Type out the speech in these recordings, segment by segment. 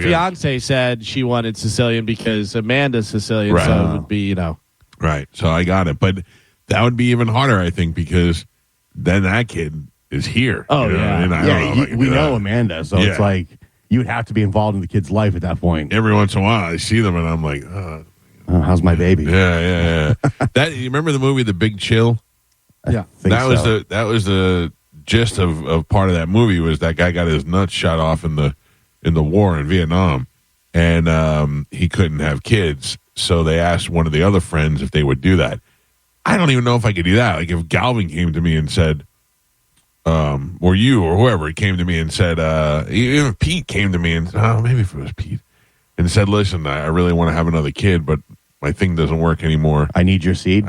fiance said she wanted Sicilian because Amanda's Sicilian, Right. so it would be, Right. So I got it. But that would be even harder, I think, because then that kid is here. Oh, you know? yeah. And I don't know if I can we do know that. Amanda, so Yeah. it's like you would have to be involved in the kid's life at that point. Every once in a while, I see them and I'm like, How's my baby? yeah. That you remember the movie The Big Chill? Yeah. That was the gist of part of that movie was that guy got his nuts shot off in the war in Vietnam, and he couldn't have kids, so they asked one of the other friends if they would do that. I don't even know if I could do that. Like if Galvin came to me and said, or you or whoever came to me and said, even if Pete came to me and maybe if it was Pete and said, listen, I really want to have another kid, but my thing doesn't work anymore. I need your seed.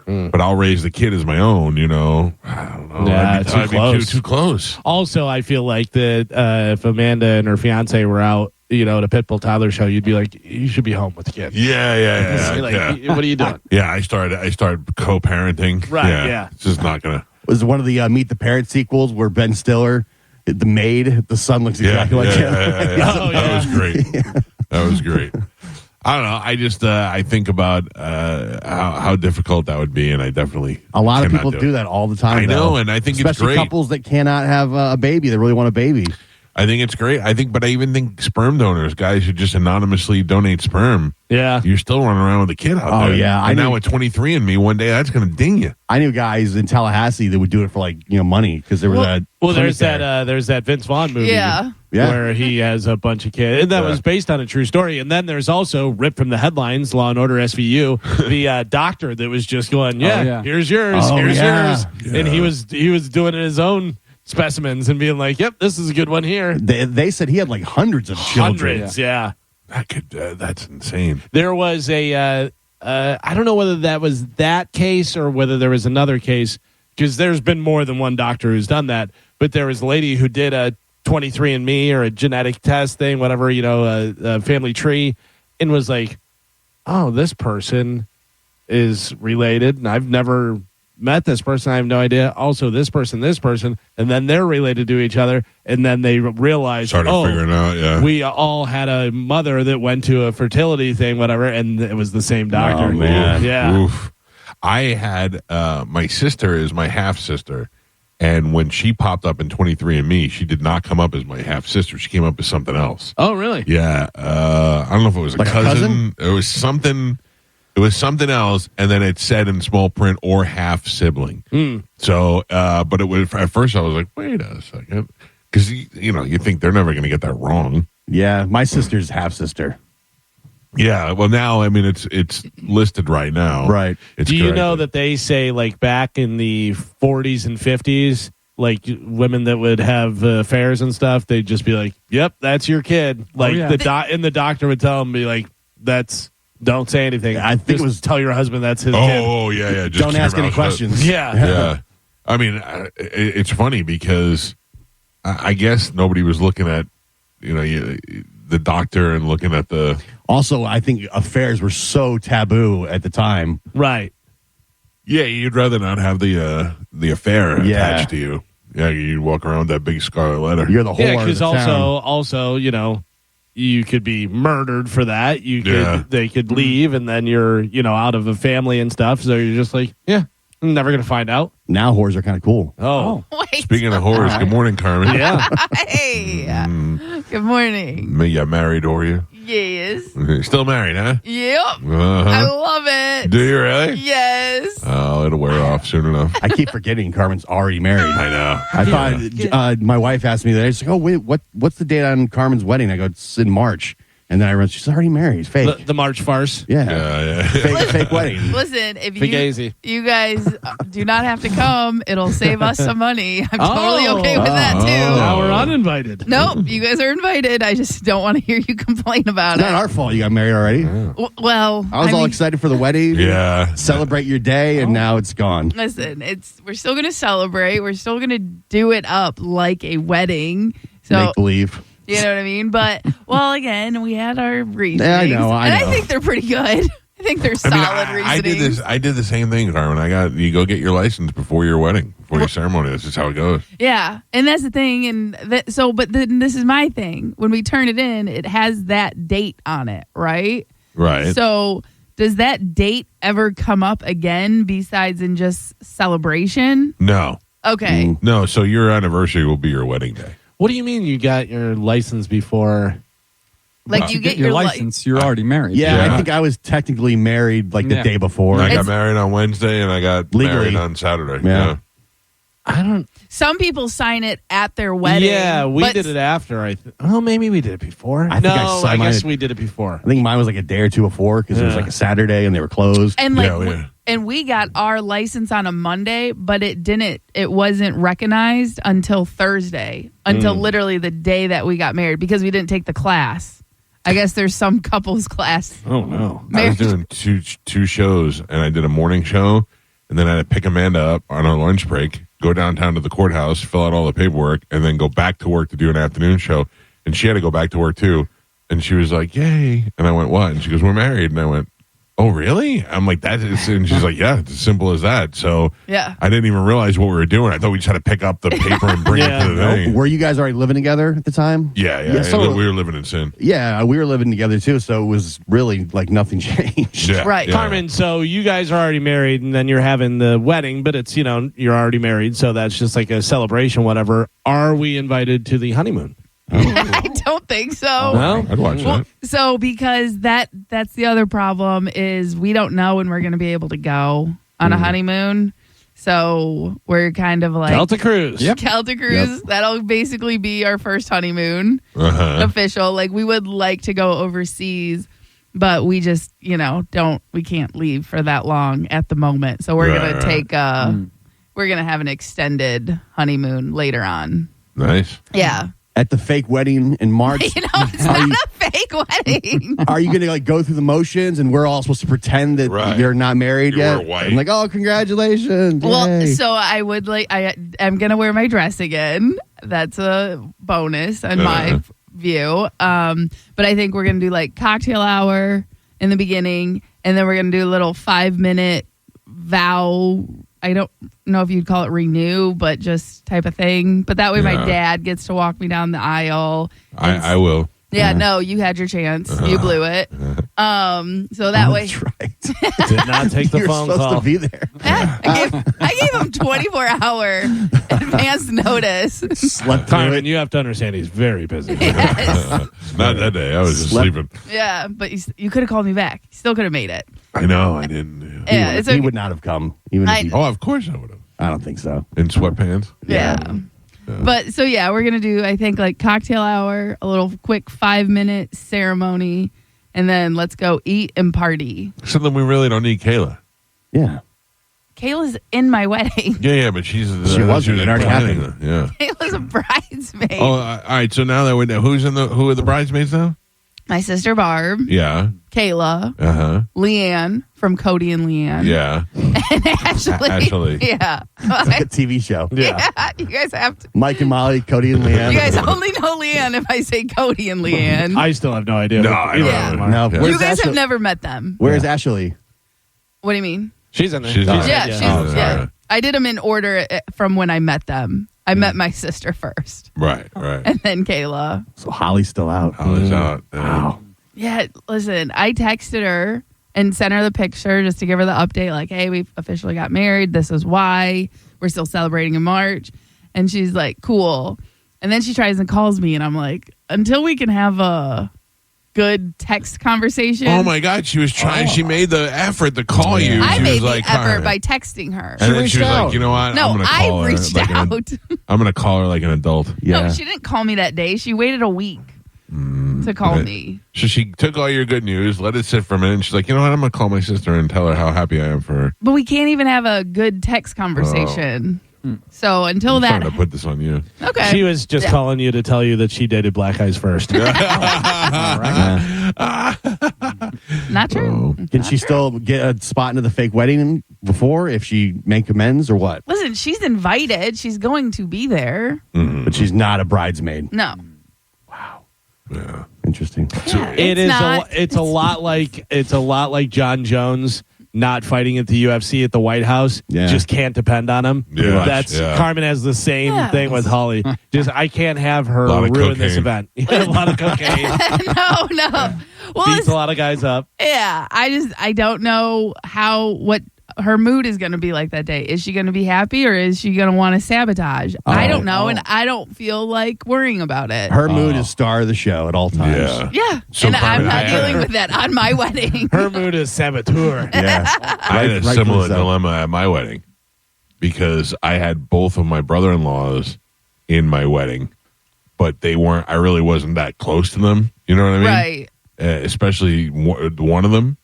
But I'll raise the kid as my own, I don't know. Yeah, That'd be too close. Also, I feel like that if Amanda and her fiance were out, at a Pitbull toddler show, you'd be like, you should be home with the kid. Yeah. Like, what are you doing? Yeah, I started co-parenting. Right, yeah. It's just not going to. Was one of the Meet the Parent sequels where Ben Stiller, the maid, the son looks exactly like him. Oh, That was great. That was great. I don't know. I just I think about how difficult that would be, and I definitely A lot of people do do that all the time. I know, and I think it's especially great. couples that cannot have a baby, they really want a baby. I think it's great. But I even think sperm donors, guys who just anonymously donate sperm, Yeah. you're still running around with a kid out Oh, there. yeah. And now at 23 and me, one day that's going to ding you. I knew guys in Tallahassee that would do it for money because there was a Well, there's clinic there. there's that Vince Vaughn movie, Yeah. where he has a bunch of kids, and that was based on a true story. And then there's also ripped from the headlines, Law and Order SVU, the doctor that was just going, here's yours, here's yours, and he was doing it his own specimens and being like, yep, this is a good one here. They said he had hundreds of children. Hundreds, yeah. That's insane. There was a I don't know whether that was that case or whether there was another case, because there's been more than one doctor who's done that, but there was a lady who did a 23andMe or a genetic test thing, whatever, a family tree, and was like, oh, this person is related, and I've never met this person. I have no idea. Also, this person, and then they're related to each other, and then they realized, Started figuring out, yeah. we all had a mother that went to a fertility thing, whatever, and it was the same doctor. Oh, man. Yeah. Oof. I had my sister is my half sister, and when she popped up in 23andMe, she did not come up as my half sister. She came up as something else. Oh, really? Yeah. I don't know if it was a cousin. It was something. It was something else, and then it said in small print or half sibling. So, but it was at first I was like, wait a second, because you think they're never going to get that wrong. Yeah, my sister's half sister. Yeah, well now it's listed right now. Right. It's Do you corrected. know that they say, like, back in the 40s and 50s, like, women that would have affairs and stuff, they'd just be like, yep, that's your kid. Like, the doctor would tell them, be like, don't say anything. I think just it was tell your husband that's his kid. Oh, yeah. Just Don't keep ask your any mouth shut. questions. Yeah. I mean, it's funny because I guess nobody was looking at, the doctor and looking at the. Also, I think affairs were so taboo at the time. Right. Yeah, you'd rather not have the affair attached to you. Yeah, you'd walk around with that big scarlet letter. You're the whore. Yeah, because because also, you could be murdered for that. They could leave, and then you're, out of a family and stuff. So you're just like, yeah, I'm never gonna find out. Now whores are kind of cool. Oh, Wait. Speaking of whores, good morning, Carmen. yeah. Hey. Good morning. You got married, or you? Yes. Still married, huh? Yep. I Uh-huh. love it. Do you really? Yes. Oh, it'll wear off soon enough. I keep forgetting Carmen's already married. I know. I thought my wife asked me that. She's like, "Oh wait, what's the date on Carmen's wedding?" I go, "It's in March." And then I realized she's already married. It's fake. The March farce. Yeah. Fake wedding. Listen, if Fugazi. you guys do not have to come, it'll save us some money. I'm totally okay with that too. Now we're uninvited. Nope, you guys are invited. I just don't want to hear you complain about It's it. not our fault you got married already. Well, I was all excited for the wedding. Yeah. Celebrate your day, and now it's gone. Listen, we're still going to celebrate. We're still going to do it up like a wedding. So Make believe. you know what I mean? But, well, again, we had our reasons. Yeah, I know. And I think they're pretty good. I think there's I mean, solid reasoning. I did the same thing, Carmen. You go get your license before your wedding, before your ceremony. That's just how it goes. Yeah, and that's the thing. And but then this is my thing. When we turn it in, it has that date on it, right? Right. So does that date ever come up again besides in just celebration? No. Okay. No. So your anniversary will be your wedding day. What do you mean you got your license before? Like you get your license, you're already married. Yeah, Yeah. I think I was technically married like the Yeah. day before. I got It's- married on Wednesday and I got Legally. married on Saturday. Yeah. I don't. Some people sign it at their wedding. Yeah, we but did it after. Oh, maybe we did it before. I think I no, saw I guess mine- we did it before. I think mine was like a day or two before because it was Yeah. like a Saturday and they were closed. And like, Yeah. and we got our license on a Monday, but it wasn't recognized until Thursday, until literally the day that we got married because we didn't take the class. I guess there's some couples class. Oh no. I was doing two shows, and I did a morning show, and then I had to pick Amanda up on our lunch break, go downtown to the courthouse, fill out all the paperwork, and then go back to work to do an afternoon show. And she had to go back to work too. And she was like, "Yay!" And I went, "What?" And she goes, "We're married." And I went, "Oh, really?" I'm like, "That is," and she's like, "Yeah, it's as simple as that." So Yeah. I didn't even realize what we were doing. I thought we just had to pick up the paper and bring Yeah. it to the thing. Were you guys already living together at the time? Yeah. so- We were living in sin. Yeah, we were living together too, so it was really like nothing changed. Yeah, Right. yeah. Carmen, so you guys are already married, and then you're having the wedding, but it's you're already married, so that's just like a celebration, whatever. Are we invited to the honeymoon? I don't think so. No. I'd watch that. So because that's the other problem is we don't know when we're going to be able to go on a honeymoon. So we're kind of like Calta Cruise. Yep. Calta Cruise. That'll basically be our first honeymoon Uh-huh. official. Like we would like to go overseas, but we just we can't leave for that long at the moment. So we're Right, gonna take we're gonna have an extended honeymoon later on. Nice. Yeah. At the fake wedding in March, It's not a fake wedding. are you going to like go through the motions and we're all supposed to pretend that Right. you're not married You yet? wear white. I'm like, oh, congratulations. Well, Yay. so I would I'm gonna wear my dress again. That's a bonus in my view. But I think we're gonna do like cocktail hour in the beginning, and then we're gonna do a little 5-minute vow. I don't know if you'd call it renew, but just type of thing. But that way, my Yeah. dad gets to walk me down the aisle. I will. Yeah, no, you had your chance. You blew it. So that way, That's right. Did not take the You're phone supposed call. to be there. I gave him 24-hour advance notice. Slept through Carmen, it. you have to understand he's very busy. Not that day. I was just Slept- sleeping. Yeah, but you could have called me back. You still could have made it. I know. I didn't. Yeah, it's He okay. would not have come. Even if I- he, Oh, of course I would have. I don't think so. In sweatpants. Yeah. But so yeah, we're gonna do I think like cocktail hour, a little quick 5-minute ceremony, and then let's go eat and party. So then we really don't need Kayla. Yeah. Kayla's in my wedding. Yeah, but she's She wasn't. It already planning happened. it. Yeah. Kayla's a bridesmaid. Oh, all right. So now that we know who are the bridesmaids now? My sister Barb, Yeah. Kayla, Uh huh. Leanne from Cody and Leanne, Yeah. and Ashley. Ashley. Yeah. It's like a TV show. Yeah. You guys have to. Mike and Molly, Cody and Leanne. You guys only know Leanne if I say Cody and Leanne. I still have no idea. No, what I either don't of them know. are. No, Yeah. where's You guys Ashley? have never met them. Where's Ashley? What do you mean? She's in there. She's in there. Yeah, Yeah. she's, Oh, yeah. alright. I did them in order from when I met them. I met my sister first, Right. Right. and then Kayla. So Holly's still out. Holly's out. Wow. Yeah, listen, I texted her and sent her the picture just to give her the update, like, hey, we officially got married. This is why. We're still celebrating in March. And she's like, cool. And then she tries and calls me, and I'm like, until we can have a good text conversation. Oh my God, she was trying. She made the effort to call you. I She made was the like, effort "Carmen." by texting her. And then reached she was out. like, you know what? No, I'm gonna I call her reached like out. I'm gonna call her like an adult. Yeah. No, she didn't call me that day. She waited a week to call okay. me. So she took all your good news, let it sit for a minute, and she's like, you know what? I'm gonna call my sister and tell her how happy I am for her. But we can't even have a good text conversation. So until I'm that, trying to put this on you. okay. She was just Yeah. calling you to tell you that she dated Black Eyes first. Not true. Can she still get a spot into the fake wedding before if she make amends or what? Listen, she's invited. She's going to be there. But she's not a bridesmaid. No. Yeah. Interesting. Yeah, It's a lot like John Jones not fighting at the UFC at the White House. Yeah. Just can't depend on him. Yeah. Carmen has the same Yeah. thing with Holly. Just I can't have her Lot of ruin this cocaine. event. A lot of cocaine. no. Well, Beats it's, a lot of guys up. yeah. I don't know what her mood is going to be like that day. Is she going to be happy or is she going to want to sabotage? I don't know, and I don't feel like worrying about it. Her mood is star of the show at all times. Yeah. Yeah, So and I'm Carmen, not I- dealing with that on my wedding. Her mood is saboteur. Yeah. I had a Rightfully similar so. dilemma at my wedding because I had both of my brother-in-laws in my wedding, but they weren't. I really wasn't that close to them. You know what I mean? Right. Especially one of them.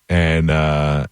And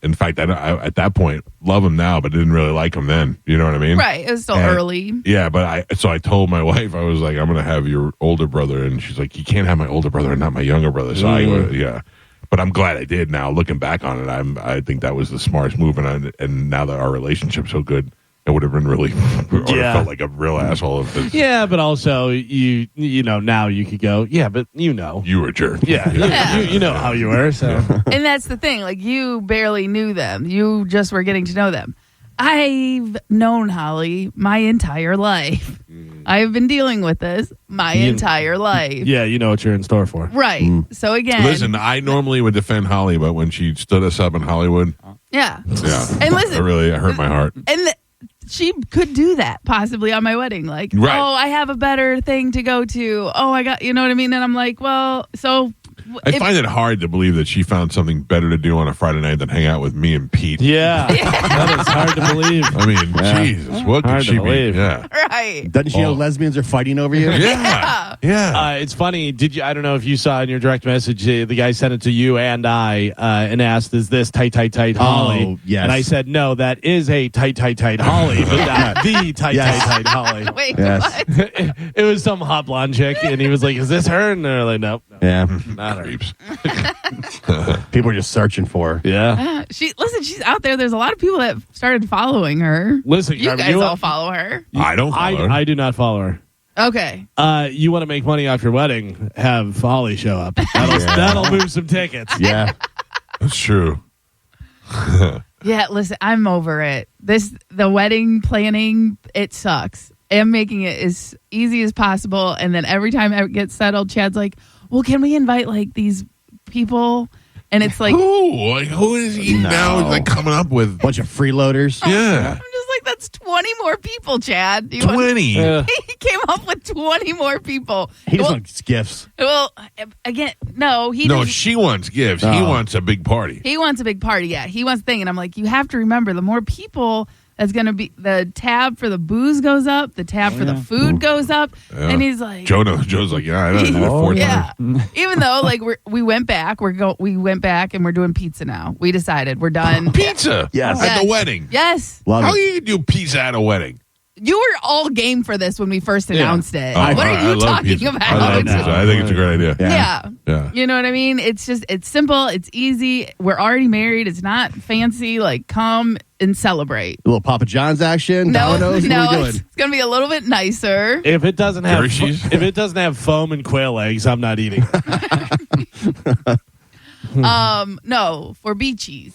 in fact, I at that point love him now, but didn't really like him then. You know what I mean? Right. It was still And- early. Yeah, but I told my wife, I was like, I'm going to have your older brother, and she's like, you can't have my older brother and not my younger brother. So yeah, but I'm glad I did. Now looking back on it, I think that was the smartest move, and now that our relationship's so good, it would have been really, or Yeah. felt like a real asshole if this, Yeah, but also you know now you could go. Yeah, but you know. you were a jerk. Yeah, Yeah. You know how you were. So And that's the thing. Like, you barely knew them. You just were getting to know them. I've known Holly my entire life. I've been dealing with this my entire life. yeah, you know what you're in store for. Right. So again, Listen, I normally would defend Holly, but when she stood us up in Hollywood, yeah. yeah, And listen, it hurt my heart. and she could do that possibly on my wedding. Like, Right. oh, I have a better thing to go to. Oh, I got, you know what I mean? And I'm like, well, so I find it hard to believe that she found something better to do on a Friday night than hang out with me and Pete. Yeah, that is hard to believe. I mean, Jesus, what could Hard to she be? believe. Yeah. right. Doesn't she know Oh. lesbians are fighting over you? Yeah. Yeah. It's funny. Did you? I don't know if you saw in your direct message. The guy sent it to you and I, and asked, "Is this tight Holly?" Oh, yes. And I said, "No, that is a tight Holly, but not the tight Holly." Wait, Yes. what? It was some hot blonde chick, and he was like, "Is this her?" And they're like, "Nope, Yeah. not her." Creeps. People are just searching for her. Yeah. She's out there. There's a lot of people that started following her. Listen, You Carmen, guys all follow her. I don't follow her. I do not follow her. Okay. You want to make money off your wedding? Have Holly show up. That'll move some tickets. Yeah. That's true. Yeah, listen, I'm over it. The wedding planning, it sucks. I'm making it as easy as possible, and then every time it gets settled, Chad's like, "Well, can we invite like these people?" And it's like, Who is he No. now like coming up with? Bunch of freeloaders. Yeah. I'm just like, that's 20 more people, Chad. Do you want- 20. He came up with 20 more people. He just well, wants gifts. well, again, no, he No, doesn't- she wants gifts. He Oh. wants a big party. He wants a big party, yeah. He wants a thing. And I'm like, you have to remember, the more people that's going to be, the tab for the booze goes up, the tab for the food goes up. Yeah. And he's like, Joe's like, yeah, I know. I did it 4 yeah. times. Even though, like, we went back, we went back and we're doing pizza now. We decided we're done. Pizza. Yes. At the Yes. wedding. Yes. Love How it. you do pizza at a wedding? You were all game for this when we first announced it. Oh, What I are you love talking pizza. about? I love pizza. I think it's a great idea. Yeah. Yeah. You know what I mean? It's simple. It's easy. We're already married. It's not fancy. Like, come and celebrate. A little Papa John's action. No, Domino's. no, What are we it's doing? going to be a little bit nicer. If it doesn't have Hershey's? if it doesn't have foam and quail eggs, I'm not eating. No, for beachies.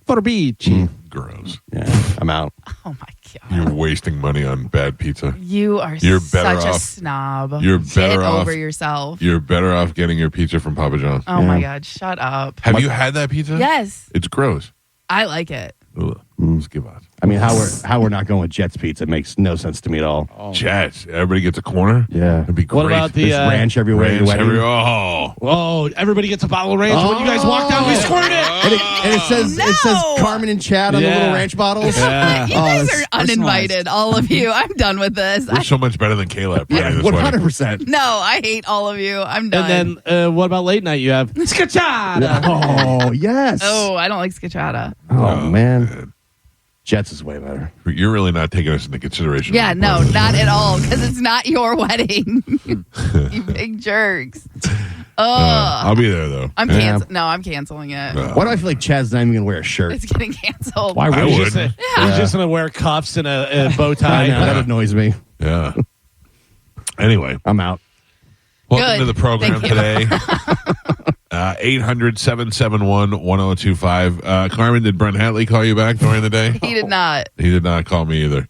For beach. Gross. Yeah, I'm out. Oh my god. You're wasting money on bad pizza. You are You're better such a off- snob. you're Get better off- over yourself. You're better off getting your pizza from Papa John's. Oh my god, shut up. Have you had that pizza? Yes, It's gross. I like it. Ugh. Let's give up. I mean, how we're not going with Jets Pizza makes no sense to me at all. Jets. Everybody gets a corner. Yeah. That'd be great. What about the There's ranch everywhere at your Ranch wedding. oh. Oh, everybody gets a bottle of ranch. When you guys walk down, we squirted it. And it says No. Carmen and Chad on the Yeah. little ranch bottles. Yeah. You Oh, guys that's are uninvited, all of you. I'm done with this. We're so much better than Kayla at planning Yeah, this wedding. 100%. No, I hate all of you. I'm done. And then what about late night? You have scachada. Oh yes. oh, I don't like scachata. Oh, man. Jets is way better. You're really not taking us into consideration. Yeah, no, not at all, because it's not your wedding. You big jerks. I'll be there though. I'm Yeah. cancel. No, I'm canceling it. Why do I feel like Chad's not even going to wear a shirt? It's getting canceled. Why I would would. He's just gonna wear cuffs and a bow I tie. know, that annoys me. Yeah. Anyway, I'm out. Welcome Good. to the program Thank you. today. 800-771-1025. Carmen, did Brent Hatley call you back during the day? He did not. He did not call me either.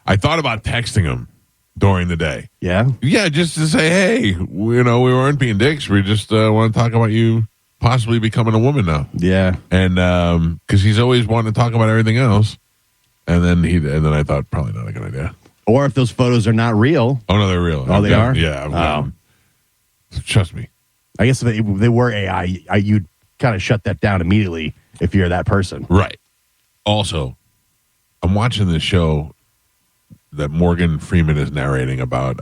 I thought about texting him during the day. Yeah. Yeah, just to say, hey, we weren't being dicks. We just want to talk about you possibly becoming a woman now. Yeah. And because he's always wanted to talk about everything else. And then I thought, probably not a good idea. Or if those photos are not real. Oh, no, they're real. Oh, they are? Yeah. Trust me. I guess if they were AI, you'd kind of shut that down immediately if you're that person. Right. Also, I'm watching this show that Morgan Freeman is narrating about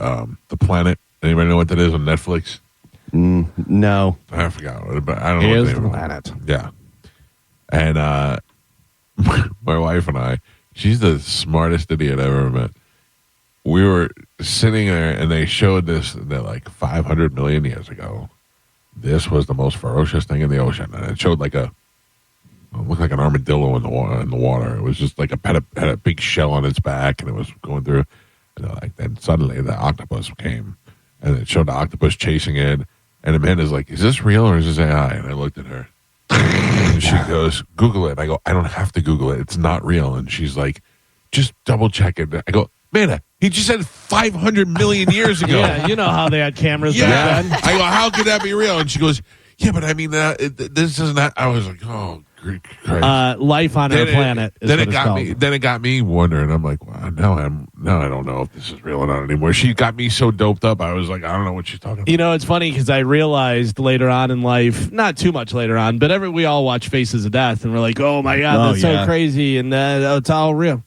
The Planet. Anybody know what that is on Netflix? No. I forgot. But I don't know what the name of it. Planet. Yeah. And my wife and I, she's the smartest idiot I've ever met. We were sitting there and they showed this that like 500 million years ago, this was the most ferocious thing in the ocean. And it showed it looked like an armadillo in the water. It was just like had a big shell on its back and it was going through. And then suddenly the octopus came and it showed the octopus chasing it. And Amanda's like, is this real or is this AI? And I looked at her. And she goes, Google it. I go, I don't have to Google it. It's not real. And she's like, just double check it. I go, Amanda, he just said 500 million years ago. Yeah, you know how they had cameras Yeah. back then. I go, how could that be real? And she goes, yeah, but I mean, this isn't that. I was like, oh, great Christ. Life on our planet. Is Then what it it's got called. me. Then it got me wondering. I'm like, well, now I don't know if this is real or not anymore. She got me so doped up. I was like, I don't know what she's talking about. You know, it's funny because I realized later on in life, not too much later on, but we all watch Faces of Death, and we're like, oh my God, that's so crazy, and it's all real.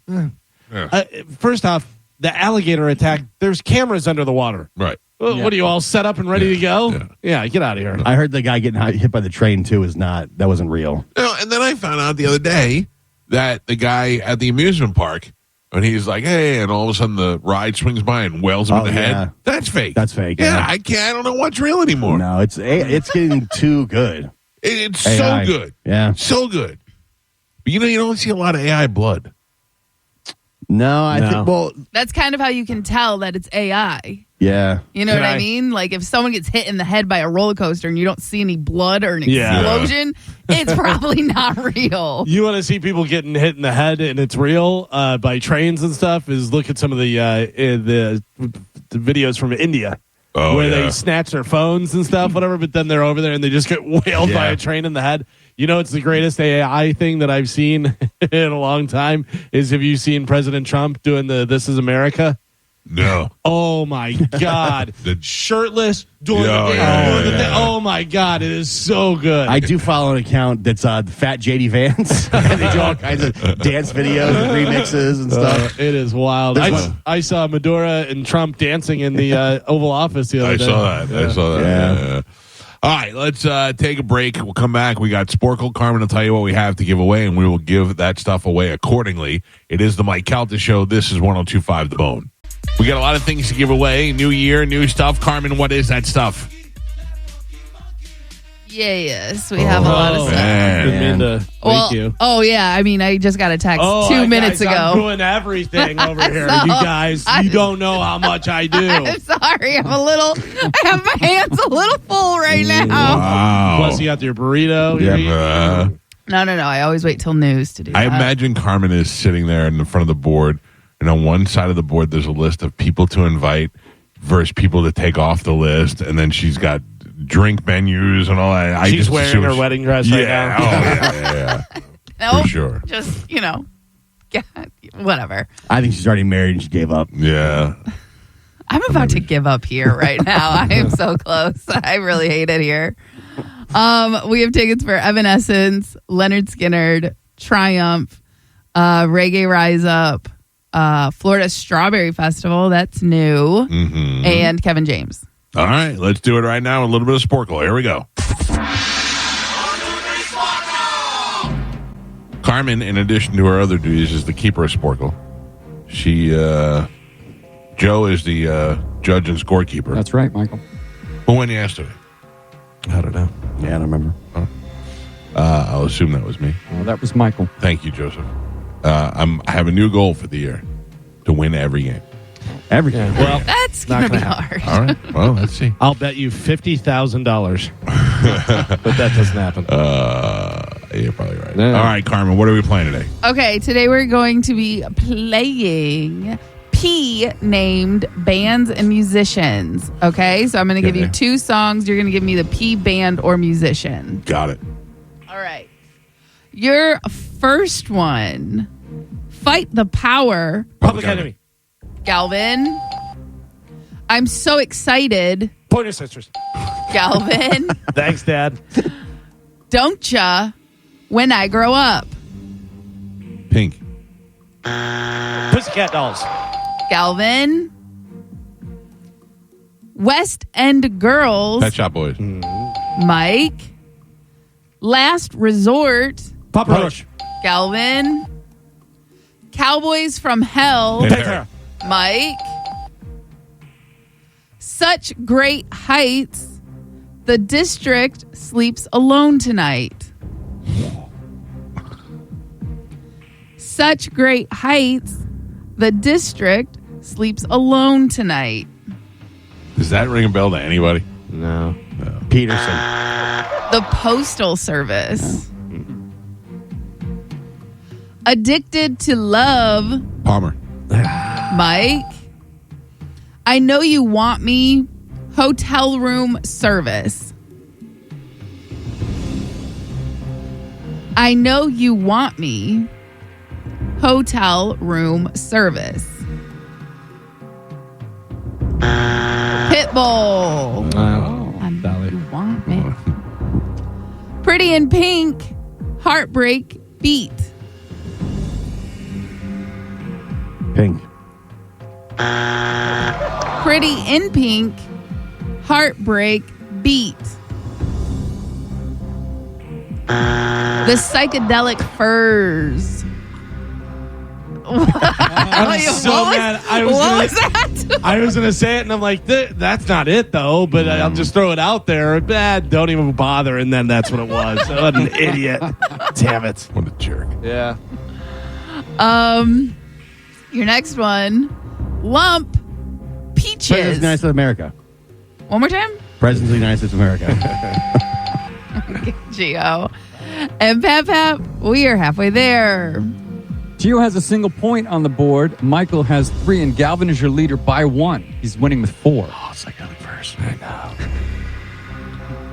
Yeah. First off, the alligator attack, there's cameras under the water. Right. What are you all set up and ready to go? Yeah, get out of here. I heard the guy getting hit by the train too that wasn't real. And then I found out the other day that the guy at the amusement park, and he's like, hey, and all of a sudden the ride swings by and wails him in the head. That's fake. That's fake. Yeah, I don't know what's real anymore. No, it's getting too good. It's AI. so good. Yeah. So good. But you don't see a lot of AI blood. No, I No. think, well, That's kind of how you can tell that it's AI. yeah. You know Can what I I- mean? Like if someone gets hit in the head by a roller coaster and you don't see any blood or an Yeah. explosion, it's probably not real. You want to see people getting hit in the head and it's real by trains and stuff? Is look at some of the videos from India Oh, where yeah. they snatch their phones and stuff, whatever. But then they're over there and they just get wailed by a train in the head. You know, it's the greatest AI thing that I've seen in a long time. Is have you seen President Trump doing the "This Is America"? No. Oh my God! Shirtless doing Yeah, the yeah, thing. yeah. Oh my God! It is so good. I do follow an account that's Fat JD Vance. And they do all kinds of dance videos and remixes and stuff. It is wild. I saw Maduro and Trump dancing in the Oval Office the other I day. saw that. I saw that. Yeah. All right, let's take a break. We'll come back. We got Sporkle. Carmen will tell you what we have to give away, and we will give that stuff away accordingly. It is the Mike Calta Show. This is 102.5 The Bone. We got a lot of things to give away. New year, new stuff. Carmen, what is that stuff? Yes, we have a lot of stuff. man. Didn't mean to wake you. Oh yeah, I mean, I just got a text 2 minutes guys, I'm ago. doing everything over here. So, You guys, you don't know how much I do. I'm sorry, I have my hands a little full right now. Wow. Plus, you got your burrito. Yeah. No, I always wait till news to do I that. imagine Carmen is sitting there in the front of the board, and on one side of the board, there's a list of people to invite versus people to take off the list, and then she's got drink menus and all that. I She's just wearing assume her wedding dress right yeah. now. Oh, yeah. Nope, For sure. Just whatever. I think she's already married and she gave up. Yeah. I'm about to give up here right now. I am so close. I really hate it here. We have tickets for Evanescence, Leonard Skinner, Triumph, Reggae Rise Up, Florida Strawberry Festival. That's new. Mm-hmm. And Kevin James. All right, let's do it right now. A little bit of Sporkle. Here we go. Carmen, in addition to her other duties, is the keeper of Sporkle. She, Joe is the judge and scorekeeper. That's right, Michael. Who won yesterday? I don't know. Yeah, I don't remember. I'll assume that was me. Well, that was Michael. Thank you, Joseph. I have a new goal for the year: to win every game. Everything. Yeah, well, That's Not going to be gonna hard. All right. Well, let's see. I'll bet you $50,000. But that doesn't happen. You're probably right. Yeah. All right, Carmen, what are we playing today? Okay, today we're going to be playing P-named bands and musicians. Okay, so I'm going to give you Okay. 2 songs. You're going to give me the P band or musician. Got it. All right. Your first one, Fight the Power, Public Enemy. Galvin. I'm so excited, Pointer Sisters. Galvin. Thanks, Dad. Don't ya, When I Grow Up, Pink. Pussycat Dolls. Galvin. West End Girls, Pet Shop Boys. Mike. Last Resort, Papa Roach. Galvin. Cowboys from Hell, Pantera. Mike. Such Great Heights, The District Sleeps Alone Tonight. Such Great Heights, The District Sleeps Alone Tonight. Does that ring a bell to anybody? No. Peterson. The Postal Service. Addicted to Love, Palmer. Mike. I Know You Want Me, Hotel Room Service. I Know You Want Me, Hotel Room Service. Pitbull. I Know You Want Me. Pretty in Pink, Heartbreak Beat. Pink. Pretty in Pink, Heartbreak Beat. The Psychedelic Furs. I'm so mad. I was that? I was gonna say it, and I'm like, that's not it though. But I'll just throw it out there. Don't even bother. And then that's what it was. What an idiot! Damn it. What a jerk. Yeah. Your next one, Lump President Peaches. of the United States of America. One more time, President of the United States of America. Gio. And Pap Pap, we are halfway there. Gio has a single point on the board. Michael has 3, and Galvin is your leader by 1. He's winning with 4. Oh, psychedelic first. I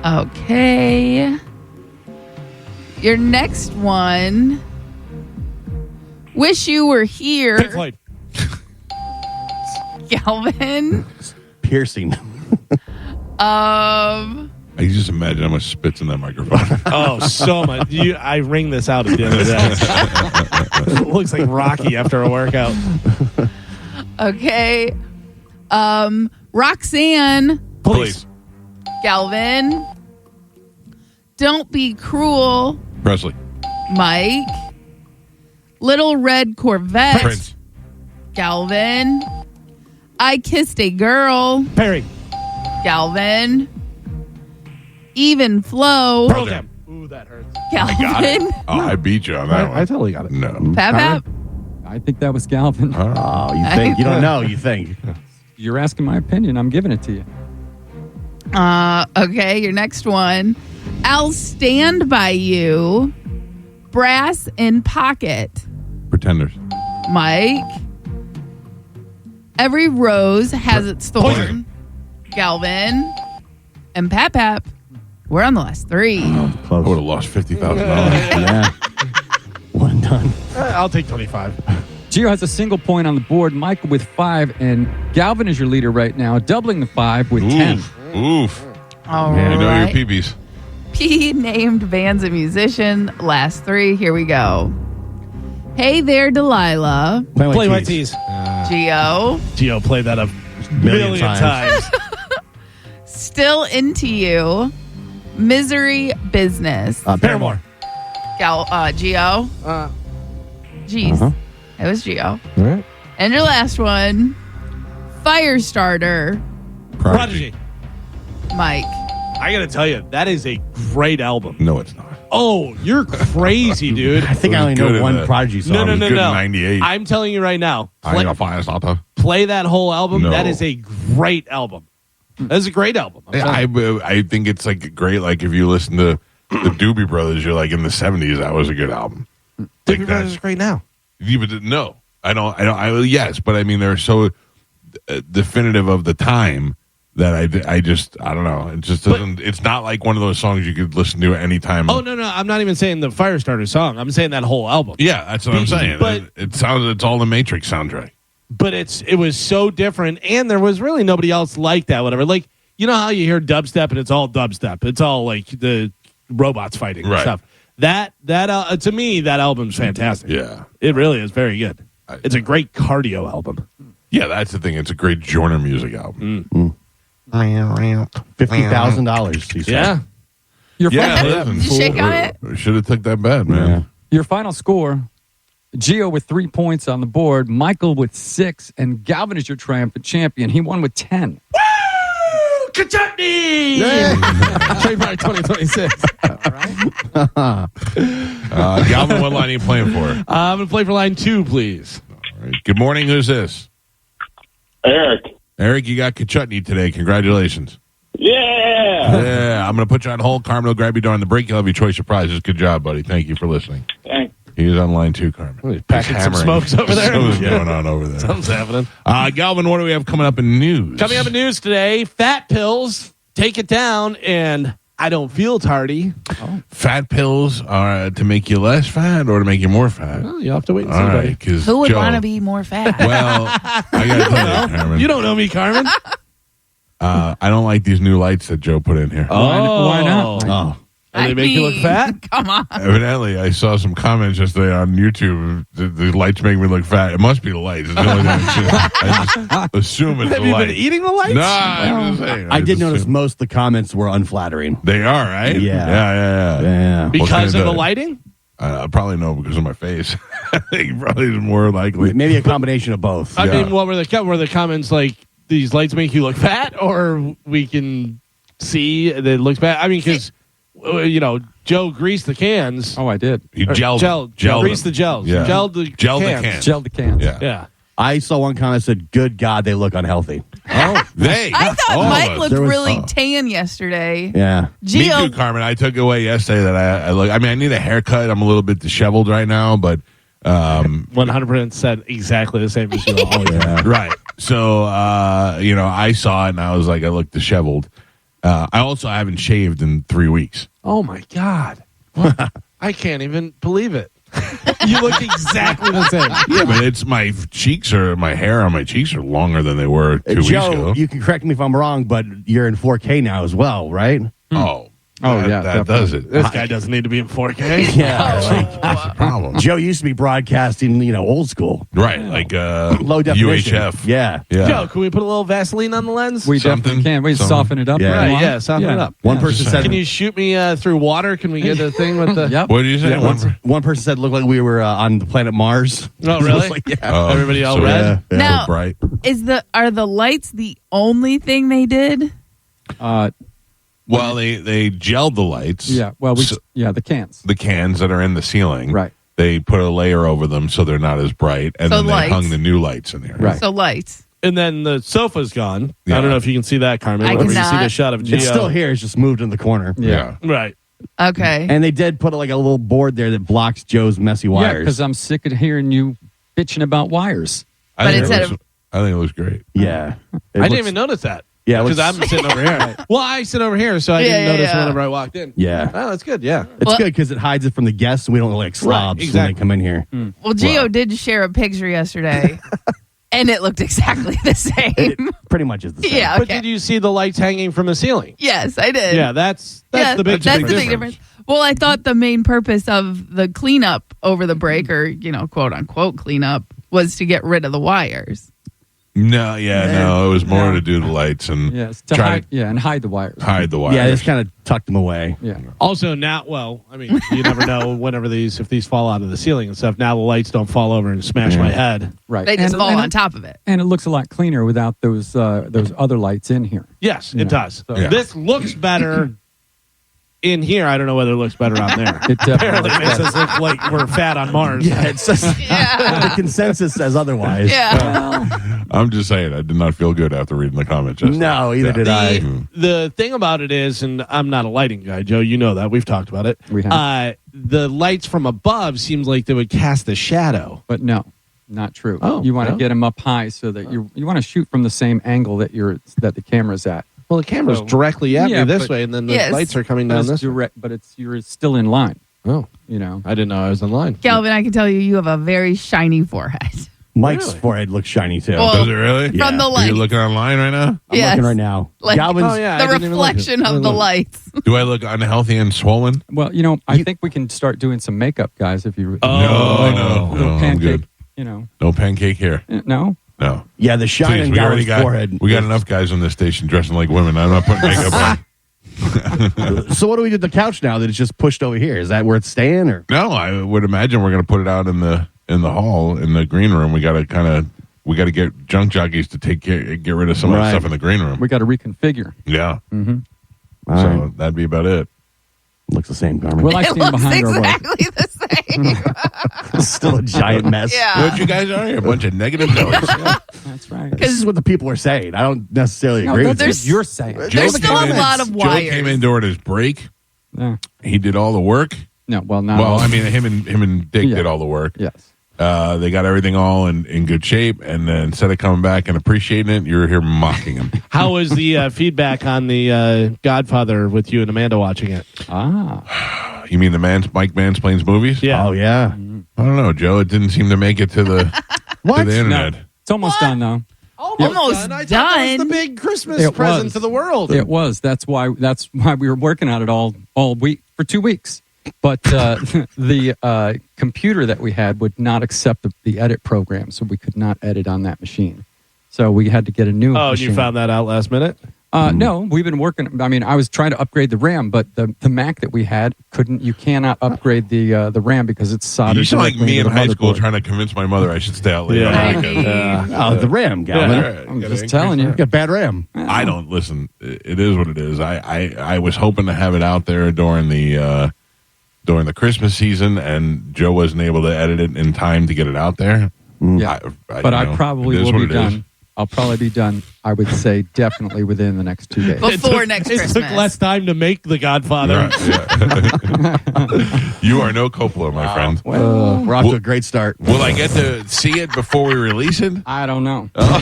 know. Okay. Your next one, Wish You Were Here, Pink Floyd. Galvin. Piercing. I can just imagine how much spits in that microphone. Oh, so much. I ring this out at the end of the day. It looks like Rocky after a workout. Okay. Roxanne, Police. Galvin. Don't Be Cruel, Presley. Mike. Little Red Corvette, Prince. Galvin. I Kissed a Girl, Perry. Galvin. Even Flow, Pearl Jam. Ooh, that hurts. Got it. Galvin. Oh, I beat you on that one. I totally got it. No. Pap Pap. I think that was Galvin. Oh, you think? You don't know. You think. You're asking my opinion. I'm giving it to you. Okay, your next one. I'll Stand By You, Brass in Pocket, Pretenders. Mike. Every Rose Has Its Thorn, Poison. Galvin. And Pap Pap. We're on the last 3. I Close. would have lost $50,000. Yeah. One done. I'll take 25. Gio has a single point on the board. Michael with 5, and Galvin is your leader right now, doubling the 5 with 10. Oof. All You know right. your PBs. P named bands and musician. Last 3. Here we go. Hey There, Delilah. Play my tees. Gio. Gio played that a million times. Still Into You. Misery Business. Paramore. Gio. Jeez. Uh-huh. It was Gio. All right. And your last one. Firestarter. Prodigy. Mike. I got to tell you, that is a great album. No, it's not. Oh, you're crazy, dude. I think I only Good know in one that. Prodigy song. No. Good in 98. I'm telling you right now. I ain't a fire starter. play that whole album, No. that is a great album. That is a great album. I'm telling I think it's like great. Like if you listen to the Doobie Brothers, you're like in the 70s. That was a good album. you. Like Doobie Brothers is great now. No, I don't. Yes, but I mean they're so definitive of the time that I don't know. It just doesn't. It's not like one of those songs you could listen to at any time. Oh, no. I'm not even saying the Firestarter song. I'm saying that whole album. Yeah, that's what I'm saying. But- It's all the Matrix soundtrack. But it was so different, and there was really nobody else like that, whatever. Like, you know how you hear dubstep, and it's all dubstep. It's all like the robots fighting and Right. stuff. That to me, that album's fantastic. Yeah. It really is very good. It's a great cardio album. Yeah, that's the thing. It's a great genre music album. $50,000. He said. Yeah. Your Yeah, final, listen, Did you shake on it? Should have took that bet, man. Yeah. your final score: Gio with 3 points on the board, Michael with 6, and Galvin is your triumphant champion. He won with 10. Woo! Kachutney! Trademark 2026. Galvin, what line are you playing for? I'm going to play for line 2, please. All right. Good morning. Who's this? Eric. Eric, you got Kachutney today. Congratulations. Yeah. Yeah, I'm going to put you on hold. Carmen will grab you during the break. You'll have your choice of prizes. Good job, buddy. Thank you for listening. Thanks. He's on line 2, Carmen. He's packing some hammering. smokes over there. Something's going on over there. Something's happening. Galvin, what do we have coming up in news? Coming up in news today, fat pills, take it down, and I don't feel tardy. Fat pills are to make you less fat or to make you more fat? Well, you have to wait and see, All buddy. right, because Who would want to be more fat? Well, I got to tell you, Carmen. You don't know me, Carmen. I don't like these new lights that Joe put in here. Why not? Oh. And they make you look fat? Come on. Evidently, I saw some comments yesterday on YouTube. The lights make me look fat. It must be the lights. It's the only thing I just assume it's Have the you lights. been eating the lights? No, I'm just saying. I did just notice assume. most of the comments were unflattering. They are, right? Yeah. Yeah. Yeah. What kind Because of the that? lighting? Probably no, because of my face. I think probably is more likely. Maybe a combination of both. I Yeah. mean, what were the comments like? These lights make you look fat, or we can see that it looks bad. I mean, because Joe greased the cans. Oh, I did. You gelled greased them. the gels. Yeah. Gelled the cans. Gelled the cans. Yeah. Yeah. I saw one comment that said, "Good God, they look unhealthy." Oh, they. I thought all of Mike us. looked There was- really tan yesterday. Yeah. Me too, Gio, Carmen. I took away yesterday that I look. I mean, I need a haircut. I'm a little bit disheveled right now, but 100% said exactly the same as you always have. right. So I saw it and I was like, I look disheveled. I also haven't shaved in 3 weeks. Oh my God. I can't even believe it. You look exactly the same. Yeah, but it's my hair on my cheeks are longer than they were 2 weeks Joe, ago. you can correct me if I'm wrong, but you're in 4K now as well, right? That definitely. does it. This guy doesn't need to be in 4K. Yeah. That's the problem. Joe used to be broadcasting, old school, Right, like low definition. UHF. Yeah. Yeah. Joe, can we put a little Vaseline on the lens? We Something- definitely can. We something. soften it up. Yeah. if you Right, want. yeah, soften it up. One person just said, Can you shoot me through water? Can we get the thing with the? Yep. What did you say? Yeah, one person said, "Look like we were on the planet Mars." Oh, really? I was like, yeah. Oh, Everybody all so red? Yeah. Now- so bright. are the lights the only thing they did? Well, they gelled the lights. Yeah. Well, So- the cans. the cans that are in the ceiling. Right. They put a layer over them so they're not as bright, and So then they lights. hung the new lights in there. Right. So lights. And then the sofa's gone. Yeah. I don't know if you can see that, Carmen. I Whenever you see cannot. the shot of Gio. It's still here. It's just moved in the corner. Yeah. Right. Okay. And they did put like a little board there that blocks Joe's messy Yeah, wires. because I'm sick of hearing you bitching about wires. I But think instead it looks, I think it looks great. Yeah. It I didn't looks- even notice that. Yeah, it Because looks- I'm sitting over here. Well, I sit over here, so I Yeah, didn't yeah, notice yeah. whenever I walked in. Yeah. Oh, that's good. Yeah. It's Well- good because it hides it from the guests and we don't look like slobs when exactly. they come in here. Well, Gio did share a picture yesterday, and it looked exactly the same. It pretty much is the same. Yeah. But Okay. did you see the lights hanging from the ceiling? Yes, I did. Yeah, that's Yeah, the big that's the difference. big difference. Well, I thought the main purpose of the cleanup over the break, or quote unquote cleanup, was to get rid of the wires. No, it was more to do the lights and Yes. To try hide, and hide the wires. to hide the wires. Yeah, just kind of tucked them away. Yeah. Also, now, well, I mean, you never know whenever if these fall out of the ceiling and stuff. Now the lights don't fall over and smash my head. Right. They just And- fall and on it- top of it. And it looks a lot cleaner without those other lights in here. Yes, it does. Yeah. This looks better in here, I don't know whether it looks better on there. It Apparently, definitely it makes us look like we're fat on Mars. Yeah, it's just, Yeah. the consensus says otherwise. Yeah. I'm just saying, I did not feel good after reading the comment. Just No, either did I. The thing about it is, and I'm not a lighting guy, Joe, you know that. We've talked about it. We have. The lights from above seems like they would cast a shadow. But no, not true. Oh, you want to no? get them up high so that you want to shoot from the same angle that the camera's at. Well, the camera's So- directly at Yeah, me this but- way, and then the Yes. lights are coming down But it's this way. direct, but you're still in line. Oh, You know. I didn't know I was in line. Calvin, I can tell you have a very shiny forehead. Mike's Really? forehead looks shiny too. Well, Does it really? Yeah. From the Are light. you looking online right now? I'm Yes. looking right now. Like- Galvin's, Oh, yeah. I The didn't even look. reflection I of didn't the look. lights. Do I look unhealthy and swollen? Well, I think we can start doing some makeup, guys. If you No, a little I'm pancake, good. No, pancake here. no. No. yeah, the shine Please, in we already Galvin's forehead. we got enough guys on this station dressing like women. I'm not putting makeup on. So what do we do with the couch now that it's just pushed over here? Is that where it's staying, or No, I would imagine we're going to put it out in the hall in the green room. We got to get junk jockeys to get rid of some of the Right. stuff in the green room. We got to reconfigure. Yeah. All So right. that'd be about it. Looks the same, Carmen. Well, I It stand looks behind our work. exactly the same. It's still a giant mess. Yeah. What you guys are? A bunch of negative Nellies. That's right. This is what the people are saying. I don't necessarily No, agree that's with what it. you're saying. There's still a lot of Joe wires. came in during his break. Yeah. He did all the work. No, well, not Well, all. I mean, him and Dick Yeah. did all the work. Yes. They got everything all in good shape, and then instead of coming back and appreciating it, you're here mocking him. How was the feedback on the Godfather with you and Amanda watching it? You mean the Mike Mansplains movies? Yeah. Oh yeah. I don't know, Joe. It didn't seem to make it to the What? to the No, internet. it's almost done though. Almost I thought that was done. the big Christmas It present was. to the world. It was. That's why we were working on it all week for 2 weeks. But the computer that we had would not accept the edit program, so we could not edit on that machine. So we had to get a new Oh, and machine. you found that out last minute? No, we've been working. I mean, I was trying to upgrade the RAM, but the Mac that we had couldn't. You cannot upgrade the RAM because it's soldered. You sound like directly me in into the high school motherboard. trying to convince my mother I should stay out late. Yeah. on I the weekend. mean, Oh, the RAM, Galvin. All right, I'm gotta just increase telling you. You got bad RAM. I don't listen. It is what it is. I was hoping to have it out there during the Christmas season, and Joe wasn't able to edit it in time to get it out there. Yeah, but I probably it is will what be it is. done. I'll probably be done. I would say definitely within the next 2 days. Before next It Christmas. took less time to make the Godfather. Right, yeah. You are no Coppola, my friend. Well, We're off to a great start. Will I get to see it before we release it? I don't know. Well,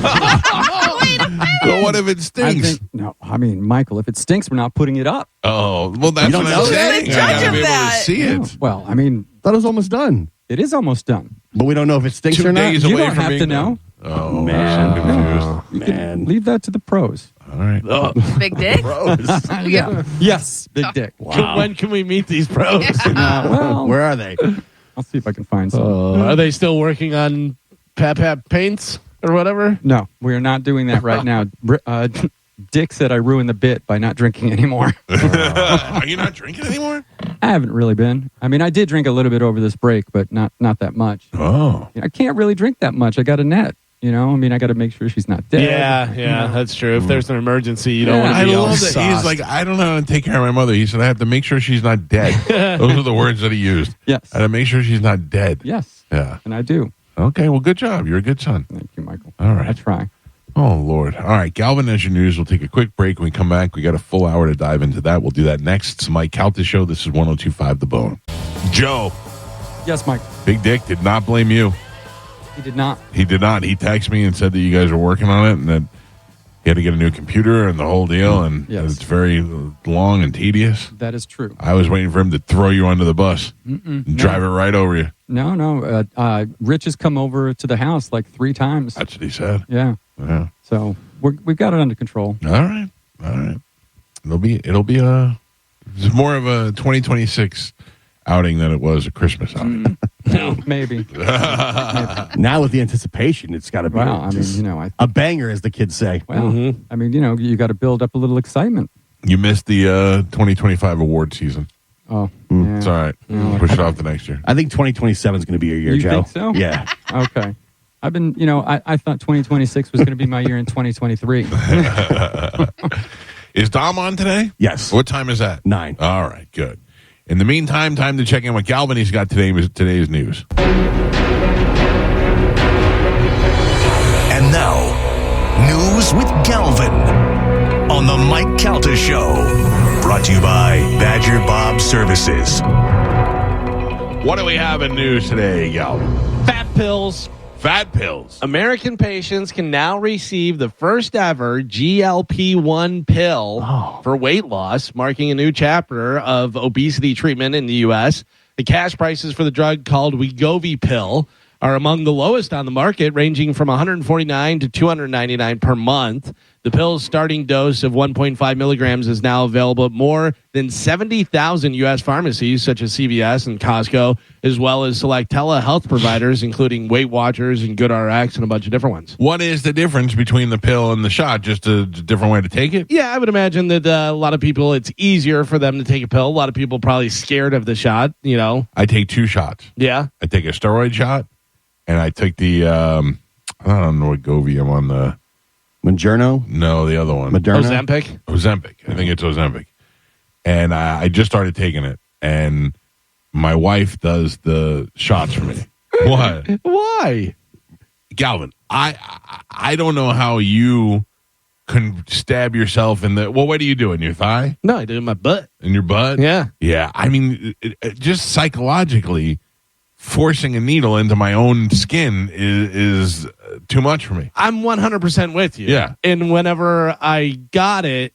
what if it I stinks? think no. I mean, Michael, if it stinks, we're not putting it up. Oh, well, that's don't what know I'm that? saying. Who's the I judge gotta of be able that? to see it. Well, I mean, Thought it was almost done, it is almost done. but we don't know if it stinks 2 or not. days You away don't from have being to know. done. Oh, Man. I'm so confused. Man, Leave that to the pros. All right. Big dick. Yeah. Yes, big dick. When can we meet these pros? Well, where are they? I'll see if I can find some. Are they still working on Pap paints or whatever? No, we are not doing that right now. Dick said I ruined the bit by not drinking anymore. Are you not drinking anymore? I haven't really been. I mean, I did drink a little bit over this break, but not that much. Oh. I can't really drink that much. I got a net. I mean, I got to make sure she's not dead. Yeah, that's true. If there's an emergency, you don't Yeah. want to I be all love that. He's sauced. like, I don't know how to take care of my mother. He said, I have to make sure she's not dead. Those are the words that he used. Yes. I have to make sure she's not dead. Yes. Yeah. And I do. Okay, well, good job. You're a good son. Thank you, Michael. All right. I try. Oh, Lord. All right, Galvin, as your news. We'll take a quick break. When we come back, we got a full hour to dive into that. We'll do that next. It's Mike Calta Show. This is 102.5 The Bone. Joe, Yes, Mike. Big Dick did not blame you. He did not. He did not. He texted me and said that you guys are working on it and that he had to get a new computer and the whole deal, and Yes. it's very long and tedious. That is true. I was waiting for him to throw you under the bus and drive it right over you. No. Rich has come over to the house like 3 times. That's what he said. Yeah. Yeah. So we've got it under control. All right. It'll be it's more of a 2026 outing than it was a Christmas outing. Maybe. Now with the anticipation, it's got to be Well, I mean, a banger, as the kids say. well, I mean, you got to build up a little excitement. You missed the 2025 award season. Oh, yeah. It's all right. Push it off to next year. I think 2027 is going to be your year, You Joe. think so? Yeah. Okay. I've been, I thought 2026 was going to be my year in 2023. Is Dom on today? Yes. What time is that? 9. All right, good. In the meantime, time to check in with Galvin. He's got today's news. And now, news with Galvin on the Mike Calta Show. Brought to you by Badger Bob Services. What do we have in news today, Galvin? Fat pills. Fat pills. American patients can now receive the first ever GLP-1 pill for weight loss, marking a new chapter of obesity treatment in the U.S. The cash prices for the drug called Wegovy pill are among the lowest on the market, ranging from $149 to $299 per month. The pill's starting dose of 1.5 milligrams is now available at more than 70,000 U.S. pharmacies, such as CVS and Costco, as well as select telehealth providers, including Weight Watchers and GoodRx and a bunch of different ones. What is the difference between the pill and the shot? Just a different way to take it? Yeah, I would imagine that a lot of people, it's easier for them to take a pill. A lot of people probably scared of the shot, you know. I take 2 shots. Yeah. I take a steroid shot, and I take the, I don't know what Wegovy. I'm on the... Mounjaro? No, the other one. Moderna? Ozempic. Ozempic. I think it's Ozempic. And I just started taking it, and my wife does the shots for me. What? Why? Galvin, I don't know how you can stab yourself in the... Well, what do you do? In your thigh? No, I do it in my butt. In your butt? Yeah. Yeah. I mean, just psychologically, forcing a needle into my own skin is too much for me. I'm 100% with you. Yeah. And whenever I got it,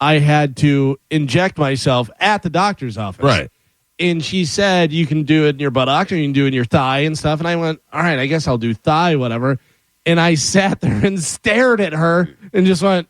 I had to inject myself at the doctor's office. Right. And she said, you can do it in your buttock or you can do it in your thigh and stuff. And I went, all right, I guess I'll do thigh, whatever. And I sat there and stared at her and just went,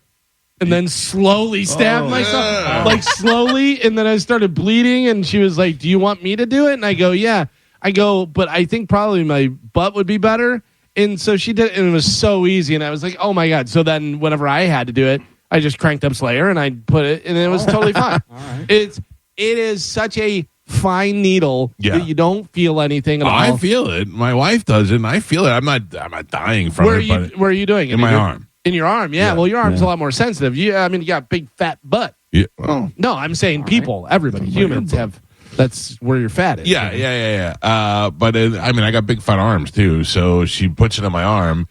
and then slowly stabbed myself. yeah. Like slowly. And then I started bleeding. And she was like, do you want me to do it? And I go, yeah. I go, but I think probably my butt would be better. And so she did, and it was so easy. And I was like, oh my God. So then whenever I had to do it, I just cranked up Slayer and I put it, and it was totally fine. All right. It is such a fine needle that you don't feel anything at all. I feel it. My wife does it, and I feel it. I'm not dying from where it. But are you doing it? in my arm. In your arm, yeah. Yeah. Well, your arm's a lot more sensitive. You got a big fat butt. Yeah. Well, No, I'm saying people, everybody, humans have. That's where your fat is. yeah. But I mean, I got big fat arms too. So she puts it on my arm,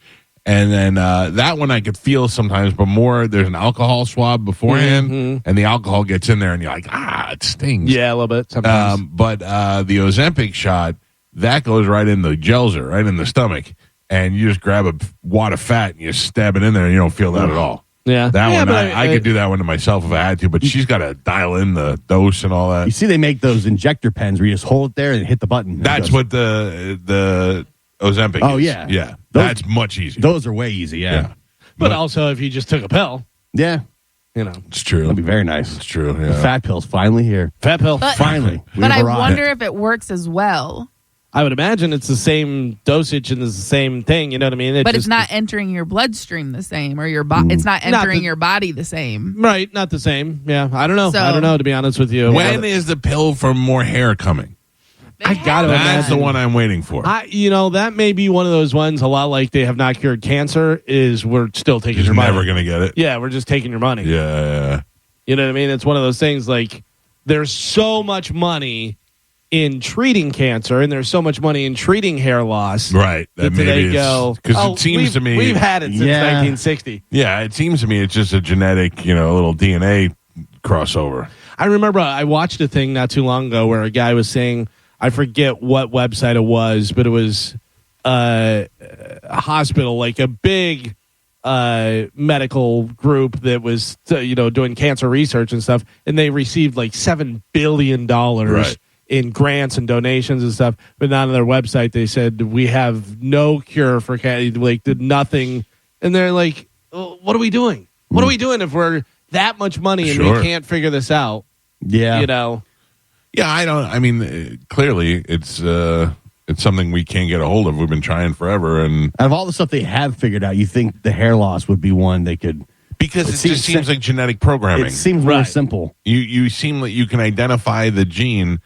and then that one I could feel sometimes. But more, there's an alcohol swab beforehand, and the alcohol gets in there, and you're like, it stings. Yeah, a little bit sometimes. But the Ozempic shot that goes right in the gelser, right in the stomach, and you just grab a wad of fat and you stab it in there, and you don't feel that at all. Yeah. That Yeah, one, but I could do that one to myself if I had to, but she's got to dial in the dose and all You that. see, they make those injector pens where you just hold it there and hit the button. That's what the Ozempic Oh, is. yeah. Yeah. Those- That's much easier. Those are way easy, yeah. yeah. But also, if you just took a pill, Yeah. you know, It's true. That'd be very nice. It's true. The Yeah. fat pill's finally here. fat pill. But- Finally. But I We've arrived. wonder if it works as well. I would imagine it's the same dosage and it's the same thing. You know what I mean? But it's not entering your bloodstream the same, or your it's not entering your body the same. right. Not the same. Yeah, I don't know. So- I don't know, to be honest with you. When is the pill for more hair coming? I gotta That's the imagine. one I'm waiting for. That may be one of those ones. A lot like they have not cured cancer. Is we're still taking He's your money. never going to get it. Yeah, we're just taking your money. Yeah. You know what I mean? It's one of those things. Like there's so much money in treating cancer, and there's so much money in treating hair loss. Right. That maybe they it's- go. 'cause it seems to me. we've had it since Yeah. 1960. Yeah, it seems to me it's just a genetic, little DNA crossover. I remember I watched a thing not too long ago where a guy was saying, I forget what website it was, but it was a hospital, like a big medical group that was doing cancer research and stuff, and they received like $7 billion Right. in grants and donations and stuff. But on their website, they said we have no cure for cancer, like did nothing, and they're like, what are we doing? What are we doing if we're that much money and Sure. we can't figure this out? Yeah. Yeah, clearly it's something we can't get a hold of. We've been trying forever, and Out of all the stuff they have figured out, you think the hair loss would be one they could. because it just seems like genetic programming. It seems really Right. simple. You seem like you can identify the gene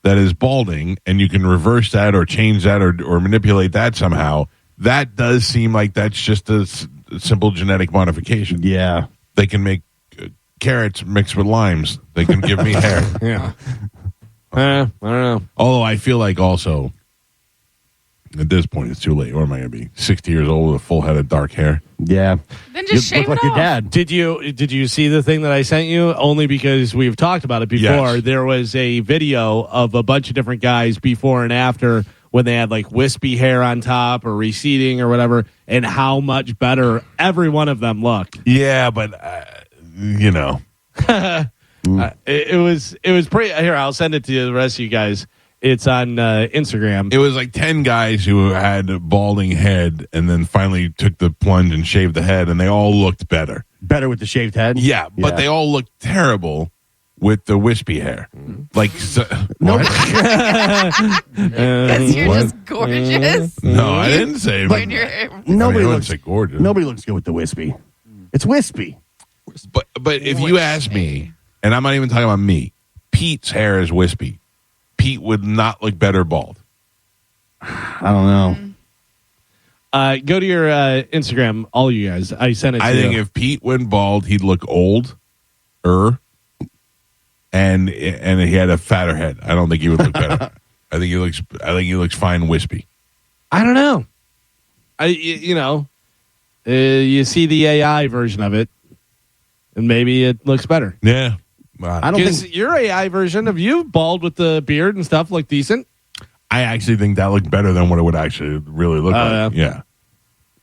that is balding, and you can reverse that or change that or manipulate that somehow. That does seem like that's just a simple genetic modification. Yeah. They can make carrots mixed with limes. They can give me hair. Yeah. I don't know. Although I feel like also at this point it's too late. What am I going to be? 60 years old with a full head of dark hair? Yeah. Then You just shave look it like your off. dad. Did you see the thing that I sent you? Only because we've talked about it before. Yes. There was a video of a bunch of different guys before and after when they had like wispy hair on top or receding or whatever, and how much better every one of them looked. Yeah, but you know. It was pretty. Here, I'll send it to the rest of you guys. It's on Instagram. It was like 10 guys who had a balding head and then finally took the plunge and shaved the head, and they all looked better. Better with the shaved head? Yeah, but they all looked terrible with the wispy hair. Like, what? Because you're What? just gorgeous. No, I didn't say When you're- Nobody I looks say gorgeous. Nobody looks good with the wispy. It's wispy. But if you ask me, and I'm not even talking about me, Pete's hair is wispy. Pete would not look better bald. I don't know. Go to your Instagram, all you guys. I sent it to I you. think if Pete went bald, he'd look old, and he had a fatter head. I don't think he would look better. I think he looks fine wispy. I don't know. You see the AI version of it, and maybe it looks better. Yeah. I don't Because think. your AI version of you, bald with the beard and stuff, look decent. I actually think that looked better than what it would actually really look like. Yeah.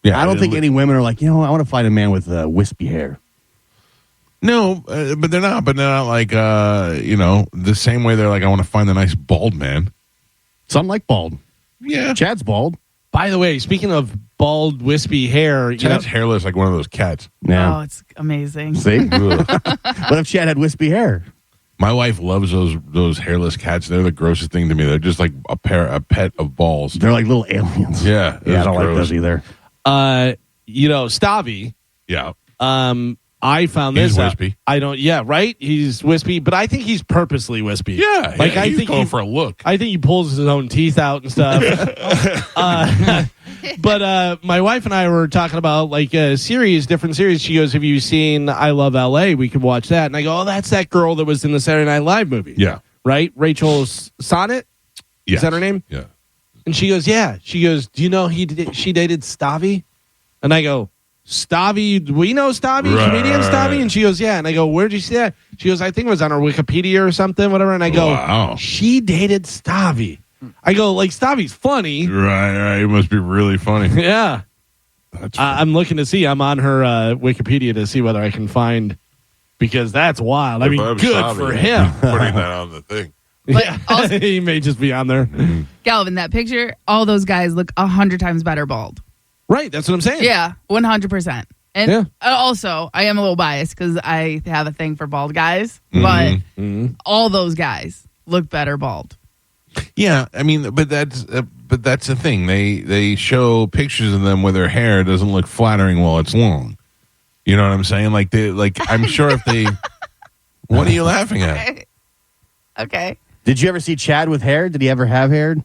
I don't think any women are like, I want to find a man with wispy hair. No, but they're not. But they're not like, the same way they're like, I want to find a nice bald man. Some like bald. Yeah. Chad's bald. By the way, speaking of bald, wispy hair, Chad's hairless like one of those cats. Oh, it's amazing. See? Ugh. What if Chad had wispy hair? My wife loves those hairless cats. They're the grossest thing to me. They're just like a pet of balls. They're like little aliens. Yeah. Yeah, I don't like gross. those either. Stavi. Yeah. I found He's this out. wispy. I don't. Yeah, right. He's wispy, but I think he's purposely wispy. Yeah. like I he's think going for a look. I think he pulls his own teeth out and stuff. But my wife and I were talking about like a series, different series. She goes, "Have you seen I Love L.A.? We could watch that." And I go, "Oh, that's that girl that was in the Saturday Night Live movie." Yeah. Right, Rachel Sonnet. Yes. Is that her name? Yeah. And she goes, "Yeah." She goes, "Do you know she dated Stavi?" And I go, "Stavi? Do we know Stavi? Right, Comedian right, Stavi?" right. And she goes, "Yeah." And I go, "Where'd you see that?" She goes, "I think it was on her Wikipedia or something, whatever." And I go, Wow. "She dated Stavi." I go, "Like Stavi's funny." Right. It must be really funny. Yeah. That's I'm looking to see. I'm on her Wikipedia to see whether I can find, because that's wild. I mean, good for him. Putting that on the thing. But Yeah. also- He may just be on there. Galvin, that picture, all those guys look 100 times better bald. Right. That's what I'm saying. Yeah, 100%. And Yeah. also, I am a little biased because I have a thing for bald guys, but all those guys look better bald. Yeah, I mean, but that's the thing. They show pictures of them where their hair doesn't look flattering while it's long. You know what I'm saying? I'm sure if they. What are you laughing at? Okay. Did you ever see Chad with hair? Did he ever have hair?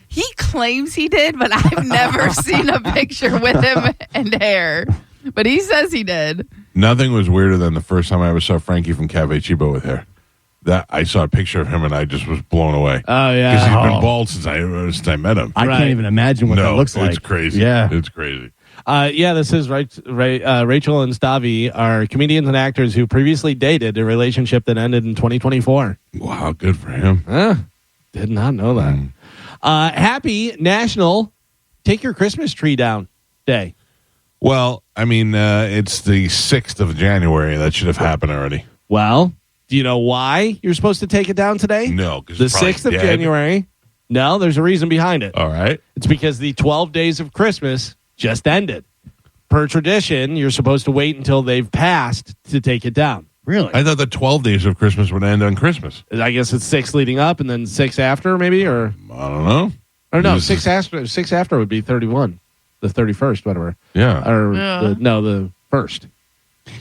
He claims he did, but I've never seen a picture with him and hair. But he says he did. Nothing was weirder than the first time I ever saw Frankie from Cafe Chibo with hair. That I saw a picture of him and I just was blown away. Oh, Because he's yeah. been bald since I met him. I Right. can't even imagine what that looks like. It's crazy. Yeah. It's crazy. This is right. Rachel and Stavi are comedians and actors who previously dated, a relationship that ended in 2024. Wow, good for him. Did not know that. Happy National Take Your Christmas Tree Down Day. Well, I mean, it's the 6th of January. That should have happened already. Well, do you know why you're supposed to take it down today? No, because The 6th of January. No, there's a reason behind it. All right. It's because the 12 days of Christmas just ended. Per tradition, you're supposed to wait until they've passed to take it down. Really? I thought the 12 days of Christmas would end on Christmas. I guess it's 6 leading up and then 6 after, maybe, or I don't know. no, This is- 6 after would be 31, the 31st, whatever, Yeah. or Yeah. the 1st.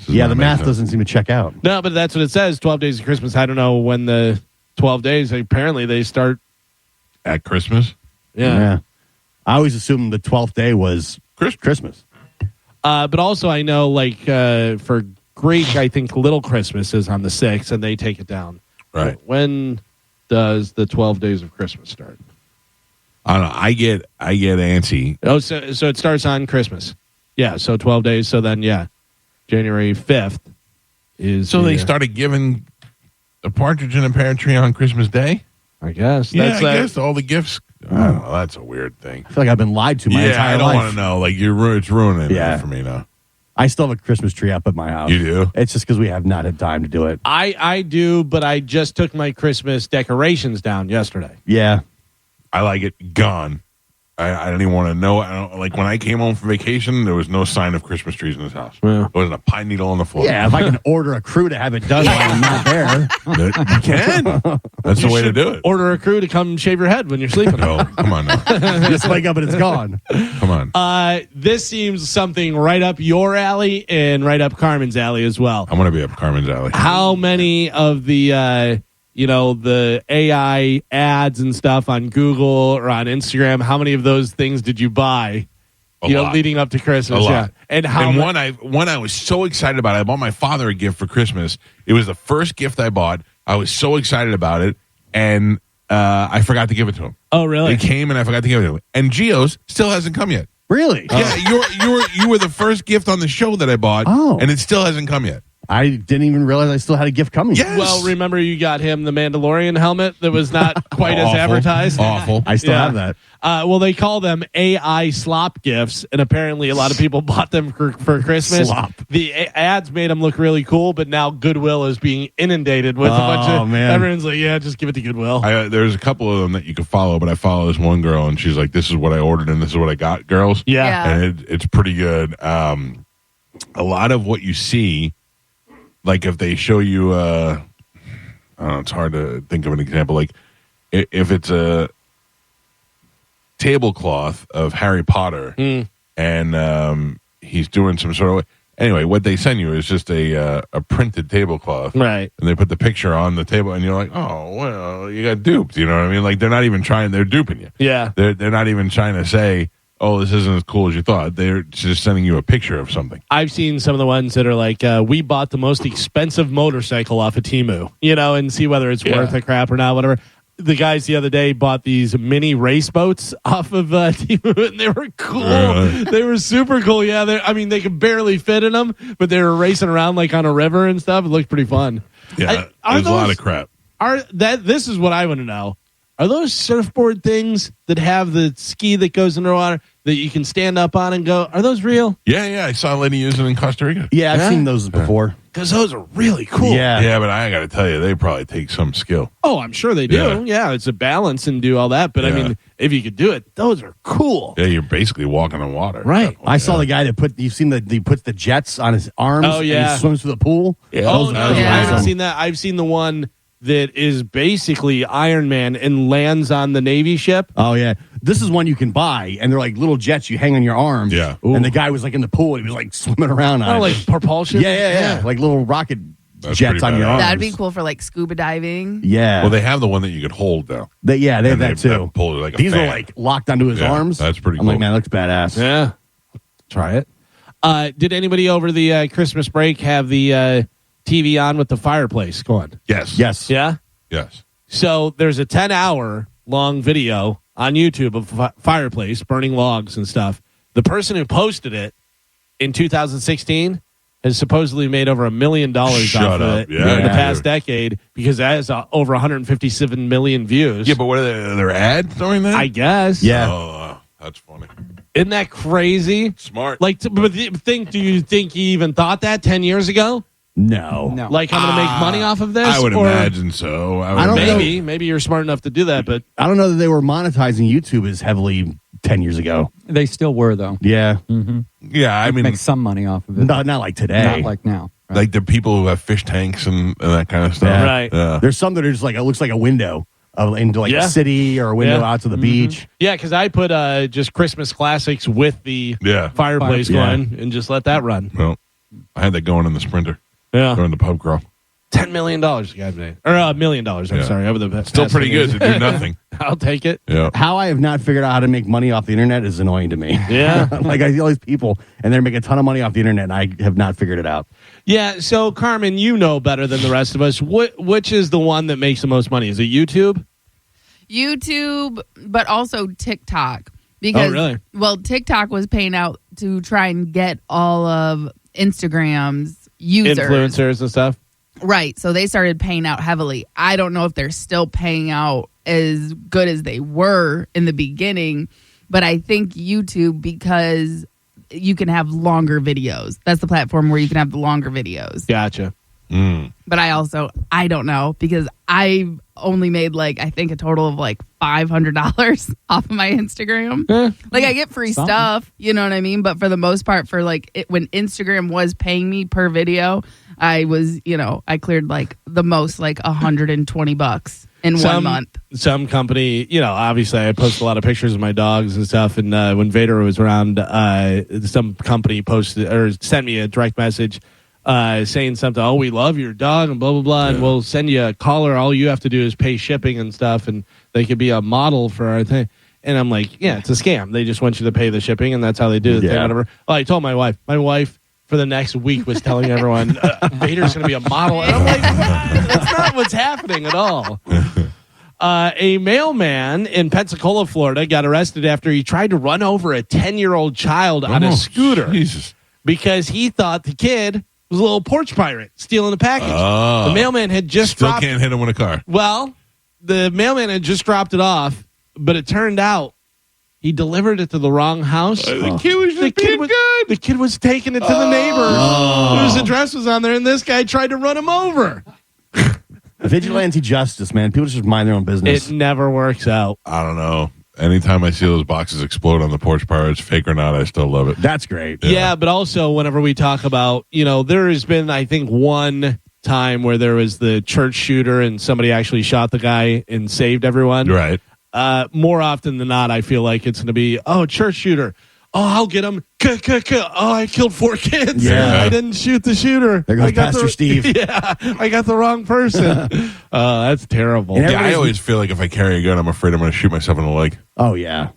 Yeah, the math doesn't. doesn't seem to check out. No, but that's what it says. 12 days of Christmas. I don't know when the 12 days. Apparently, they start. At Christmas? Yeah. I always assumed the 12th day was Christmas. But also, I know, like for Greek, I think Little Christmas is on the 6th, and they take it down. Right. When does the 12 days of Christmas start? I don't know. I get antsy. Oh, so it starts on Christmas. Yeah, so 12 days. So then, yeah, January 5th is. So they started giving a partridge in a pear tree on Christmas Day? I guess. Yeah, I guess all the gifts. I don't know. That's a weird thing. I feel like I've been lied to my entire I don't life. want to know. Like, it's ruining Yeah. it for me now. I still have a Christmas tree up at my house. You do? It's just because we have not had time to do it. I do, but I just took my Christmas decorations down yesterday. Yeah. I like it gone. I don't even want to know. Like when I came home from vacation, there was no sign of Christmas trees in this house. Yeah. There wasn't a pine needle on the floor. Yeah, if I can order a crew to have it done while I'm not there. You can. That's the way to do it. Order a crew to come shave your head when you're sleeping. No, come on now. Just wake up and it's gone. Come on. This seems something right up your alley and right up Carmen's alley as well. I'm going to be up Carmen's alley. How many of the the AI ads and stuff on Google or on Instagram, how many of those things did you buy? A lot. Leading up to Christmas. A lot. Yeah. And how one I was so excited about. I bought my father a gift for Christmas. It was the first gift I bought. I was so excited about it, and I forgot to give it to him. Oh, really? It came, and I forgot to give it to him. And Gio's still hasn't come yet. Really? Yeah, you were the first gift on the show that I bought, and it still hasn't come yet. I didn't even realize I still had a gift coming. Yes. Well, remember you got him the Mandalorian helmet that was not quite as Awful. advertised? Awful. I still have that. Well, they call them AI slop gifts, and apparently a lot of people bought them for Christmas. Slop. The ads made them look really cool, but now Goodwill is being inundated with a bunch of. man. Everyone's like, yeah, just give it to Goodwill. There's a couple of them that you can follow, but I follow this one girl, and she's like, "This is what I ordered, and this is what I got, girls." Yeah. And it's pretty good. A lot of what you see, like if they show you, I don't know, it's hard to think of an example. Like if it's a tablecloth of Harry Potter, and he's doing some sort of. Anyway, what they send you is just a printed tablecloth, Right. And they put the picture on the table, and you're like, "Oh, well, you got duped." You know what I mean? Like they're not even trying; they're duping you. Yeah. They're not even trying to say, "Oh, this isn't as cool as you thought." They're just sending you a picture of something. I've seen some of the ones that are like, we bought the most expensive motorcycle off of Temu, and see whether it's worth the crap or not, whatever. The guys the other day bought these mini race boats off of Temu, and they were cool. Really? They were super cool. Yeah, they could barely fit in them, but they were racing around like on a river and stuff. It looked pretty fun. Yeah, Are there's a lot those- of crap. This is what I want to know. Are those surfboard things that have the ski that goes under water that you can stand up on and go? Are those real? Yeah. I saw a lady use it in Costa Rica. Yeah, I've Yeah? seen those before. Because those are really cool. Yeah. Yeah, but I got to tell you, they probably take some skill. Oh, I'm sure they do. Yeah, it's a balance and do all that. But I Yeah. mean, if you could do it, those are cool. Yeah, you're basically walking on water. Right. I saw the guy that you've seen he puts the jets on his arms. Oh, yeah. And he swims through the pool. Yeah. Oh, Those- no, those are yeah. I haven't awesome. seen that. I've seen the one that is basically Iron Man and lands on the Navy ship. Oh yeah, this is one you can buy, and they're like little jets you hang on your arm. Yeah. and the guy was like in the pool. He was like swimming around on Oh, it. like propulsion? yeah, like little rocket That's jets pretty on your badass. arms. That'd be cool for like scuba diving. Yeah, Well, they have the one that you could hold though. they have And that too. that pulls it like a These fan. are like locked onto his Yeah, arms. that's pretty I'm like, cool. man, that looks badass. Yeah. Try it. Did anybody over the Christmas break have the TV on with the fireplace going? Yes. Yes. Yeah. Yes. So there's a 10-hour long video on YouTube of a fireplace burning logs and stuff. The person who posted it in 2016 has supposedly made over $1 million off Shut of up. it Yeah, in the yeah. past decade because that has over 157 million views. Yeah, but what are their ads during that? I guess. Yeah. Oh, that's funny. Isn't that crazy? Smart. Like, do you think he even thought that 10 years ago? No. No. Like, I'm going to make money off of this? I would Or imagine so. I don't know. Maybe you're smart enough to do that, but I don't know that they were monetizing YouTube as heavily 10 years ago. They still were, though. Yeah. Yeah, I mean, Make some money off of it. Not like today. Not like now. Right? like the people who have fish tanks and that kind of stuff. Yeah. Right. Yeah. There's some that are just like, it looks like a window into like Yeah. a city or a window Yeah. out to the beach. yeah, because I put just Christmas classics with the Yeah. fireplace Yeah. going and just let that run. Well, I had that going in the Sprinter Yeah. during the pub crawl. $10 million, you guys made. Or $1 million, I'm Yeah. sorry. Over the Still past pretty 10 good years. to do nothing. I'll take it. Yeah. How I have not figured out how to make money off the internet is annoying to me. Yeah. Like I see all these people and they're making a ton of money off the internet and I have not figured it out. Yeah. So Carmen, you know better than the rest of us. Which is the one that makes the most money? Is it YouTube? YouTube, but also TikTok. Because, Oh, really? Well, TikTok was paying out to try and get all of Instagram's users. Influencers and stuff. Right. So they started paying out heavily. I don't know if they're still paying out as good as they were in the beginning, but I think YouTube, because you can have longer videos. That's the platform where you can have the longer videos. Gotcha. But I don't know, because I only made I think a total of $500 off of my Instagram. I get free stuff, you know what I mean? But for the most part, for when Instagram was paying me per video, I was, I cleared the most $120 in 1 month. Some company, obviously I post a lot of pictures of my dogs and stuff. And when Vader was around, some company posted or sent me a direct message saying something, oh, we love your dog and blah, blah, blah. And we'll send you a collar. All you have to do is pay shipping and stuff. And they could be a model for our thing. And I'm like, yeah, it's a scam. They just want you to pay the shipping, and that's how they do the thing, whatever. Well, I told my wife. My wife, for the next week, was telling everyone, Vader's going to be a model. And I'm like, what? That's not what's happening at all. A mailman in Pensacola, Florida, got arrested after he tried to run over a 10-year-old child on a scooter because he thought the kid was a little porch pirate stealing a package. The mailman had just Still can't hit him with a car. Well, the mailman had just dropped it off, but it turned out he delivered it to the wrong house. The kid was just being good. The kid was taking it to the neighbor whose address was on there, and this guy tried to run him over. Vigilante justice, man. People just mind their own business. It never works out. I don't know. Anytime I see those boxes explode on the porch pirates, fake or not, I still love it. That's great. Yeah, but also whenever we talk about, there has been, I think, one time where there was the church shooter and somebody actually shot the guy and saved everyone. Right. More often than not, I feel like it's going to be, church shooter. Oh, I'll get him. Oh, I killed 4 kids. Yeah. I didn't shoot the shooter. There goes Pastor Steve. Yeah, I got the wrong person. That's terrible. And Yeah, I always feel like if I carry a gun, I'm afraid I'm going to shoot myself in the leg. Oh, yeah.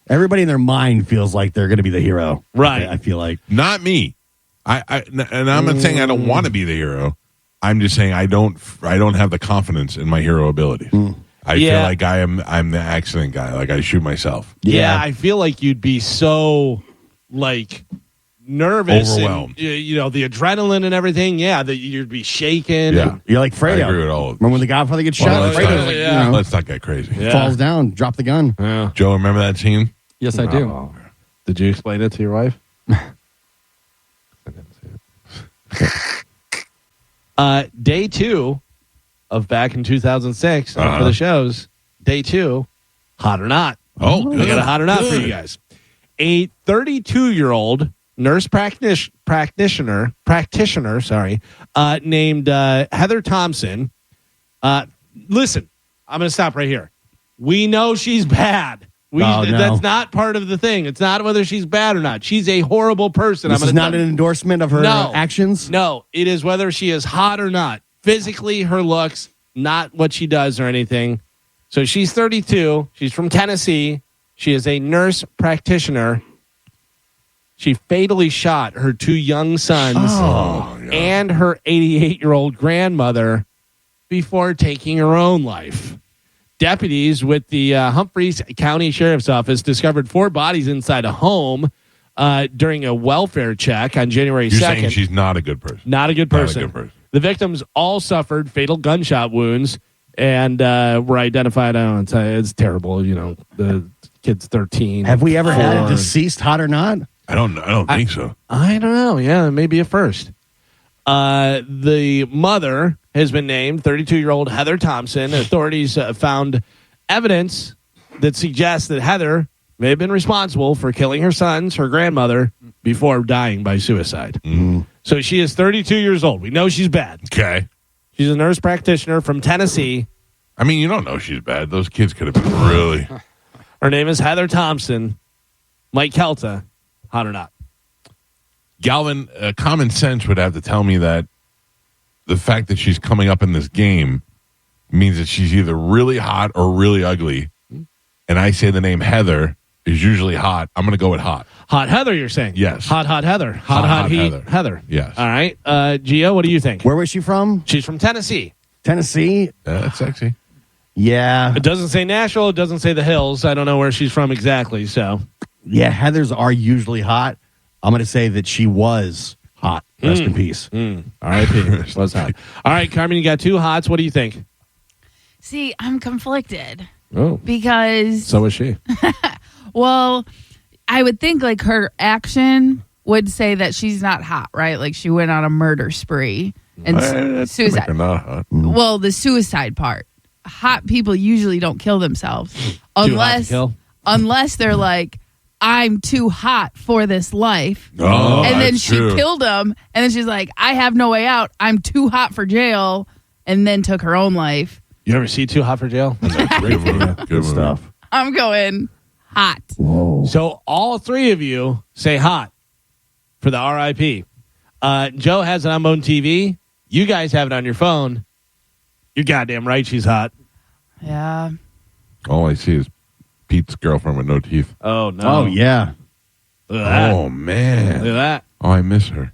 Everybody in their mind feels like they're going to be the hero. Right. I feel like. Not me. And I'm not saying I don't want to be the hero. I'm just saying I don't have the confidence in my hero abilities. I feel like I'm the accident guy. Like I shoot myself. Yeah, I feel like you'd be so nervous, overwhelmed. And, the adrenaline and everything. Yeah, that you'd be shaking. Yeah, you're like Fredo. I agree with all of this. Remember when the Godfather gets shot? Fredo's let's not get crazy. falls down, drop the gun. Yeah. Joe, remember that scene? Yes, I do. Did you explain it to your wife? Day 2 of back in 2006 for the shows. Day 2, hot or not. Oh, I got a hot or not for you guys. A 32-year-old nurse practitioner, named Heather Thompson. Listen, I'm going to stop right here. We know she's bad. No. That's not part of the thing. It's not whether she's bad or not. She's a horrible person. This is not an endorsement of her actions? No, it is whether she is hot or not. Physically, her looks, not what she does or anything. So she's 32. She's from Tennessee. She is a nurse practitioner. She fatally shot her 2 young sons and her 88-year-old grandmother before taking her own life. Deputies with the Humphreys County Sheriff's Office discovered 4 bodies inside a home during a welfare check on January 2nd. You're saying she's not a good person. Not a good person. The victims all suffered fatal gunshot wounds and were identified. I don't know, it's terrible. The kid's 13. Have we ever had a deceased hot or not? I don't think so. I don't know. Yeah, maybe a first. The mother has been named, 32-year-old Heather Thompson. Authorities found evidence that suggests that Heather may have been responsible for killing her sons, her grandmother, before dying by suicide. So she is 32 years old. We know she's bad. Okay. She's a nurse practitioner from Tennessee. I mean, you don't know she's bad. Those kids could have been really... Her name is Heather Thompson. Mike Calta, hot or not? Galvin, common sense would have to tell me that the fact that she's coming up in this game means that she's either really hot or really ugly. And I say the name Heather, is usually hot. I'm going to go with hot. Hot Heather, you're saying? Yes. Hot Heather. Hot Heat Heather. Yes. All right. Gio, what do you think? Where was she from? She's from Tennessee. Tennessee? That's sexy. Yeah. It doesn't say Nashville. It doesn't say the hills. I don't know where she's from exactly. So Yeah, Heathers are usually hot. I'm going to say that she was hot. Rest in peace. R.I.P. Was hot. All right, Carmen, you got 2 hots. What do you think? See, I'm conflicted Oh, because, so is she. well, I would think like her action would say that she's not hot, right? Like she went on a murder spree and suicide. They're not hot. Well, the suicide part. Hot people usually don't kill themselves Too hot to kill? unless they're like, I'm too hot for this life. Oh, and then that's she true. killed him. And then she's like, I have no way out. I'm too hot for jail. And then took her own life. You ever see Too Hot for Jail? Good one. Good stuff. I'm going hot. Whoa. So all 3 of you say hot for the RIP. Joe has it on Bone TV. You guys have it on your phone. You're goddamn right she's hot. Yeah. All I see is Pete's girlfriend with no teeth. Oh, no. Oh, yeah. Look at that. Oh, man. Look at that. Oh, I miss her.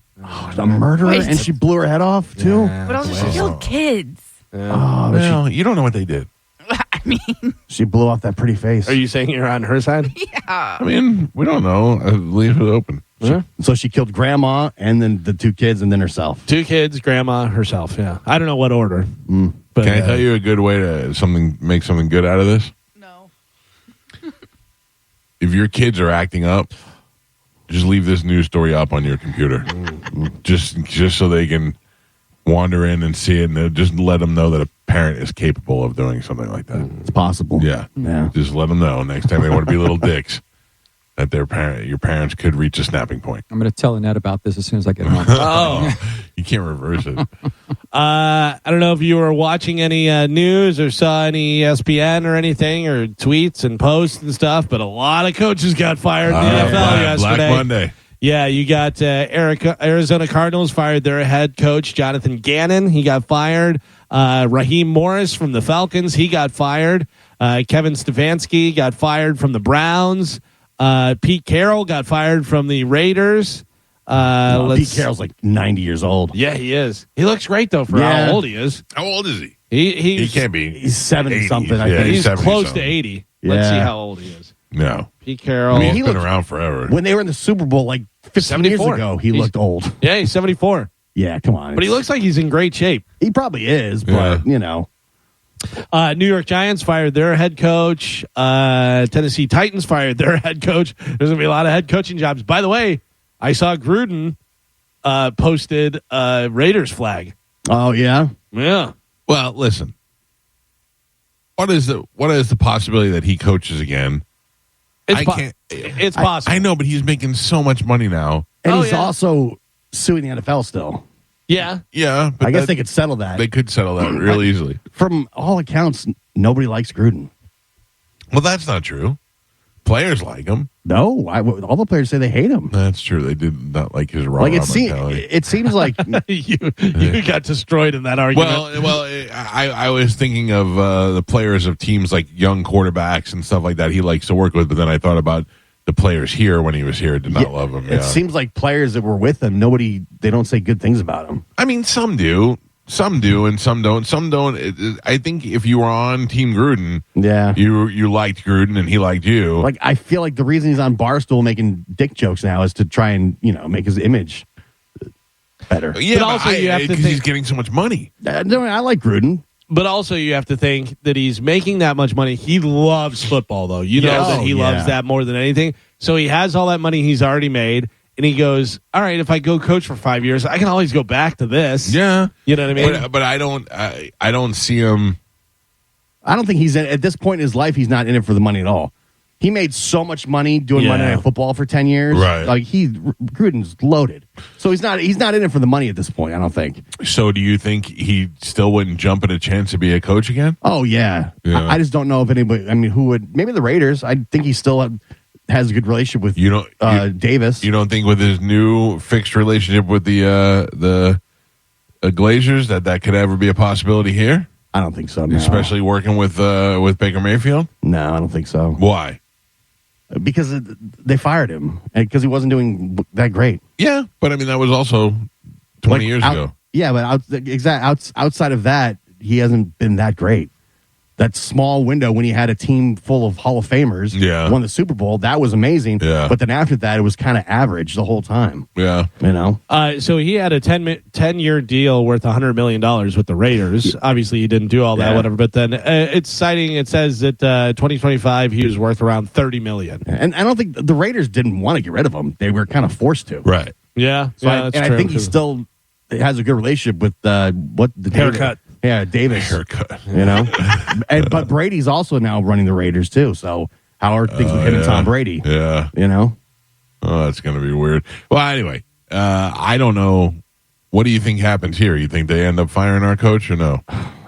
A murderer, Wait. and she blew her head off, too? But also, she killed kids. Oh, but Well, you don't know what they did. I mean, she blew off that pretty face. Are you saying you're on her side? I mean, we don't know. Leave it open. Yeah. So she killed grandma and then the 2 kids and then herself. 2 kids, grandma, herself. Yeah. I don't know what order. But, Can I tell you a good way to make something good out of this? no. If your kids are acting up, just leave this news story up on your computer. Just so they can wander in and see it, and just let them know that a parent is capable of doing something like that. It's possible. Yeah. Yeah. Just let them know next time they want to be little dicks that your parents could reach a snapping point. I'm going to tell Annette about this as soon as I get home. Oh. You can't reverse it. I don't know if you were watching any news or saw any ESPN or anything or tweets and posts and stuff, but a lot of coaches got fired in the NFL yesterday. Black Monday. Yeah, you got Arizona Cardinals fired their head coach, Jonathan Gannon. He got fired. Raheem Morris from the Falcons, he got fired. Kevin Stefanski got fired from the Browns. Pete Carroll got fired from the Raiders. Pete Carroll's like 90 years old. Yeah, he is. He looks great, though, for how old he is. How old is he? He can't be. He's 70-something, I Yeah, think. He's 70 close something. to 80. Let's Yeah. see how old he is. No. Pete Carroll. I mean, he he's been looks- around forever. When they were in the Super Bowl like 15 years 74. ago, he He's- looked old. Yeah, he's 74. Yeah, come on. But he looks like he's in great shape. He probably is, but, you know. New York Giants fired their head coach. Tennessee Titans fired their head coach. There's going to be a lot of head coaching jobs. By the way, I saw Gruden posted a Raiders flag. Oh, yeah? Yeah. Well, listen. What is the possibility that he coaches again? It's, I can't. it's possible. I know, but he's making so much money now. And Oh, he's yeah. also suing the NFL still. Yeah. Yeah, but I guess they could settle that. they could settle that real easily. From all accounts, nobody likes Gruden. Well, that's not true. Players like him. No, all the players say they hate him. That's true. They did not like his raw Like mentality. it seems like you got destroyed in that argument. Well, I was thinking of the players of teams like young quarterbacks and stuff like that he likes to work with, but then I thought about the players here when he was here did not love him. it seems like players that were with him, they don't say good things about him. I mean, some do, and some don't. Some don't. I think if you were on Team Gruden, Yeah. you liked Gruden and he liked you. Like I feel like the reason he's on Barstool making dick jokes now is to try and make his image better. yeah, but also you have to because think- he's getting so much money. No, I like Gruden. But also, you have to think that he's making that much money. He loves football, though. You know Yes. that he Oh, loves yeah. that more than anything. So he has all that money he's already made, and he goes, "All right, if I go coach for 5 years, I can always go back to this." Yeah, You know what I mean? but I don't see him. I don't think he's at this point in his life. He's not in it for the money at all. He made so much money doing Yeah. Monday Night Football for 10 years. Right. Like Gruden's loaded. So he's not in it for the money at this point, I don't think. So, do you think he still wouldn't jump at a chance to be a coach again? Oh, yeah. Yeah. I just don't know if anybody, who would, maybe the Raiders. I think he still has a good relationship with You don't. Davis. You don't think with his new fixed relationship with the Glazers that could ever be a possibility here, I don't think so. No. especially working with Baker Mayfield? No, I don't think so. Why? because they fired him because he wasn't doing that great. Yeah, but I mean that was also 20 years ago. Yeah, but outside of that, he hasn't been that great. That small window when he had a team full of Hall of Famers, won the Super Bowl, that was amazing. Yeah. But then after that, it was kind of average the whole time. Yeah. You know? So he had a 10-year deal worth $100 million with the Raiders. Obviously, he didn't do all that, whatever. But then it says that 2025, he was worth around $30 million. And I don't think the Raiders didn't want to get rid of him. They were kind of forced to. Right. Yeah. So I think he still has a good relationship with the haircut. Yeah, Davis. Haircut. You know? But Brady's also now running the Raiders, too. So how are things with him and Tom Brady? Yeah. You know? Oh, that's going to be weird. Well, anyway, I don't know. What do you think happens here? You think they end up firing our coach or no?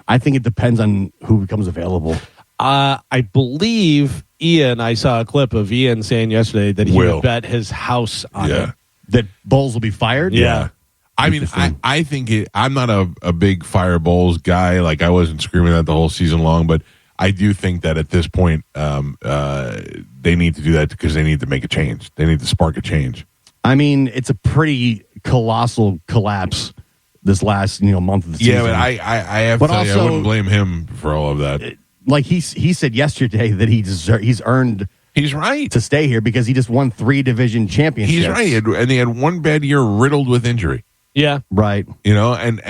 I think it depends on who becomes available. I believe I saw a clip of Ian saying yesterday that he would bet his house on it. That Bowles will be fired? Yeah. I mean, I think I'm not a big fire Bowles guy. Like, I wasn't screaming that the whole season long, but I do think that at this point, they need to do that because they need to make a change. They need to spark a change. I mean, it's a pretty colossal collapse this last month of the season. Yeah, but I have to tell you, I wouldn't blame him for all of that. Like he said yesterday that he's earned. He's right to stay here because he just won 3 division championships. He's right, and he had one bad year riddled with injury. Yeah, right. You know, and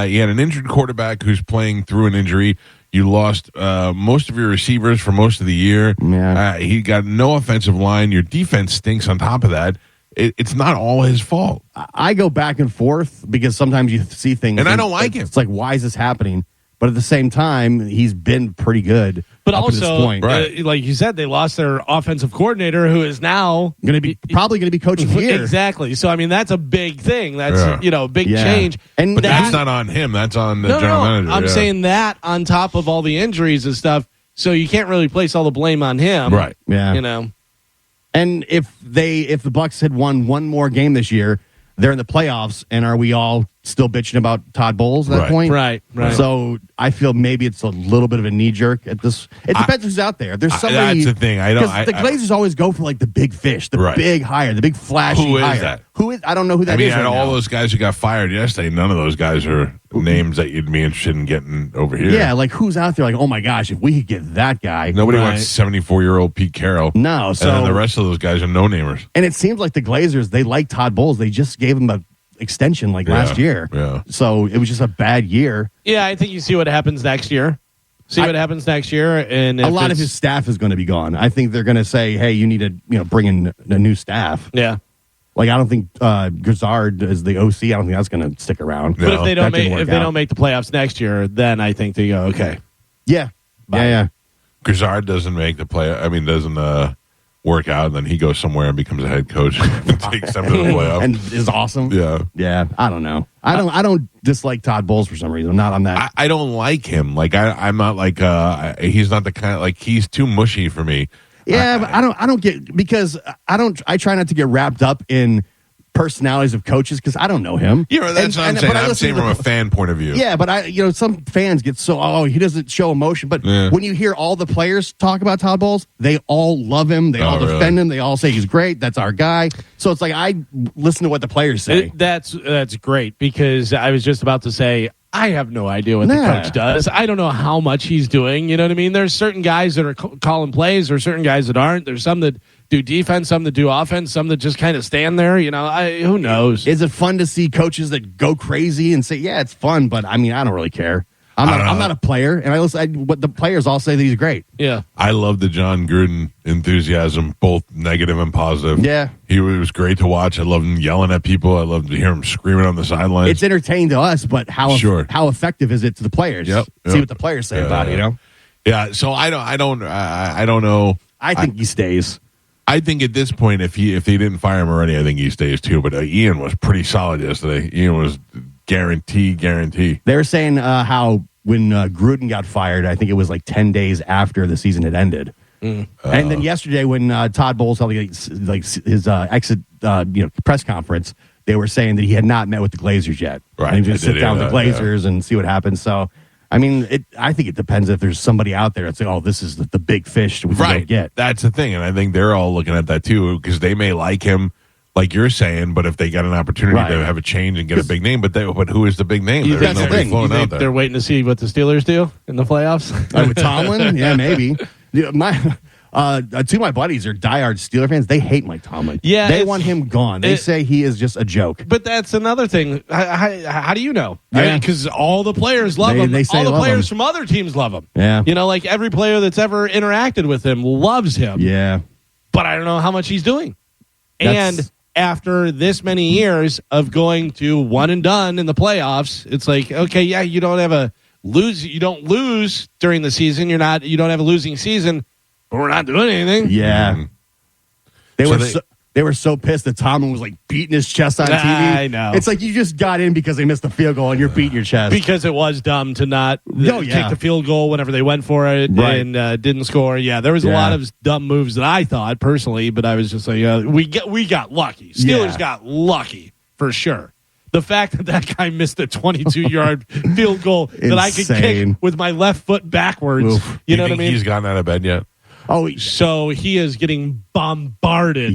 he had an injured quarterback who's playing through an injury. You lost most of your receivers for most of the year. Yeah. He got no offensive line. Your defense stinks on top of that. It's not all his fault. I go back and forth because sometimes you see things. And I don't like him. It's like, why is this happening? But at the same time, he's been pretty good. But up to also, this point. like you said, they lost their offensive coordinator, who is now probably going to be coaching here. Exactly. So I mean, that's a big thing. That's a big change. And but that's not on him. That's on the general manager. I'm saying that on top of all the injuries and stuff. So you can't really place all the blame on him, right? Yeah. You know. And if the Bucs had won one more game this year, they're in the playoffs, and are we all still bitching about Todd Bowles at that point? Right. So I feel maybe it's a little bit of a knee jerk at this. It depends who's out there. There's somebody. That's the thing. The Glazers always go for like the big fish, the big hire, the big flashy Who is hire. that? Who is? I don't know who that is. Out of right all now. those guys who got fired yesterday, none of those guys are names that you'd be interested in getting over here. Yeah, like who's out there? Like, oh my gosh, if we could get that guy. Nobody wants 74-year-old Pete Carroll. No, so and then the rest of those guys are no-namers. And it seems like the Glazers, they like Todd Bowles. They just gave him a extension last year. Yeah. So it was just a bad year. Yeah, I think you see what happens next year. What happens next year, and a lot of his staff is going to be gone. I think they're going to say, "Hey, you need to bring in a new staff." Yeah. Like I don't think Grizzard is the OC. I don't think that's going to stick around. But if they don't make the playoffs next year, then I think they go okay. Yeah. Bye. Yeah. Grizzard doesn't make the play. I mean, doesn't work out, and then he goes somewhere and becomes a head coach and takes them to the playoffs. And is awesome. Yeah. I don't know. I don't dislike Todd Bowles for some reason. I'm not on that. I don't like him. Like I'm not like he's not the kind like he's too mushy for me. Yeah, but I don't get because I try not to get wrapped up in personalities of coaches because I don't know him. Yeah, that's what I'm saying. I'm saying from a fan point of view. Yeah, but some fans get he doesn't show emotion. But when you hear all the players talk about Todd Bowles, they all love him. They all defend him. They all say he's great. That's our guy. So it's like I listen to what the players say. That's great because I was just about to say I have no idea what the coach does. I don't know how much he's doing. You know what I mean? There's certain guys that are calling plays. There's certain guys that aren't. There's some that do defense, some that do offense, some that just kind of stand there. You know, who knows? Is it fun to see coaches that go crazy and say, "Yeah, it's fun," but I mean, I don't really care. I'm not a player, and I listen. What the players all say that he's great. Yeah, I love the John Gruden enthusiasm, both negative and positive. Yeah, he was great to watch. I loved him yelling at people. I loved to hear him screaming on the sidelines. It's entertaining to us, but how effective is it to the players? Yep. See what the players say about it. You know? Yeah. So I don't know. I think he stays. I think at this point, if they didn't fire him already, I think he stays too. But Ian was pretty solid yesterday. Ian was guarantee. They were saying how when Gruden got fired, I think it was like 10 days after the season had ended. And then yesterday, when Todd Bowles held his exit press conference, they were saying that he had not met with the Glazers yet. Right, and he just sit down with the Glazers and see what happens. So I mean, I think it depends if there's somebody out there that's like, oh, this is the big fish we can go get. That's the thing, and I think they're all looking at that too because they may like him, like you're saying. But if they got an opportunity to have a change and get a big name, but who is the big name? You There's think nobody floating out there. they're waiting to see what the Steelers do in the playoffs? With Tomlin, yeah, maybe. Yeah, two of my buddies are diehard Steeler fans. They hate Mike Tomlin. Yeah, they want him gone. They say he is just a joke. But that's another thing. How do you know? Yeah. Because all the players love him. They say all the love players him. from other teams love him. Yeah. You know, like every player that's ever interacted with him loves him. Yeah. But I don't know how much he's doing. That's- And after this many years of going to one and done in the playoffs, it's like, okay, yeah, you don't lose during the season. You don't have a losing season, but we're not doing anything. Yeah. They were so pissed that Tomlin was like beating his chest on TV. I know. It's like you just got in because they missed the field goal and you're beating your chest. Because it was dumb to not kick the field goal whenever they went for it and didn't score. Yeah, there was a lot of dumb moves that I thought personally, but I was just like, we got lucky. Steelers got lucky for sure. The fact that guy missed a 22-yard field goal that I could kick with my left foot backwards. Oof. You know what I mean? He's gotten out of bed yet? Oh, so he is getting bombarded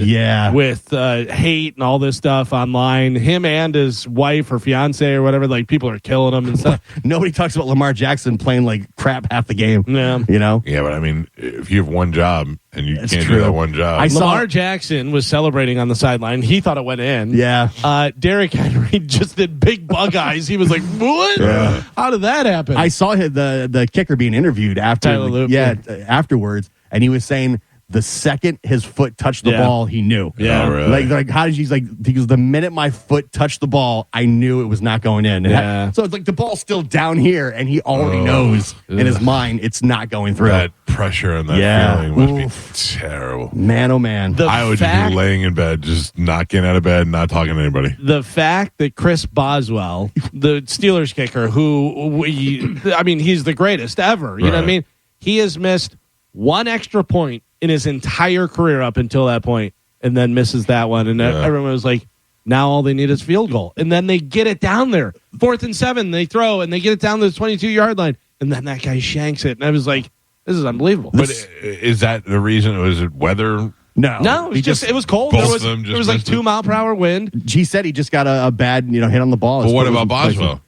with hate and all this stuff online. Him and his wife or fiance or whatever, like people are killing him and stuff. Nobody talks about Lamar Jackson playing like crap half the game. Yeah. You know? Yeah, but I mean, if you have one job and you can't do that one job. Lamar Jackson was celebrating on the sideline. He thought it went in. Yeah. Derrick Henry just did big bug eyes. He was like, what? Yeah. How did that happen? I saw the kicker being interviewed afterwards, and he was saying the second his foot touched the ball, he knew. Yeah, really? Like how did he's like? Because the minute my foot touched the ball, I knew it was not going in. So it's like the ball's still down here, and he already knows in his mind it's not going through. That pressure and that feeling must be terrible. Man, oh man! I would just be laying in bed, just not getting out of bed, not talking to anybody. The fact that Chris Boswell, the Steelers kicker, he's the greatest ever. You know what I mean? He has missed one extra point in his entire career up until that point, and then misses that one. And everyone was like, now all they need is field goal. And then they get it down there. 4th and 7, they throw, and they get it down to the 22-yard line. And then that guy shanks it. And I was like, this is unbelievable. But is that the reason? Was it weather? No, it was cold. There was like 2-mile-per-hour wind. He said he just got a bad hit on the ball. But what about Boswell?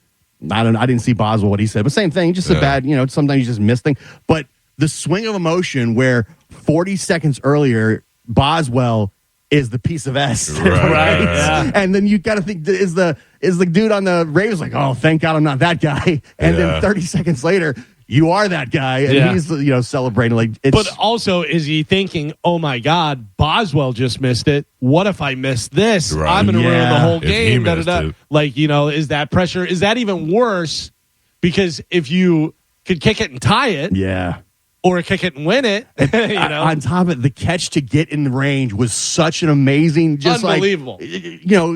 I didn't see Boswell what he said, but same thing. Just a bad, sometimes you just miss things. But the swing of emotion where 40 seconds earlier, Boswell is the piece of S, right? Yeah. And then you got to think, is the dude on the Ravens like, oh, thank God I'm not that guy. And then 30 seconds later, you are that guy, and he's celebrating like. But also, is he thinking, oh my God, Boswell just missed it? What if I miss this? Right. I'm going to ruin the whole If he game. missed it. Like, is that pressure? Is that even worse? Because if you could kick it and tie it, or kick it and win it, on top of it, the catch to get in the range was such an amazing, just unbelievable.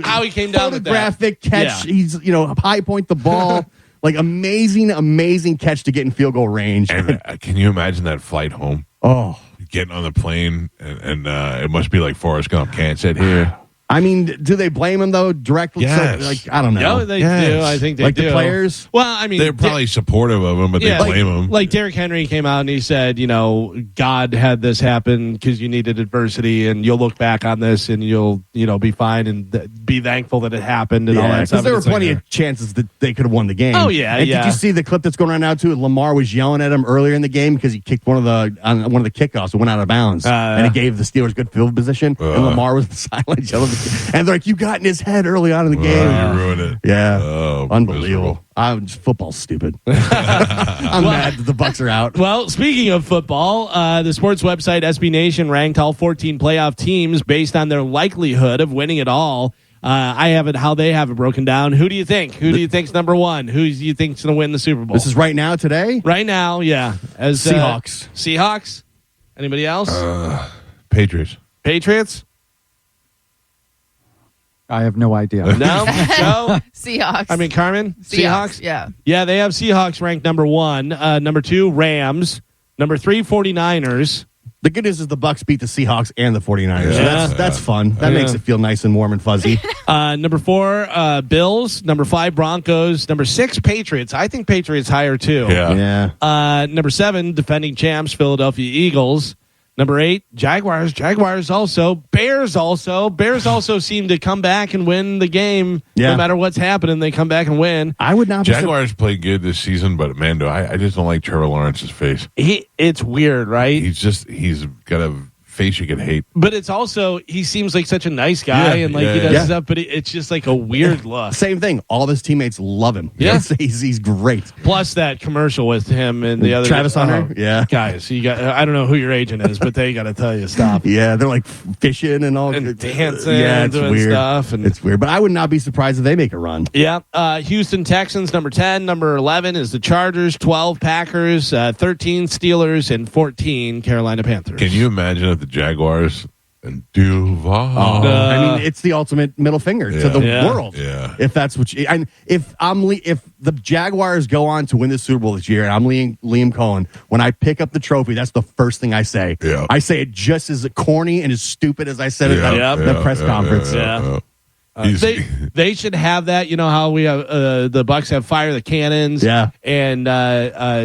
How he came down with that. Photographic catch. Yeah. He's high point the ball. Like amazing catch to get in field goal range. And can you imagine that flight home? Oh, getting on the plane and it must be like Forrest Gump. Can't sit here. I mean, do they blame him though directly? Yes. I don't know. No, they do. I think they do. The players. Well, I mean, they're probably supportive of him, but they blame him. Like Derrick Henry came out and he said, God had this happen because you needed adversity, and you'll look back on this and you'll, be fine and be thankful that it happened and all that stuff. Because there were plenty of chances that they could have won the game. Oh yeah, and did you see the clip that's going around now too? Lamar was yelling at him earlier in the game because he kicked one of the kickoffs and went out of bounds, and it gave the Steelers good field position. And Lamar was silent yelling, and they're like, "You got in his head early on in the game. You ruined it." Yeah, unbelievable. Football's stupid. I'm mad that the Bucs are out. Well, speaking of football, the sports website SB Nation ranked all 14 playoff teams based on their likelihood of winning it all. I have it how they have it broken down. Who do you think? Who do you think's number one? Who do you think's going to win the Super Bowl? This is right now today? Right now, yeah. As Seahawks. Seahawks? Anybody else? Patriots. Patriots? I have no idea. No? No? Seahawks. I mean, Carmen? Seahawks? Yeah. Yeah, they have Seahawks ranked number 1. Number 2, Rams. Number 3, 49ers. The good news is the Bucks beat the Seahawks and the 49ers. So Yeah. that's fun. That makes it feel nice and warm and fuzzy. Number 4, Bills. Number 5, Broncos. Number 6, Patriots. I think Patriots higher too. Yeah. Yeah. Number 7, defending champs, Philadelphia Eagles. Number 8, Jaguars. Jaguars also. Bears also. Bears also seem to come back and win the game. Yeah. No matter what's happening, they come back and win. I would not be Jaguars played good this season, but man, I just don't like Trevor Lawrence's face. It's weird, right? He's got a face you can hate. But it's also, he seems like such a nice guy, Yeah, and like yeah, he does yeah. stuff, but it's just like a weird look. Same thing. All of his teammates love him. Yeah. He's great. Plus that commercial with him and the other Travis Hunter? Yeah. guys. You got, I don't know who your agent is, but they got to tell you stop. Yeah, they're like fishing and all. And dancing Yeah, and it's doing weird. stuff, and It's weird, but I would not be surprised if they make a run. Yeah. Houston Texans, number 10. Number 11 is the Chargers, 12 Packers, 13 Steelers, and 14 Carolina Panthers. Can you imagine if the Jaguars and Duval? I mean, it's the ultimate middle finger to the Yeah. world. Yeah. If that's what you, and if the Jaguars go on to win the Super Bowl this year, and I'm Liam Cohen, when I pick up the trophy, that's the first thing I say. Yeah. I say it just as corny and as stupid as I said it at the press conference. Yeah. He's- They should have that. You know how we have the Bucks have fire the cannons. Yeah. And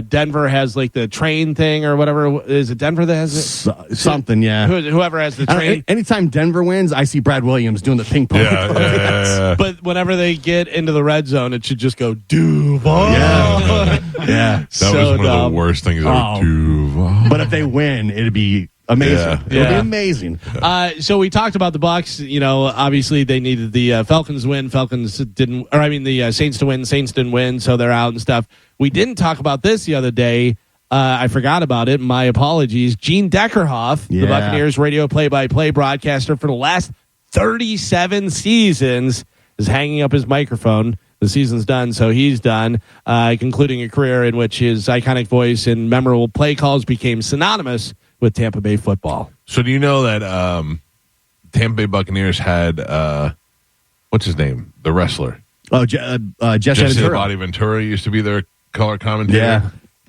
Denver has like the train thing or whatever. Is it Denver that has it? Something, yeah. Whoever has the train. Anytime Denver wins, I see Brad Williams doing the ping pong. yeah. But whenever they get into the red zone, it should just go Duval. Yeah. Yeah. That So was one of dumb. the worst things ever. Oh. Duval. But if they win, it'd be amazing. Yeah. It'll be Yeah. amazing. So we talked about the Bucks. You know, obviously they needed the Falcons win. Falcons didn't, or I mean the Saints to win. Saints didn't win, so they're out and stuff. We didn't talk about this the other day. I forgot about it. My apologies. Gene Deckerhoff, the Yeah. Buccaneers radio play-by-play broadcaster for the last 37 seasons, is hanging up his microphone. The season's done, so he's done, concluding a career in which his iconic voice and memorable play calls became synonymous with Tampa Bay football. So do you know that Tampa Bay Buccaneers had what's his name, the wrestler Oh, Jesse Jesse Ventura. Body Ventura used to be their color commentator. Yeah.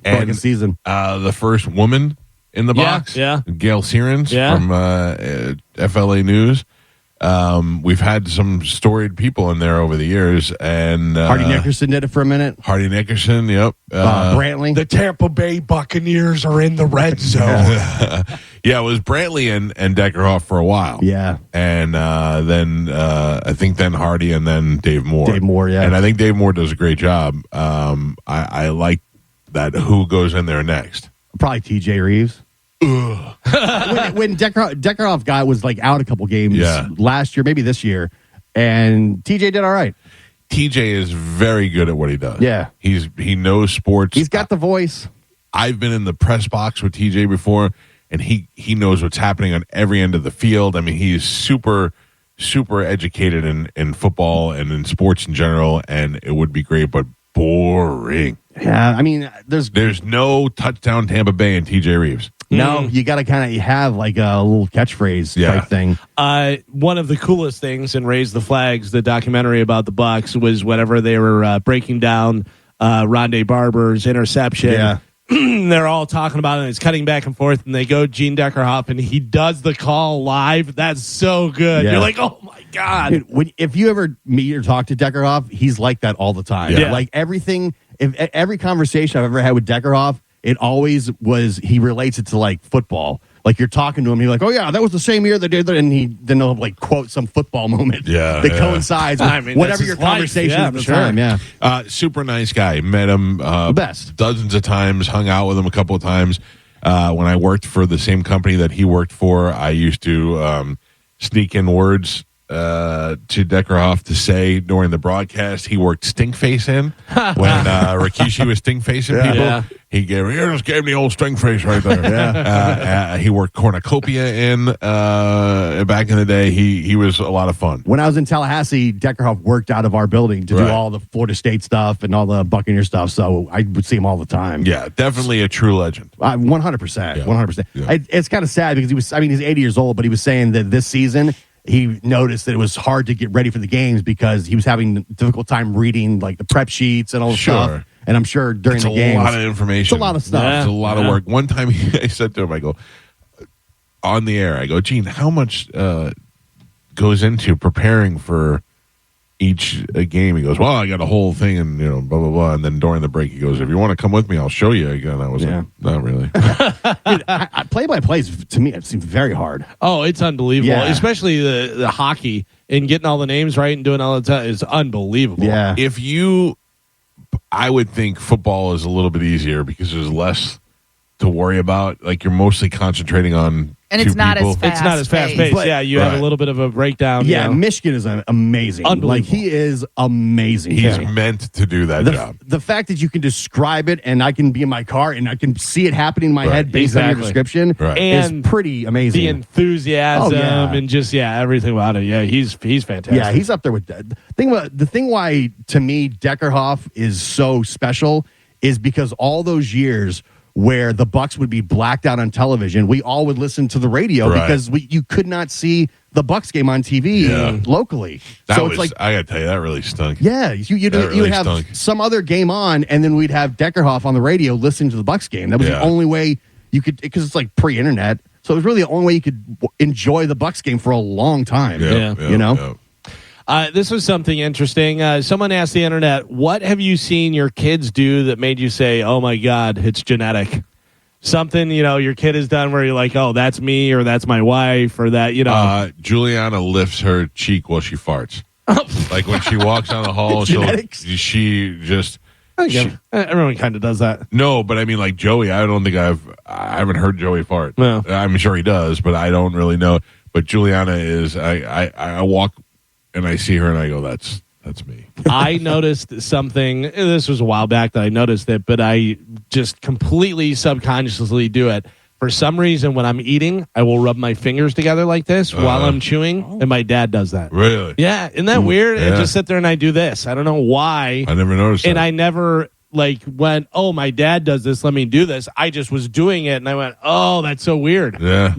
For like a And season. the first woman in the Yeah, box, yeah. Gail Sierens Yeah. from FLA News. We've had some storied people in there over the years, and Hardy Nickerson did it for a minute. Hardy Nickerson, yep. Brantley. The Tampa Bay Buccaneers are in the red zone. Yeah, it was Brantley and Deckerhoff for a while. Yeah. And then I think then Hardy and then Dave Moore. Dave Moore, yeah. And I think Dave Moore does a great job. I like that who goes in there next. Probably TJ Reeves. when Deckerhoff guy was like out a couple games last year, maybe this year, and TJ did all right. TJ is very good at what he does. Yeah. He knows sports. He's got the voice. I've been in the press box with TJ before, and he knows what's happening on every end of the field. I mean, he's super educated in football and in sports in general, and it would be great, but boring. Yeah, I mean, There's no touchdown Tampa Bay and TJ Reeves. no, you got to kind of have like a little catchphrase type thing. One of the coolest things in Raise the Flags, the documentary about the Bucs, was whenever they were breaking down Rondé Barber's interception. Yeah. They're all talking about it, and it's cutting back and forth, and they go Gene Deckerhoff, and he does the call live. That's so good. Yeah. You're like, oh, my God. Dude, if you ever meet or talk to Deckerhoff, he's like that all the time. Yeah. Like every conversation I've ever had with Deckerhoff, it always was, he relates it to like football. Like you're talking to him, he's like, "Oh yeah, that was the same year they did that," and then he'll like quote some football moment that coincides with that's whatever his your life. conversation Yeah, at the sure. time. Yeah, Super nice guy. Met him best. dozens of times, hung out with him a couple of times. When I worked for the same company that he worked for, I used to sneak in words to Deckerhoff to say during the broadcast. He worked stink face in when Rikishi was stink facing people. Yeah. He just gave me the old stink face right there. He worked cornucopia in back in the day. He was a lot of fun. when I was in Tallahassee, Deckerhoff worked out of our building to do Right. all the Florida State stuff and all the Buccaneer stuff. So I would see him all the time. Yeah, definitely a true legend. 100%. Yeah. 100%. Yeah. It's kind of sad because he's 80 years old, but he was saying that this season he noticed that it was hard to get ready for the games because he was having a difficult time reading like the prep sheets and all the stuff. And I'm sure during It's the a games, lot of information. It's a lot of stuff. It's a lot of work. One time I said to him, I go, on the air. I go, Gene, how much goes into preparing for each game? He goes, well, I got a whole thing and, blah, blah, blah. And then during the break, he goes, if you want to come with me, I'll show you again. I was like, not really. Play-by-play, to me, it seems very hard. Oh, it's unbelievable. Yeah. Especially the hockey and getting all the names right and doing all the time is unbelievable. Yeah. I would think football is a little bit easier because there's less to worry about. Like, you're mostly concentrating on And two it's not people. as fast. It's not as fast paced. But- Yeah, you have a little bit of a breakdown. Yeah, you know. Michigan is amazing. Unbelievable. Like, he is amazing. He's meant to do that job. The fact that you can describe it and I can be in my car and I can see it happening in my head based on your Exactly. description Right. is And pretty amazing. The enthusiasm Oh, yeah. and just everything about it. Yeah, he's fantastic. Yeah, he's up there with that. The thing why, to me, Deckerhoff is so special is because all those years where the Bucks would be blacked out on television, we all would listen to the radio Right. because you could not see the Bucks game on TV locally. That so was, it's like, I got to tell you, that really stunk. yeah, you That really would have stunk. some other game on, and then we'd have Deckerhoff on the radio listening to the Bucks game. That was the only way you could, because it's like pre-internet. So it was really the only way you could enjoy the Bucks game for a long time. You know? This was something interesting. Someone asked the internet, what have you seen your kids do that made you say, oh my God, it's genetic? Something, your kid has done where you're like, oh, that's me or that's my wife or that, Juliana lifts her cheek while she farts. Like when she walks down the hall, she just... everyone kind of does that. No, but I mean, like Joey, I haven't heard Joey fart. No. I'm sure he does, but I don't really know. But Juliana is, I walk and I see her and I go, that's me. I noticed something. This was a while back that I noticed it, but I just completely subconsciously do it. For some reason, when I'm eating, I will rub my fingers together like this while I'm chewing, and my dad does that. Really? Yeah, isn't that weird? Yeah. I just sit there and I do this. I don't know why. I never noticed And that. I never went, oh, my dad does this, let me do this. I just was doing it, and I went, oh, that's so weird. Yeah.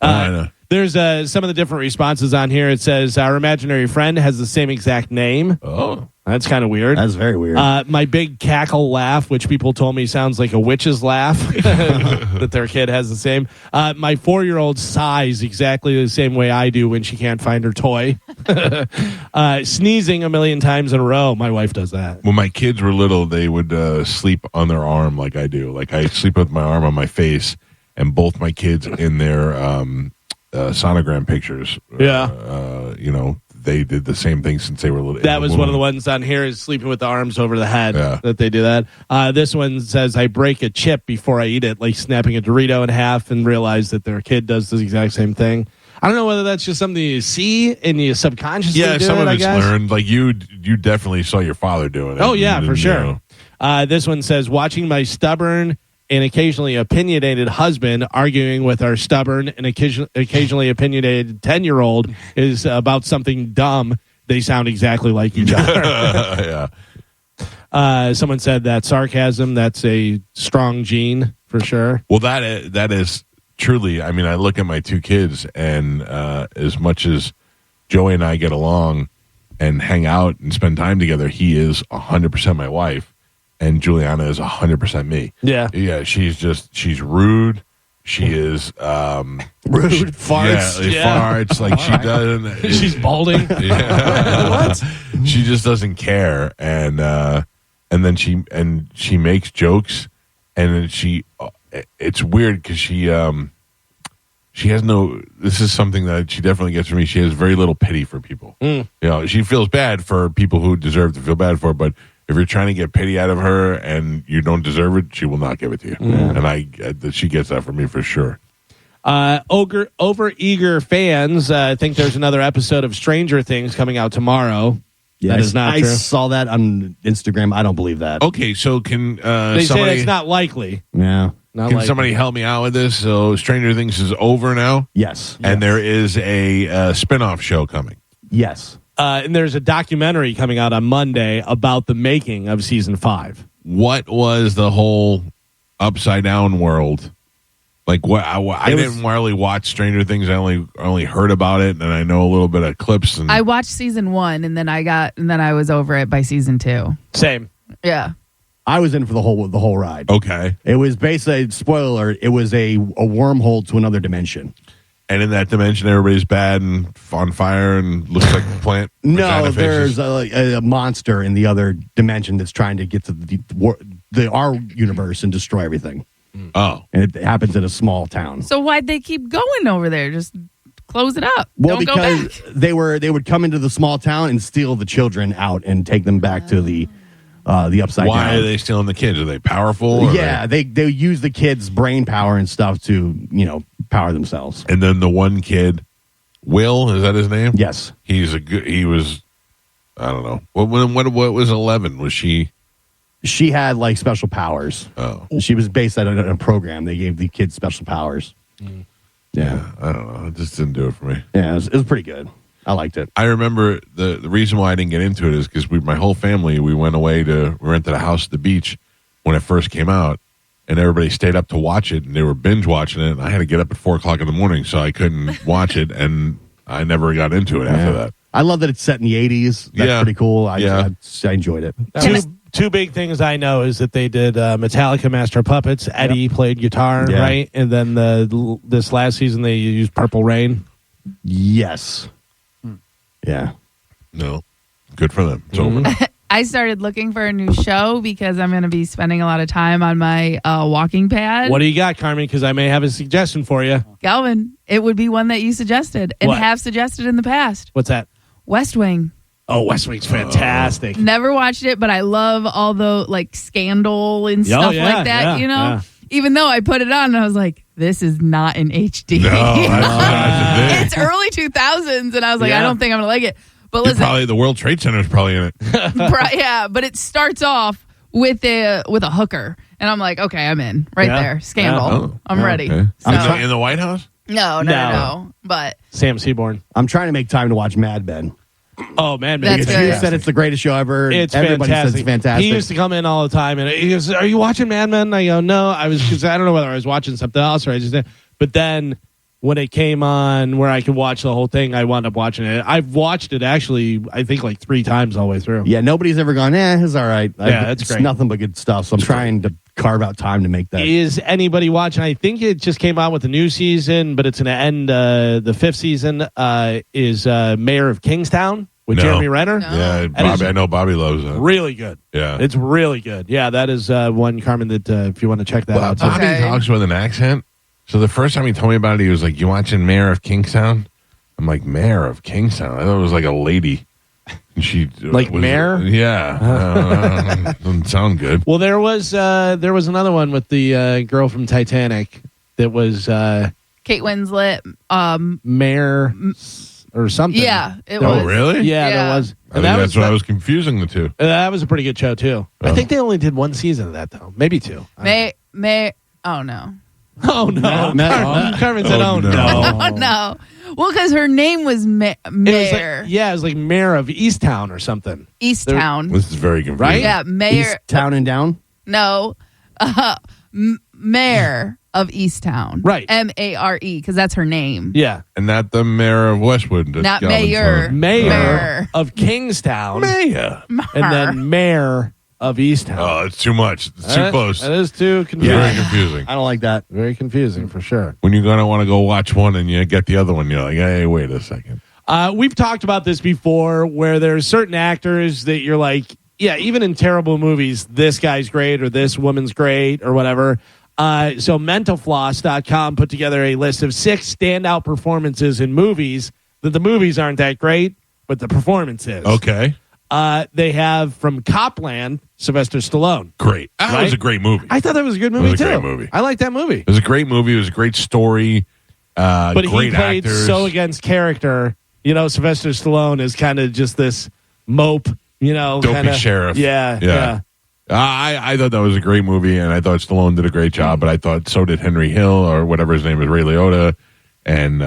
I know. There's some of the different responses on here. It says, our imaginary friend has the same exact name. Oh. That's kind of weird. That's very weird. My big cackle laugh, which people told me sounds like a witch's laugh, that their kid has the same. My 4-year-old sighs exactly the same way I do when she can't find her toy. Sneezing a million times in a row. My wife does that. When my kids were little, they would sleep on their arm like I do. Like I sleep with my arm on my face, and both my kids in their sonogram pictures. They did the same thing since they were little. That was one of the ones on here is sleeping with the arms over the head that they do that. This one says, I break a chip before I eat it, like snapping a Dorito in half and realize that their kid does the exact same thing. I don't know whether that's just something you see and you subconsciously do some it, of I it's guess. learned. Like you definitely saw your father doing it. Oh, yeah, for And, sure. This one says, watching my stubborn and occasionally opinionated husband arguing with our stubborn and occasionally opinionated 10-year-old is about something dumb. They sound exactly like each other. Someone said that sarcasm, that's a strong gene for sure. Well, that is truly, I mean, I look at my two kids, and as much as Joey and I get along and hang out and spend time together, he is 100% my wife. And Juliana is 100% me. Yeah. Yeah, she's rude. She is Rude, farts. Farts. Like she doesn't. She's balding. Yeah. What? She just doesn't care, and then she makes jokes, and then it's weird because she has no. This is something that she definitely gets from me. She has very little pity for people. She feels bad for people who deserve to feel bad for, but if you're trying to get pity out of her and you don't deserve it, she will not give it to you. And she gets that from me for sure. Over-eager fans think there's another episode of Stranger Things coming out tomorrow. Yeah, that is not I true. saw that on Instagram. I don't believe that. Okay, so can They say it's not likely. Yeah. Not can likely. somebody help me out with this? So Stranger Things is over now? Yes. And there is a spin-off show coming. Yes. And there's a documentary coming out on Monday about the making of season 5. What was the whole upside down world? Like what? I didn't really watch Stranger Things. I only heard about it, and I know a little bit of clips. And I watched season 1, and then I was over it by season 2. Same. Yeah. I was in for the whole ride. Okay. It was basically, spoiler alert, it was a wormhole to another dimension. And in that dimension, everybody's bad and on fire and looks like a plant. No, vagina faces. there's a monster in the other dimension that's trying to get to our universe and destroy everything. Oh. And it happens in a small town. So why'd they keep going over there? Just close it up. Well, Don't go because back. they would come into the small town and steal the children out and take them back to the upside Why down. are they stealing the kids? Are they powerful? Or Yeah, they use the kids' brain power and stuff to power themselves. And then the one kid, Will, is that his name? Yes. He was, I don't know. What was 11? Was she? She had like special powers. Oh. She was based on a program. They gave the kids special powers. Yeah. I don't know. It just didn't do it for me. Yeah, it was pretty good. I liked it. I remember the reason why I didn't get into it is because my whole family, we went away we rented a house at the beach when it first came out, and everybody stayed up to watch it, and they were binge watching it, and I had to get up at 4 o'clock in the morning, so I couldn't watch it, and I never got into it after that. I love that it's set in the 80s. That's Yeah. pretty cool. I enjoyed it. Two big things I know is that they did Metallica Master of Puppets. Eddie played guitar, Yeah. right? And then this last season they used Purple Rain. Yes. Yeah. No. Good for them. It's Mm-hmm. over. I started looking for a new show because I'm going to be spending a lot of time on my walking pad. What do you got, Carmen? Because I may have a suggestion for you. Galvin, it would be one that you suggested and What? have suggested in the past. What's that? West Wing. Oh, West Wing's fantastic. Never watched it, but I love all the like scandal and Oh, stuff yeah, like that, yeah, yeah. Even though I put it on and I was like, this is not in HD. No, that's the thing. It's early 2000s and I was like, Yeah. I don't think I'm going to like it. But You're listen, probably the World Trade Center is probably in it. yeah, but it starts off with a hooker. And I'm like, okay, I'm in right Yeah. there. Scandal. Yeah. Oh, I'm ready. Okay. So, In the White House? no. But Sam Seaborn. I'm trying to make time to watch Mad Men. Oh, man. That's Because good. you said it's the greatest show ever. It's Everybody fantastic. says it's fantastic. He used to come in all the time, and he goes, "Are you watching Mad Men?" I go, "No, I was." Because I don't know whether I was watching something else or I just. But then when it came on where I could watch the whole thing, I wound up watching it. I've watched it actually, I think like 3 times all the way through. Yeah, nobody's ever gone, it's all right. That's it's great. nothing but good stuff. So I'm trying to carve out time to make that. Is anybody watching? I think it just came out with the new season, but it's going to end the 5th season. Is Mayor of Kingstown with No. Jeremy Renner? No. Yeah, is- Bobby. I know Bobby loves that. Really good. Yeah. It's really good. Yeah, that is one, Carmen, that if you want to check that Well, out. Too. Bobby Okay. talks with an accent. So the first time he told me about it, he was like, "You watching Mayor of Kingstown?" I'm like, "Mayor of Kingstown?" I thought it was like a lady. And she Like Mayor? Yeah, doesn't sound good. Well, there was another one with the girl from Titanic that was Kate Winslet, Mayor or something. yeah, it Oh, was. really? Yeah, Yeah. there was. I think that's what I was confusing the two. That was a pretty good show too. I Oh. think they only did 1 season of that though, maybe 2. May. Oh no. Oh no, No. Carmen said, Oh, "Oh no. no." Oh no. Well, because her name was It was Mayor like, yeah, it was like Mayor of Easttown or something. Easttown. This is very confusing. Right? Yeah, Mayor. East Town and Down. No, Mayor of Easttown. Right. Mare, because that's her name. Yeah, And not the mayor of Westwood. that Not Galvin's mayor. on. Mayor Mayor. of Kingstown, Mayor. and then Mayor of Easttown. Oh, it's too much. It's too close. That is too It's confusing. very confusing. I don't like that. Very confusing for sure. When you're going to want to go watch one and you get the other one, you're like, hey, wait a second. We've talked about this before where there's certain actors that you're like, yeah, even in terrible movies, this guy's great or this woman's great or whatever. So mentalfloss.com put together a list of 6 standout performances in movies that the movies aren't that great, but the performance is. Okay. They have from Copland, Sylvester Stallone. Great. That Right? was a great movie. I thought that was a good movie, was a too. great movie. I like that movie. It was a great movie. It was a great story. But great he played actors. so against character. You know, Sylvester Stallone is kind of just this mope, you know. Dopey kinda, sheriff. Yeah, Yeah. yeah. I thought that was a great movie, and I thought Stallone did a great job, but I thought so did Henry Hill, or whatever his name is, Ray Liotta, and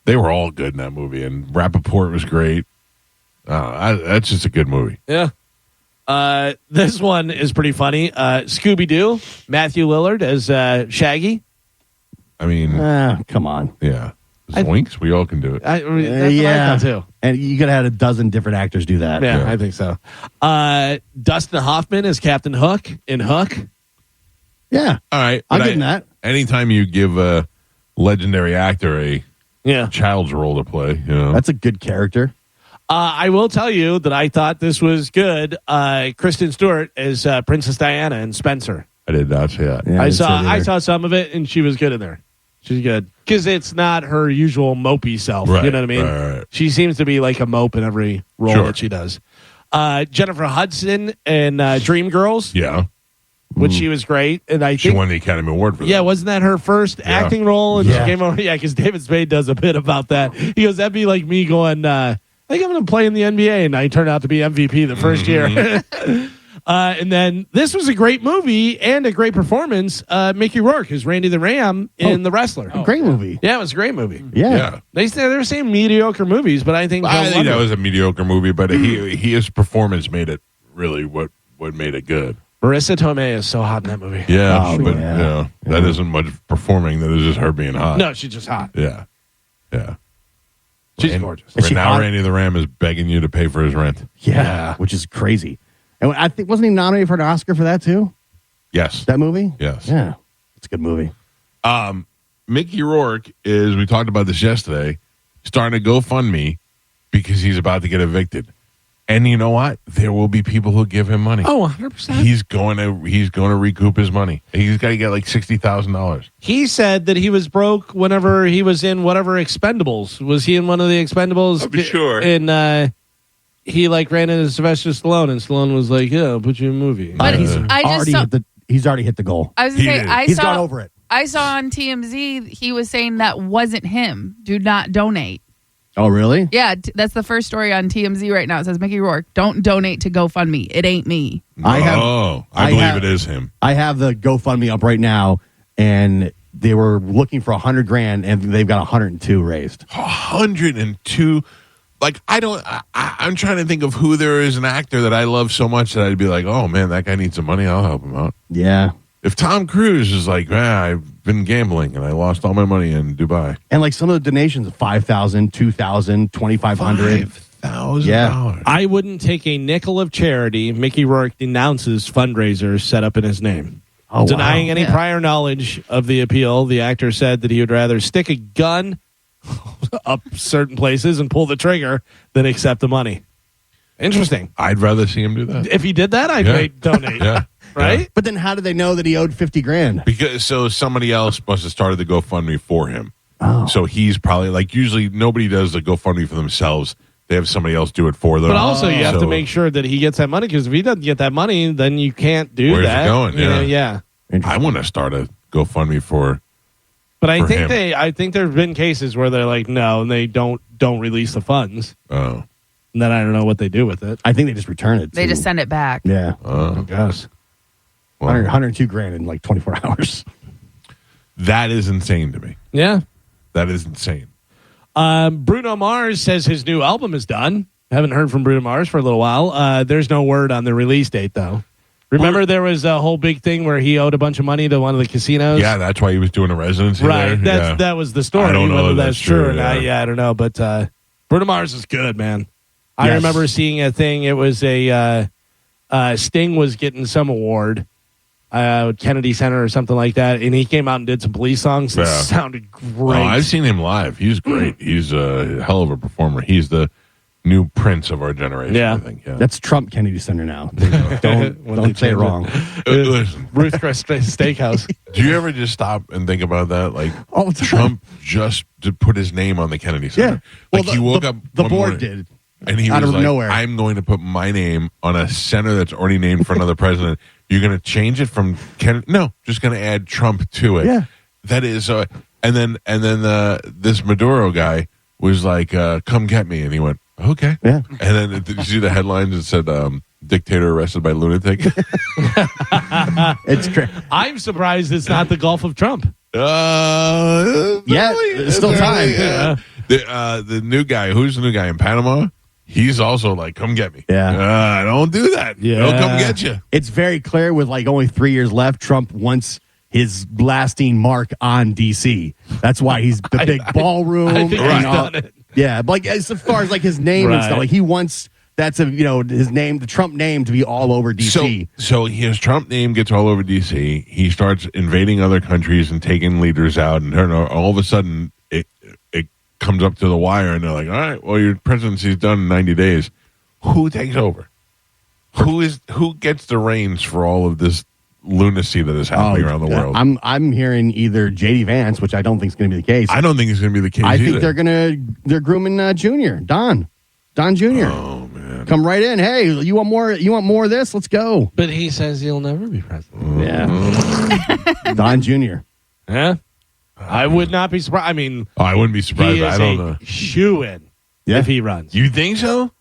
they were all good in that movie, and Rappaport was great. That's just a good movie. Yeah. This one is pretty funny. Scooby-Doo, Matthew Lillard as Shaggy. I mean, Come on. yeah. Zoinks, we all can do it. That's what I thought too. And you could have had a dozen different actors do that. Yeah, I think so. Dustin Hoffman is Captain Hook in Hook. Yeah. All right, I'll but give him that. Anytime you give a legendary actor a Yeah. child's role to play, That's a good character. I will tell you that I thought this was good. Kristen Stewart is Princess Diana in Spencer. I did not see that. Yeah, I didn't see it saw either. some of it, and she was good in there. She's good because it's not her usual mopey self. Right, You know what I mean? right. She seems to be like a mope in every role Sure. that she does. Jennifer Hudson in Dreamgirls, Yeah, which she was great, and I she think won the Academy Award for that. yeah, wasn't that her first acting role? And Yeah. she came over. Yeah, because David Spade does a bit about that. He goes, "That'd be like me going, I think I'm going to play in the NBA," and I turned out to be MVP the first year. And then this was a great movie and a great performance. Mickey Rourke is Randy the Ram in The Wrestler. Great movie. Yeah, it was a great movie. Yeah. They're saying mediocre movies, but I think I think that was a mediocre movie, but his performance made it really what made it good. Marissa Tomei is so hot in that movie. Yeah, Oh, but yeah. that isn't much performing. That is just her being hot. No, she's just hot. Yeah, yeah. She's And- gorgeous. Is But she now hot? Randy the Ram is begging you to pay for his rent. Yeah. Which is crazy. And I think, wasn't he nominated for an Oscar for that too? Yes, That movie? yes. Yeah. It's a good movie. Mickey Rourke is. We talked about this yesterday. Starting to GoFundMe because he's about to get evicted. And you know what? There will be people who give him money. Oh, 100%. He's going to recoup his money. He's got to get like $60,000. He said that he was broke whenever he was in whatever Expendables. Was he in one of the Expendables? I'll be sure. And he like ran into Sylvester Stallone, and Stallone was like, "Yeah, I'll put you in a movie." But I just saw, He's already hit the goal. I was gonna say He He's saw gone over it. I saw on TMZ he was saying that wasn't him. Do not donate. Oh, really? Yeah, that's the first story on TMZ right now. It says Mickey Rourke, don't donate to GoFundMe. It ain't me. I believe have- it is him. I have the GoFundMe up right now, and they were looking for $100,000, and they've got 102 raised. 102. Like I'm trying to think of who there is an actor that I love so much that I'd be like, oh man, that guy needs some money. I'll help him out. Yeah. If Tom Cruise is like, I've been gambling and I lost all my money in Dubai. And like some of the donations, 5,000, 2,000, 2,500. $5,000. Yeah. I wouldn't take a nickel of charity. Mickey Rourke denounces fundraisers set up in his name. Oh, Denying wow. any Yeah. prior knowledge of the appeal, the actor said that he would rather stick a gun up certain places and pull the trigger than accept the money. Interesting. I'd rather see him do that. If he did that, I'd Yeah. donate. Yeah. Right? But then how did they know that he owed $50,000? Because somebody else must have started the GoFundMe for him. Oh. So he's probably like, usually nobody does the GoFundMe for themselves. They have somebody else do it for them. But also, you have So to make sure that he gets that money, because if he doesn't get that money, then you can't do Where's it that. going? You know, Yeah. yeah. I want to start a GoFundMe for. But I For think him. I think there's been cases where they're like, no, and they don't release the funds. Oh, And then I don't know what they do with it. I think they just return it. They just send it back. Yeah. oh, Gosh. well, 102 grand in like 24 hours. that is insane to me. Yeah. That is insane. Bruno Mars says his new album is done. Haven't heard from Bruno Mars for a little while. There's no word on the release date, though. Remember, there was a whole big thing where he owed a bunch of money to one of the casinos? Yeah, that's why he was doing a residency Right. there. Yeah. That was the story. I don't know whether if that's that's true true, or not. yeah. Yeah, I don't know. But Bruno Mars is good, man. I Yes. remember seeing a thing. It was a Sting was getting some award, Kennedy Center or something like that, and he came out and did some police songs. It Yeah. sounded Oh, great. I've seen him live. He's great. He's a hell of a performer. He's the new prince of our generation, Yeah. I think. Yeah. That's Trump Kennedy Center now. When they Don't say it change wrong. Listen, Ruth Chris Steakhouse. do you ever just stop and think about that? Like, All the time. Trump just to put his name on the Kennedy Center. Yeah. Well, Like, he woke up the one board morning did. and he out was of like, nowhere. I'm going to put my name on a center that's already named for another president. You're going to change it from Kennedy? No, just going to add Trump to it. Yeah. That is, and then this Maduro guy was like, come get me. And he went, okay. Yeah. And then did you see the headlines that said, dictator arrested by lunatic? It's great. I'm surprised it's not the Gulf of Trump. Yeah, there's still time. Yeah. The new guy, who's the new guy in Panama? He's also like, come get me. Yeah. Don't do that. Yeah. They'll come get you. It's very clear with like only 3 years left. Trump wants his lasting mark on DC. That's why he's the big ballroom. I think and he's all- done it. Yeah, but like as far as like his name and stuff, Right. like he wants his name, the Trump name, to be all over DC. So his Trump name gets all over DC. He starts invading other countries and taking leaders out, and all of a sudden it comes up to the wire, and they're like, "All right, well, your presidency's done in 90 days. Who takes over? Who gets the reins for all of this lunacy that is happening around the world?" I'm hearing either JD Vance, which I don't think is going to be the case. I don't think it's going to be the case. I either. think they're grooming Junior Don Junior. Oh man, Come right in. Hey, you want more? You want more of this? Let's go. But he says he'll never be president. Yeah, Don Junior. Yeah. I would not be surprised. I mean, I wouldn't be surprised. he is I don't know. a shoo-in Yeah. if he runs. You think so?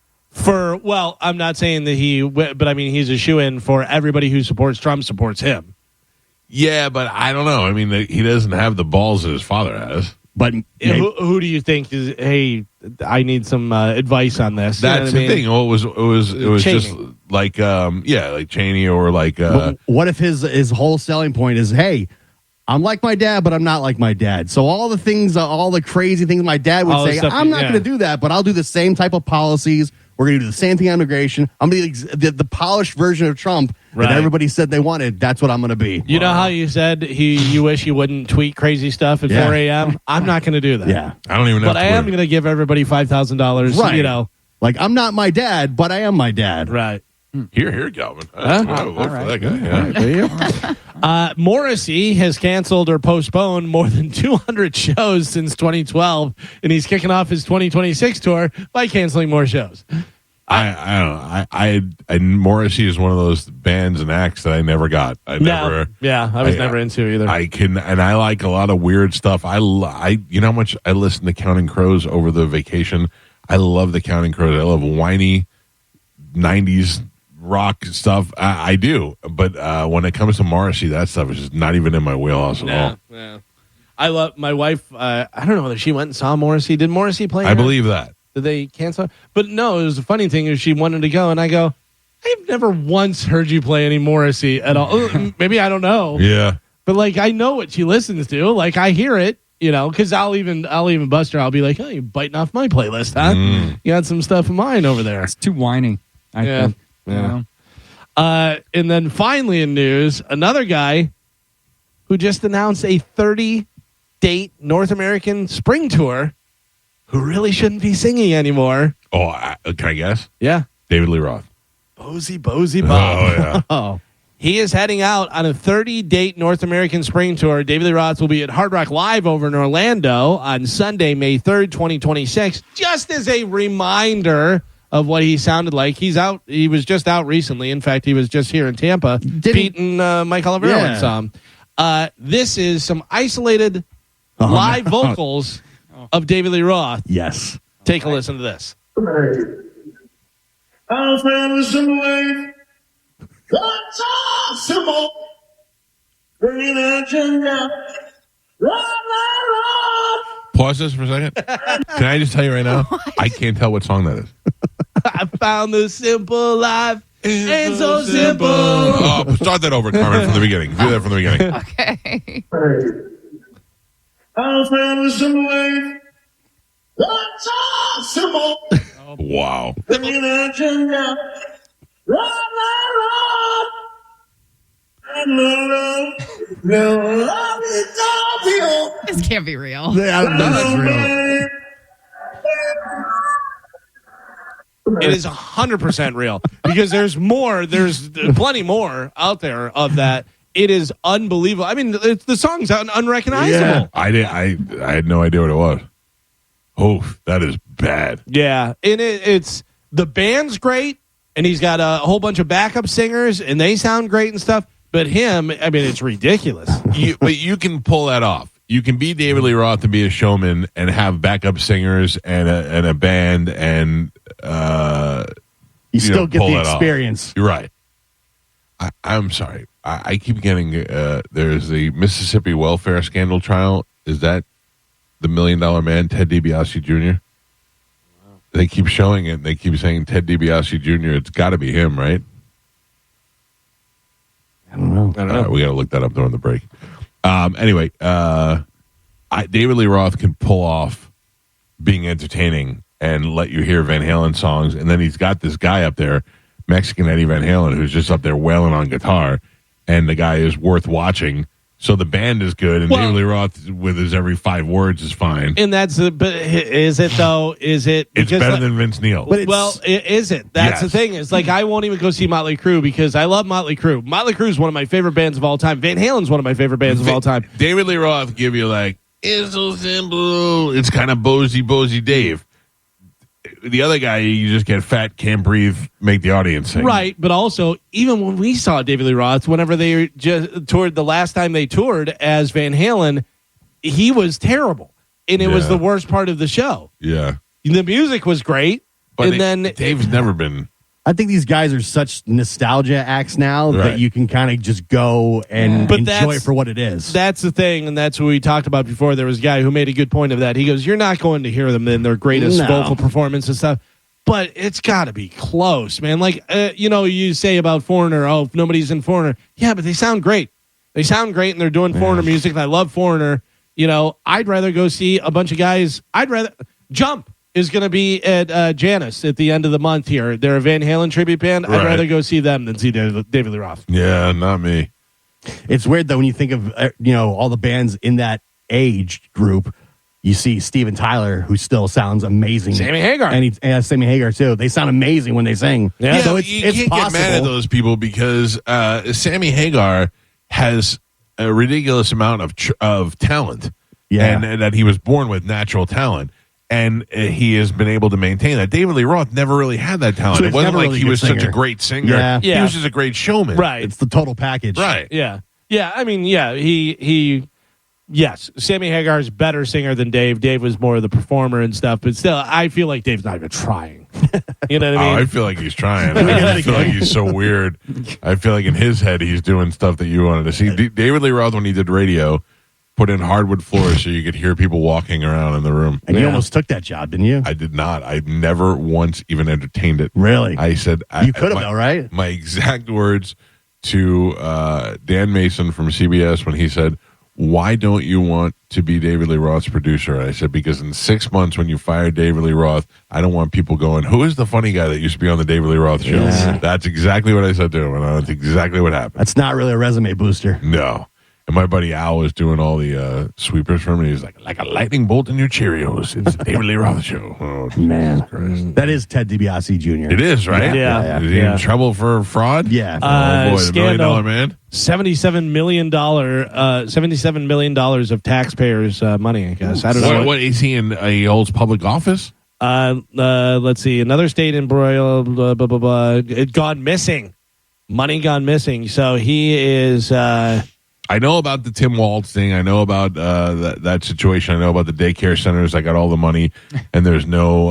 I'm not saying that but I mean, he's a shoo-in for everybody who supports Trump supports him. Yeah, but I don't know. I mean, he doesn't have the balls that his father has. But Who do you think is? Hey, I need some advice on this. You know That's what I the mean? thing. Well, it was Cheney. just like like Cheney or like what if his whole selling point is, hey, I'm like my dad, but I'm not like my dad. So all the things, all the crazy things my dad would All the say, stuff I'm not yeah. going to do that, but I'll do the same type of policies. We're going to do the same thing on immigration. I'm going to be the polished version of Trump Right. that everybody said they wanted. That's what I'm going to be. You know how you said you wish you wouldn't tweet crazy stuff at Yeah. 4 a.m.? I'm not going to do that. Yeah. I don't even know. But I am going to give everybody $5,000. Right. You know. Like, I'm not my dad, but I am my dad. Right. Here, Galvin. Huh? I would vote for right. that guy. Yeah. Morrissey has canceled or postponed more than 200 shows since 2012, and he's kicking off his 2026 tour by canceling more shows. I don't know. Morrissey is one of those bands and acts that I never got. I never. Yeah, I was never into either. I like a lot of weird stuff. You know how much I listen to Counting Crows over the vacation. I love the Counting Crows. I love whiny 90s rock stuff. I do, but when it comes to Morrissey, that stuff is just not even in my wheelhouse at all. Yeah. I love my wife. I don't know whether she went and saw Morrissey. Did Morrissey play? I believe that. Did they cancel? But no, it was the funny thing is she wanted to go, and I go, I've never once heard you play any Morrissey at all. Maybe I don't know. Yeah. But like I know what she listens to. Like I hear it, you know, because I'll even bust her. I'll be like, "Oh, you're biting off my playlist, huh? You got some stuff of mine over there." It's too whiny. I think. Yeah. You know? And then finally in news, another guy who just announced a 30-date North American spring tour, who really shouldn't be singing anymore. Oh, can I guess? Yeah, David Lee Roth. Bozy Bob. Oh yeah. Oh, He is heading out on a 30-date North American spring tour. David Lee Roth will be at Hard Rock Live over in Orlando on Sunday, May 3rd, 2026. Just as a reminder of what he sounded like. He's out. He was just out recently. In fact, he was just here in Tampa. Pete and Mike Olivero Yeah. saw him. This is some isolated live vocals of David Lee Roth. yes. Take a listen to this. I'll find some way. That's possible. Bringing out your love. Pause this for a second. Can I just tell you right now? I can't tell what song that is. I found the simple life. Ain't so simple. Oh, start that over, Carmen, from the beginning. Do that from the beginning. Okay. I'll find some way. That's possible. Wow. Bringing out your love. This can't be real. Yeah, that's real. It is 100% real because there's more. There's plenty more out there of that. It is unbelievable. I mean, the song's unrecognizable. I had no idea what it was. Oh, that is bad. Yeah, and it's the band's great, and he's got a whole bunch of backup singers, and they sound great and stuff. But him, I mean, it's ridiculous. But you can pull that off. You can be David Lee Roth and be a showman and have backup singers and a band and You still get pull the that off. experience. You're right. I'm sorry. I keep getting there's the Mississippi welfare scandal trial. Is that the $1 Million Man, Ted DiBiase Jr.? They keep showing it. They keep saying Ted DiBiase Jr. It's got to be him, right? I don't know. I don't know. We got to look that up during the break. Anyway, David Lee Roth can pull off being entertaining and let you hear Van Halen songs, and then he's got this guy up there, Mexican Eddie Van Halen, who's just up there wailing on guitar, and the guy is worth watching. So the band is good, and David Lee Roth with his every 5 words is fine. And but is it though? Is it? It's better than Vince Neil. But is it? That's the thing. It's like I won't even go see Motley Crue because I love Motley Crue. Motley Crue is one of my favorite bands of all time. Van Halen's one of my favorite bands of all time. David Lee Roth give you like, it's so simple. It's kind of Bozy Dave. The other guy, you just get fat, can't breathe, make the audience sing. Right, but also, even when we saw David Lee Roth, whenever they just toured, the last time they toured as Van Halen, he was terrible. And it was the worst part of the show. Yeah. The music was great. But and then Dave's never been... I think these guys are such nostalgia acts now that you can kind of just go and enjoy it for what it is. That's the thing, and that's what we talked about before. There was a guy who made a good point of that. He goes, you're not going to hear them in their greatest vocal performance and stuff, but it's got to be close, man. Like, you say about Foreigner, oh, if nobody's in Foreigner. Yeah, but they sound great. They sound great, and they're doing Foreigner music, and I love Foreigner. I'd rather go see a bunch of guys. Jump is going to be at Janus at the end of the month here. They're a Van Halen tribute band. I'd rather go see them than see David Lee Roth. Yeah, not me. It's weird, though, when you think of all the bands in that age group. You see Steven Tyler, who still sounds amazing. Sammy Hagar. And Sammy Hagar, too. They sound amazing when they sing. Yeah, so you can't get mad at those people because Sammy Hagar has a ridiculous amount of talent. Yeah. And that he was born with natural talent. And he has been able to maintain that. David Lee Roth never really had that talent. So it wasn't like really he was singer. such a great singer. Yeah. He was just a great showman. Right. It's the total package. Right. Yeah. Yeah. I mean, yes, Sammy Hagar's better singer than Dave. Dave was more of the performer and stuff, but still, I feel like Dave's not even trying. You know what I mean? I feel like he's trying. I feel like he's so weird. I feel like in his head, he's doing stuff that you wanted to see. David Lee Roth, when he did radio, put in hardwood floors so you could hear people walking around in the room. And you almost took that job, didn't you? I did not. I never once even entertained it. Really? I said... You could have, though, right? My exact words to Dan Mason from CBS when he said, why don't you want to be David Lee Roth's producer? And I said, because in 6 months when you fire David Lee Roth, I don't want people going, who is the funny guy that used to be on the David Lee Roth show? Yeah. That's exactly what I said to him, and that's exactly what happened. That's not really a resume booster. No. And my buddy Al was doing all the sweepers for me. He's like a lightning bolt in your Cheerios. It's the David Lee Roth show. Oh, man. That is Ted DiBiase Jr. It is, right? Yeah. Is he in trouble for fraud? Yeah. Oh, boy, the $1 million man. $77 million of taxpayers' money, I guess. I don't know. What is he in? He holds public office? Let's see. Another state embroiled, it gone missing. Money gone missing. So he is... I know about the Tim Waltz thing. I know about that situation. I know about the daycare centers. I got all the money, and there's no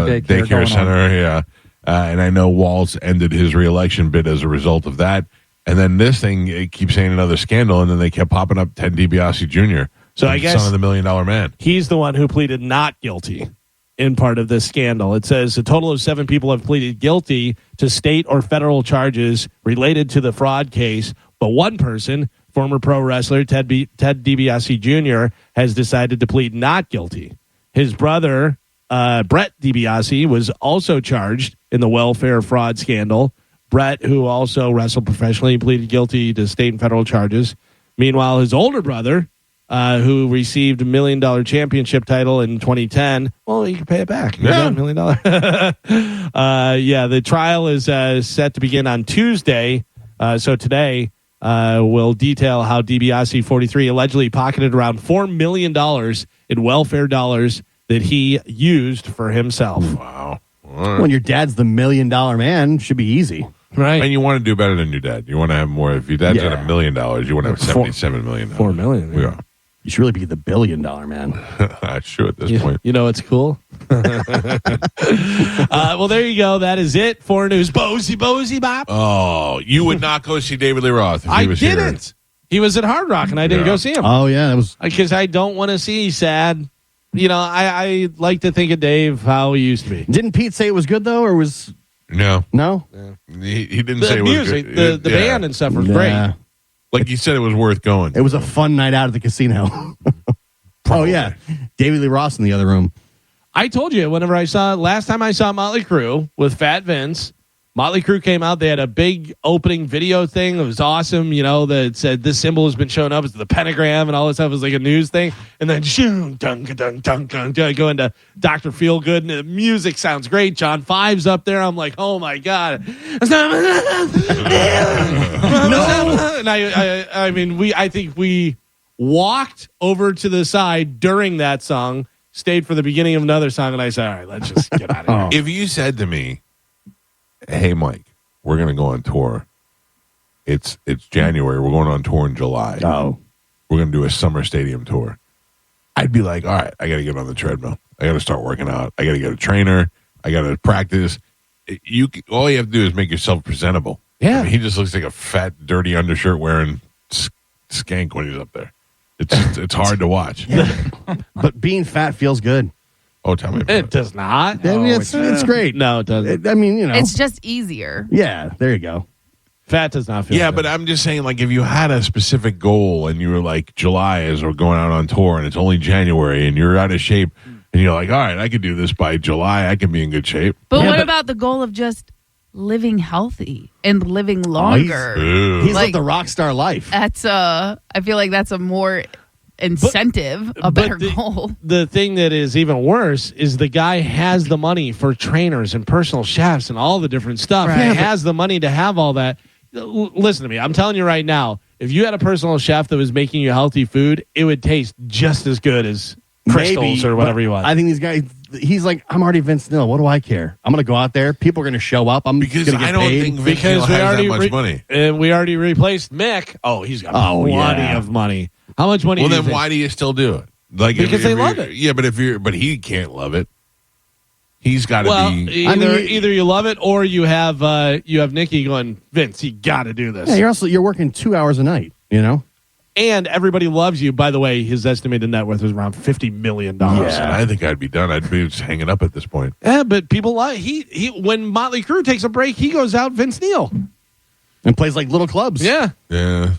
daycare center. Yeah, and I know Waltz ended his reelection bid as a result of that. And then this thing, it keeps saying another scandal, and then they kept popping up Ted DiBiase Jr. So I guess son of the $1 million man. He's the one who pleaded not guilty in part of this scandal. It says a total of 7 people have pleaded guilty to state or federal charges related to the fraud case, but one person, former pro wrestler Ted DiBiase Jr., has decided to plead not guilty. His brother, Brett DiBiase, was also charged in the welfare fraud scandal. Brett, who also wrestled professionally, pleaded guilty to state and federal charges. Meanwhile, his older brother, who received $1 million championship title in 2010, well, you can pay it back. Yeah. $1 million. The trial is set to begin on Tuesday. So today, will detail how DiBiase 43 allegedly pocketed around $4 million in welfare dollars that he used for himself. Wow. When your dad's the $1 million man, should be easy. Right. And you want to do better than your dad. You want to have more. If your dad's got $1 million, you want to have $77 million. $4 million. Yeah. You should really be the $1 billion man. Sure, at this point. You know what's cool? Well, there you go. That is it for news. Bozy Bop. Oh, you would not go see David Lee Roth if he was here. I didn't. He was at Hard Rock, and I didn't go see him. Oh, yeah. That was because I don't want to see sad. I like to think of Dave how he used to be. Didn't Pete say it was good, though, or was... No. No? He didn't The say it was music, good. the band and stuff was great. Like you said, it was worth going. It was a fun night out at the casino. Oh, yeah. David Lee Ross in the other room. I told you last time I saw Motley Crue with Fat Vince. Motley Crue came out. They had a big opening video thing. It was awesome. That said this symbol has been showing up. It's the pentagram and all this stuff. It was like a news thing. And then go into Dr. Feelgood, and the music sounds great. John Five's up there. I'm like, oh my god. And I think we walked over to the side during that song, stayed for the beginning of another song, and I said, all right, let's just get out of here. If you said to me, hey, Mike, we're going to go on tour. It's January. We're going on tour in July. Oh. We're going to do a summer stadium tour. I'd be like, all right, I got to get on the treadmill. I got to start working out. I got to get a trainer. I got to practice. All you have to do is make yourself presentable. Yeah. I mean, he just looks like a fat, dirty undershirt wearing skank when he's up there. It's hard to watch. Yeah. But being fat feels good. Oh, tell me about It does not. I mean, it's great. No, it doesn't. It's just easier. Yeah, there you go. Fat does not feel Yeah, good. but I'm just saying, like, if you had a specific goal and you were like, July is we're going out on tour and it's only January and you're out of shape and you're like, all right, I could do this by July. I can be in good shape. But what about the goal of just living healthy and living longer? He's Like- lived the rock star life. That's I feel like that's a more incentive, a better goal. The thing that is even worse is the guy has the money for trainers and personal chefs and all the different stuff. Right. He has the money to have all that. Listen to me. I'm telling you right now, if you had a personal chef that was making you healthy food, it would taste just as good as Crystals or whatever you want. I think these guys, he's like, I'm already Vince Neil. What do I care? I'm going to go out there. People are going to show up. I'm Because going to get I don't paid. think Vince because Neil we has already that much money. and we already replaced Mick. Oh, he's got plenty of money. How much money? Well, do you then think? why do you still do it? Like Because they love you're- it. Yeah, but he can't love it. He's got to Well, be. either you love it or you have Nikki going, Vince, you got to do this. Yeah, you're working 2 hours a night, you know? And everybody loves you. By the way, his estimated net worth is around $50 million. Yeah, I think I'd be done. I'd be just hanging up at this point. Yeah, but people like he when Motley Crue takes a break, he goes out Vince Neil. And plays like little clubs. Yeah. Yeah.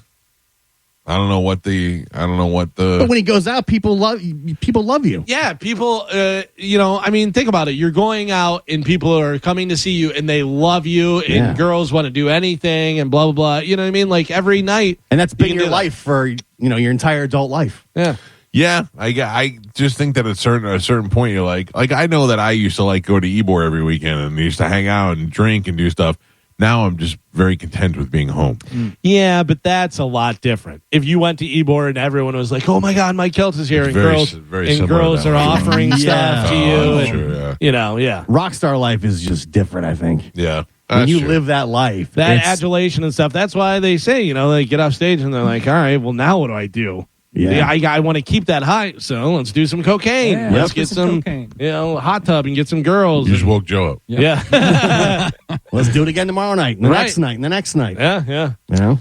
I don't know what the. But when he goes out, people love you. Yeah, people, think about it. You're going out and people are coming to see you and they love you and Yeah. girls want to do anything and blah, blah, blah. You know what I mean? Like every night. And that's been You can your do that. life for, your entire adult life. Yeah. Yeah, I just think that at a certain point you're like I know that I used to like go to Ybor every weekend and used to hang out and drink and do stuff. Now I'm just very content with being home. Yeah, but that's a lot different. If you went to Ybor and everyone was like, "Oh my God, Mike Calta's here," and very girls similar girls to are that. offering Yeah. stuff to you, Oh, and sure, yeah. yeah. Rockstar life is just different, I think. Yeah, When that's you true. live that life. That it's- adulation and stuff. That's why they say, they get off stage and they're like, "All right, well now what do I do?" Yeah. I want to keep that high, so let's do some cocaine. Yeah, let's let's get do some some, cocaine. hot tub and get some girls. You just woke Joe up. yeah, Let's do it again tomorrow night, and the Right. next night, and the next night. yeah. You know?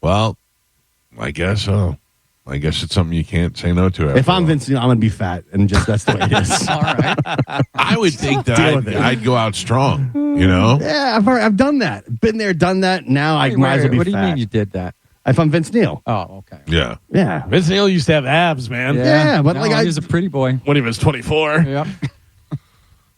Well, I guess so. I guess it's something you can't say no to. If after I'm all. Vince, I'm going to be fat, and just that's the way it is. All right. I would think that Deal with it. I'd go out strong. You know, Yeah, I've done that. Been there, done that. Now I Wait, might as well be what do you fat. mean you did that? If I'm Vince Neil. Oh, okay. yeah. Yeah. Vince Neil used to have abs, man, Yeah, but No, like he's a pretty boy. when he was 24. Yep.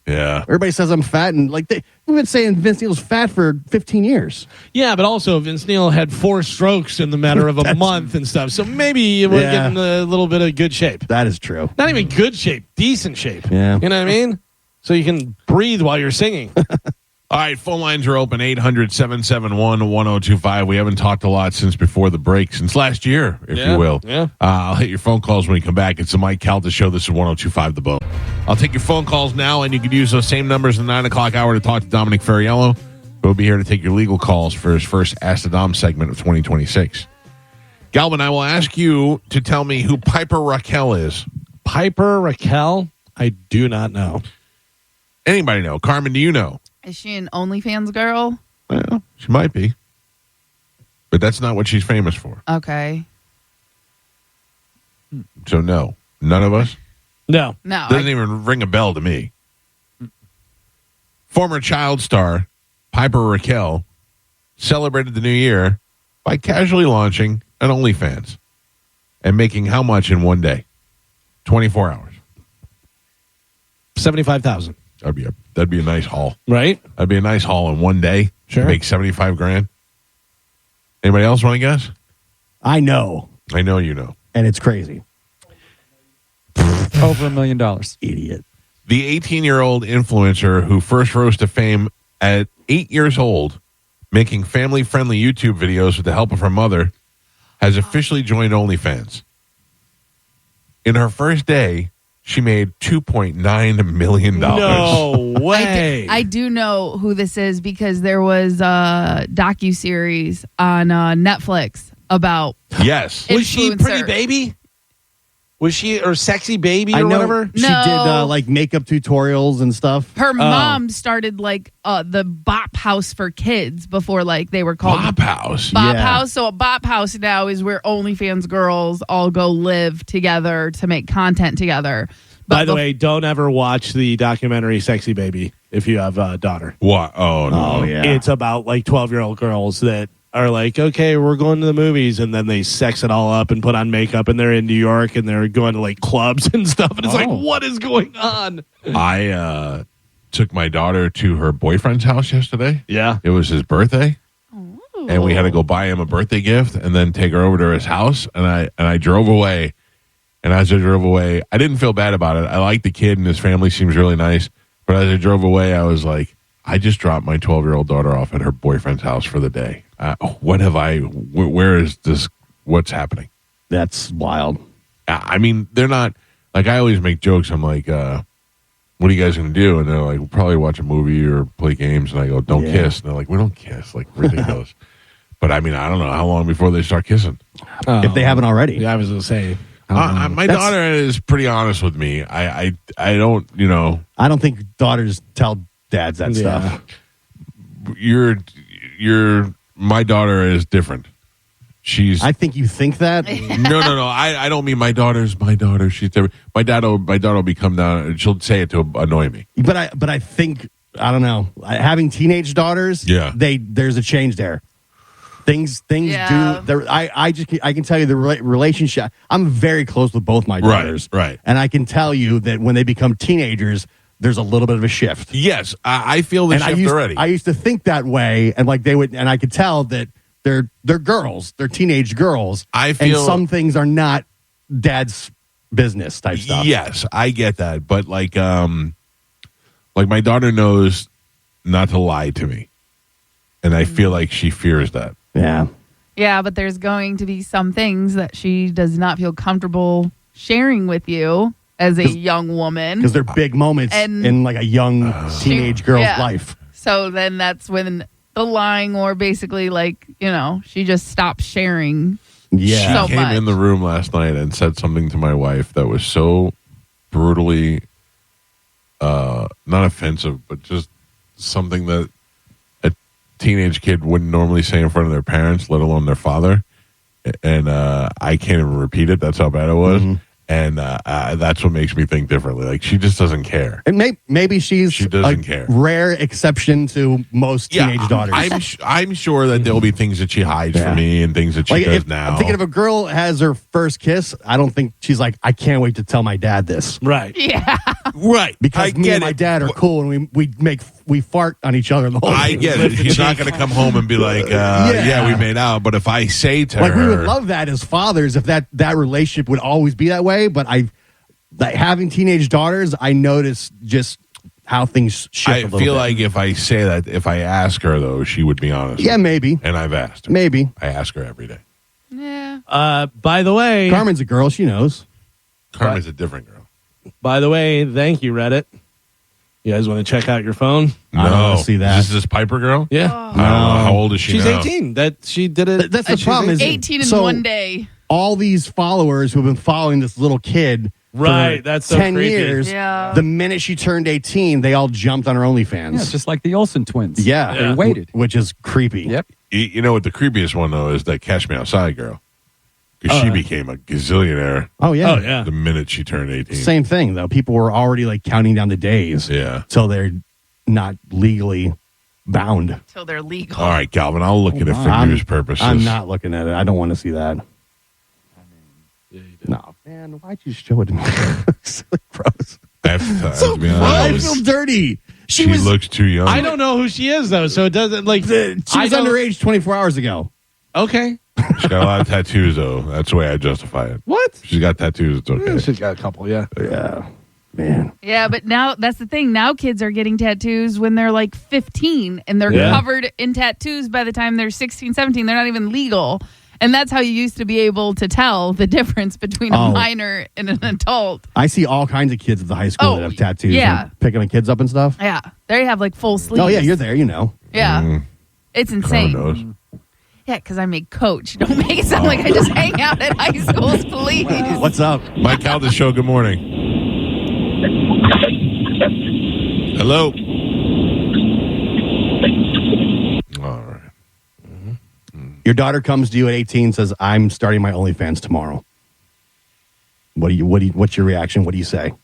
Yeah. Everybody says I'm fat, and like we've been saying Vince Neil's fat for 15 years. Yeah, but also Vince Neil had 4 strokes in the matter of a month and stuff, so maybe it would Yeah. get in a little bit of good shape. That is true. Not even good shape, decent shape. Yeah. You know what I mean? So you can breathe while you're singing. All right, phone lines are open 800-771-1025. We haven't talked a lot since before the break, since last year, if Yeah, you will. yeah. I'll hit your phone calls when we come back. It's the Mike Calta Show. This is 1025 The Bone. I'll take your phone calls now, and you can use those same numbers in the 9 o'clock hour to talk to Dominic Ferriello. We'll be here to take your legal calls for his first Ask the Dom segment of 2026. Galvin, I will ask you to tell me who Piper Raquel is. Piper Raquel? I do not know. Anybody know? Carmen, do you know? Is she an OnlyFans girl? Well, she might be. But that's not what she's famous for. Okay. So, no. None of us? No. No. Doesn't even ring a bell to me. Former child star Piper Raquel celebrated the new year by casually launching an OnlyFans and making how much in one day? 24 hours. 75,000. That'd be a nice haul. Right? That'd be a nice haul in one day. Sure. Make 75 grand. Anybody else want to guess? I know, I know you know. and it's crazy. Over $1 million. Idiot. The 18-year-old influencer who first rose to fame at 8 years old, making family-friendly YouTube videos with the help of her mother, has officially joined OnlyFans. In her first day, she made $2.9 million. No way. I do know who this is because there was a docuseries on Netflix about Yes. Was she Pretty influencer. Baby? Was she or Sexy Baby or I know whatever? she No. did like makeup tutorials and stuff. Her mom started like the Bop House for kids before like they were called Bop House. Bop Yeah. House. So a Bop House now is where OnlyFans girls all go live together to make content together. By the bef- way, don't ever watch the documentary Sexy Baby if you have a daughter. What? Oh, no. Oh, yeah. It's about like 12-year-old girls that are like, okay, we're going to the movies, and then they sex it all up and put on makeup, and they're in New York, and they're going to like clubs and stuff, and it's like, what is going on? I took my daughter to her boyfriend's house yesterday. Yeah. It was his birthday. And we had to go buy him a birthday gift and then take her over to his house. And I drove away. And as I drove away, I didn't feel bad about it. I like the kid and his family seems really nice. But as I drove away, I was like, I just dropped my 12-year-old daughter off at her boyfriend's house for the day. Where is this? What's happening? That's wild. I mean, they're not, like, I always make jokes. I'm like, what are you guys going to do? And they're like, we'll probably watch a movie or play games. And I go, don't kiss. And they're like, we don't kiss. Like, ridiculous. But I mean, I don't know how long before they start kissing. If they haven't already. Yeah, I was going to say. My daughter is pretty honest with me. I don't, I don't think daughters tell dads that stuff. my daughter is different. I think you think that. No. I don't mean my daughter's my daughter. She's different. My daughter will be come down. She'll say it to annoy me. But I think, I don't know. Having teenage daughters, Yeah. there's a change there. Things Yeah. do. I can tell you the relationship. I'm very close with both my daughters, right. And I can tell you that when they become teenagers, there's a little bit of a shift. Yes, I feel the And shift already. I used to think that way, and like they would, and I could tell that they're girls, they're teenage girls. I feel- and some things are not dad's business type stuff. Yes, I get that, but like my daughter knows not to lie to me, and I feel like she fears that. Yeah. Yeah, but there's going to be some things that she does not feel comfortable sharing with you as a young woman. Because they're big moments And- in like a young teenage girl's Yeah. life. So then that's when the lying, or basically like, she just stops sharing. Yeah. So She came much. in the room last night and said something to my wife that was so brutally not offensive, but just something that a teenage kid wouldn't normally say in front of their parents, let alone their father. And I can't even repeat it. That's how bad it was. And that's what makes me think differently. Like, she just doesn't care. And maybe she doesn't a care. rare exception to most teenage daughters. I'm sure that there'll be things that she hides from me and things that she does now. I'm thinking if a girl has her first kiss, I don't think she's like, I can't wait to tell my dad this. Right. Yeah. Right. Because me and my dad are cool, and we fart on each other the whole I time. get it. He's not going to come home and be like, yeah, we made out. But if I say to Like, her, we would love that as fathers if that relationship would always be that way. But having teenage daughters, I notice just how things shift a I little feel bit. like if I say that, if I ask her, though, she would be honest. Yeah, maybe. And I've asked her. Maybe. I ask her every day. Yeah. By the way, Carmen's a girl. She knows. Carmen's a different girl. Thank you, Reddit. You guys want to check out your phone? No. I don't wanna see that. Is this Piper girl? Yeah. I don't know. How old is she She's now? 18. That she did it. That's the problem. Is 18 in so one day. all these followers who have been following this little kid Right, for that's so 10 creepy. years, Yeah. the minute she turned 18, they all jumped on her OnlyFans. Yeah, just like the Olsen twins. Yeah. They waited. Which is creepy. Yep. You know what the creepiest one, though, is that Cash Me Outside girl. Because she became a gazillionaire Oh, yeah. Oh, yeah. the minute she turned 18. Same thing, though. People were already like counting down the days. Yeah. So they're not legally bound. Till they're legal. All right, Calvin, I'll look at it for I'm- news purposes. I'm not looking at it. I don't want to see that. No, man, why'd you show it to me? It's so gross. I have to So be I honest. feel dirty. She was looks too young. I don't know who she is though, so it doesn't like. she was underage 24 hours ago. Okay. She's got a lot of tattoos, though. That's the way I justify it. What? She's got tattoos. It's okay. She's got a couple. Yeah. Yeah, man. Yeah, but now that's the thing. Now kids are getting tattoos when they're like 15 and they're Yeah. covered in tattoos by the time they're 16, 17. They're not even legal. And that's how you used to be able to tell the difference between a Oh. minor and an adult. I see all kinds of kids at the high school Oh, that have tattoos. yeah. like picking the kids up and stuff. Yeah. They have like full sleeves. Oh yeah, you're there. You know. Yeah. It's insane. Knows. Yeah, because I'm a coach. Don't make it sound like I just hang out at high schools, please. What's up? Mike Calta Show, good morning. Hello. All right. Your daughter comes to you at 18 and says, "I'm starting my OnlyFans tomorrow." What's your reaction? What do you say?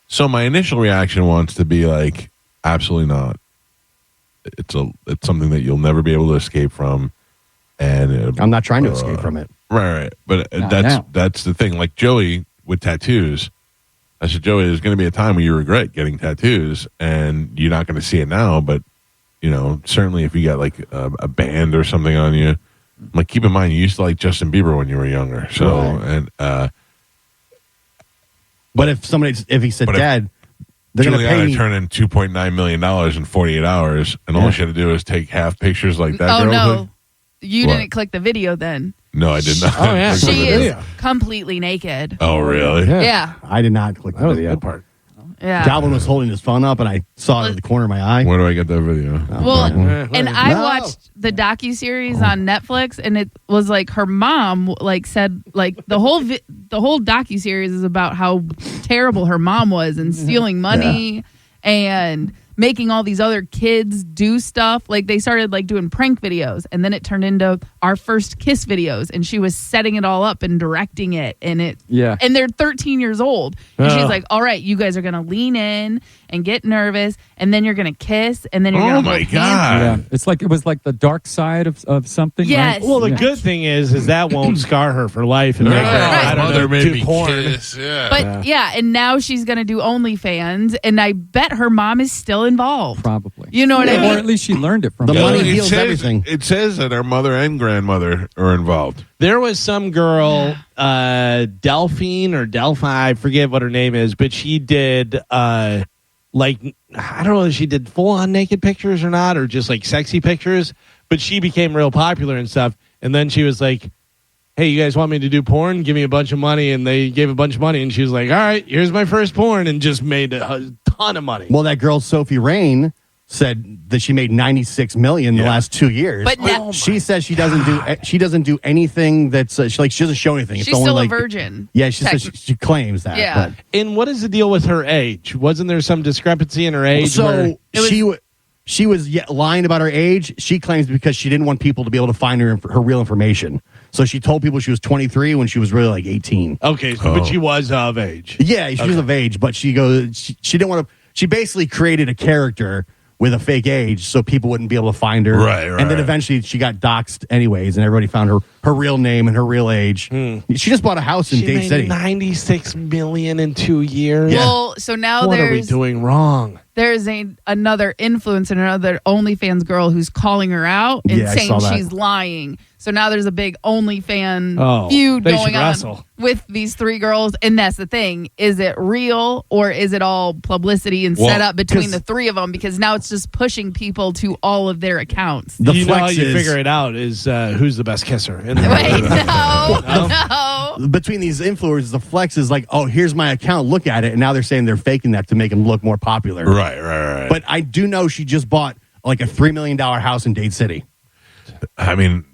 So my initial reaction wants to be like, absolutely not. It's something that you'll never be able to escape from, and I'm not trying to escape from it. right. But Not now. that's the thing. Like Joey with tattoos, I said, Joey, there's going to be a time where you regret getting tattoos, and you're not going to see it now. But certainly if you got like a band or something on you, like keep in mind you used to like Justin Bieber when you were younger. So Right. and But if he said, But if "Dad," they're going to pay Juliana me. turned in $2.9 million in 48 hours, and all she had to do is take half pictures like that. Oh, girl no. took. You What? didn't click the video then. No, I did not. Oh, yeah. Click on She the is video. completely naked. Oh, really? Yeah. I did not click the That was the video. good part. Yeah. Calvin was holding his phone up, and I saw it in the corner of my eye. Where do I get that video? Well, and I No. watched the docuseries on Netflix, and it was like her mom said the whole docuseries is about how terrible her mom was and stealing money and making all these other kids do stuff. Like they started like doing prank videos, and then it turned into our first kiss videos, and she was setting it all up and directing it, and Yeah. and they're 13 years old, and she's Oh. like, all right, you guys are gonna lean in and get nervous, and then you're gonna kiss, and then you're Oh, gonna my hold hands. God. Yeah, it was like the dark side of something. Yes. Right? Well, the Yeah. good thing is that won't scar her for life and make her, Right. I don't know, do porn. Yeah. But yeah, and now she's gonna do OnlyFans, and I bet her mom is still involved. Probably. You know what I Or mean? at least she learned it from The her. money it heals says, everything. It says that her mother and grandmother are involved. There was some girl, Delphine or Delphi, I forget what her name is, but she did like I don't know if she did full on naked pictures or not, or just like sexy pictures, but she became real popular and stuff. And then she was like, "Hey, you guys want me to do porn? Give me a bunch of money." And they gave a bunch of money, and she was like, "All right, here's my first porn," and just made a ton of money. Well, that girl Sophie Rain said that she made $96 million the last 2 years. But now- she says she doesn't do anything that's she doesn't show anything. It's She's only still like a virgin. Yeah, she says she claims that. Yeah. And what is the deal with her age? Wasn't there some discrepancy in her but- age? where- so she was lying about her age. She claims because she didn't want people to be able to find her real information. So she told people she was 23 when she was really like 18. okay, but she was of age. Yeah, she was of age, but she didn't want to. She basically created a character with a fake age so people wouldn't be able to find her. Right. And then eventually she got doxxed anyways, and everybody found her real name and her real age. She just bought a house in She Dade made City. $96 million in 2 years. Yeah. Well, so now What are we there's doing wrong? another influencer, another OnlyFans girl who's calling her out and Yeah, I saying saw that. she's lying. So now there's a big OnlyFans Oh, feud they going should on wrestle. with these three girls. And that's the thing. Is it real or is it all publicity and Well, set up between 'cause- the three of them? Because now it's just pushing people to all of their accounts. The you know how flex you is figure it out is who's the best kisser. In the Wait, no. between these influencers. The flex is like, oh, here's my account. Look at it, and now they're saying they're faking that to make them look more popular. Right. But I do know she just bought like a $3 million house in Dade City I mean,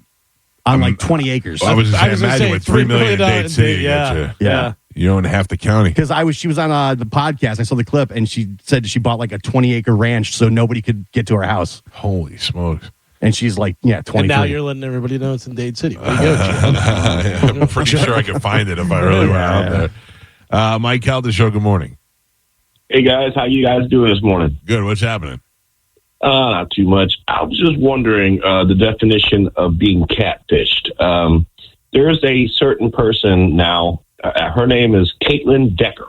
on like 20 acres. I was just I was gonna imagine say with $3 million in Dade City, yeah. Yeah. you own half the county. Because she was on the podcast. I saw the clip, and she said she bought like a 20-acre ranch so nobody could get to her house. Holy smokes! And she's like, yeah, 23. And now you're letting everybody know it's in Dade City. Way to go, Jim. I'm pretty sure I could find it if I really went out there. Mike Calta Show. Good morning. Hey guys, how you guys doing this morning? Good. What's happening? Not too much. I was just wondering the definition of being catfished. There is a certain person now. Her name is Caitlin Decker.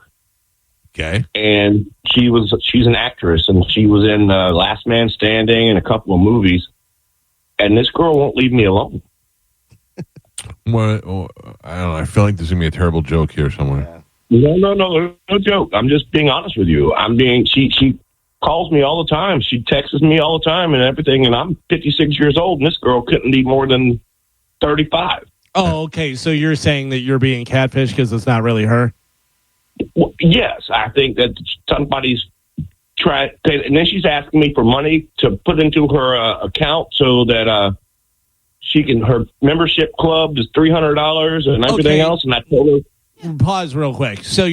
Okay. And she's an actress, and she was in Last Man Standing and a couple of movies. And this girl won't leave me alone. Well, I don't know. I feel like there's gonna be a terrible joke here somewhere. No joke. I'm just being honest with you. She calls me all the time. She texts me all the time and everything. And I'm 56 years old, and this girl couldn't be more than 35. Oh, okay. So you're saying that you're being catfished because it's not really her? Well, yes, I think that somebody's trying. And then she's asking me for money to put into her account so that she can. Her membership club is $300 and everything else. And I told her. Pause real quick. So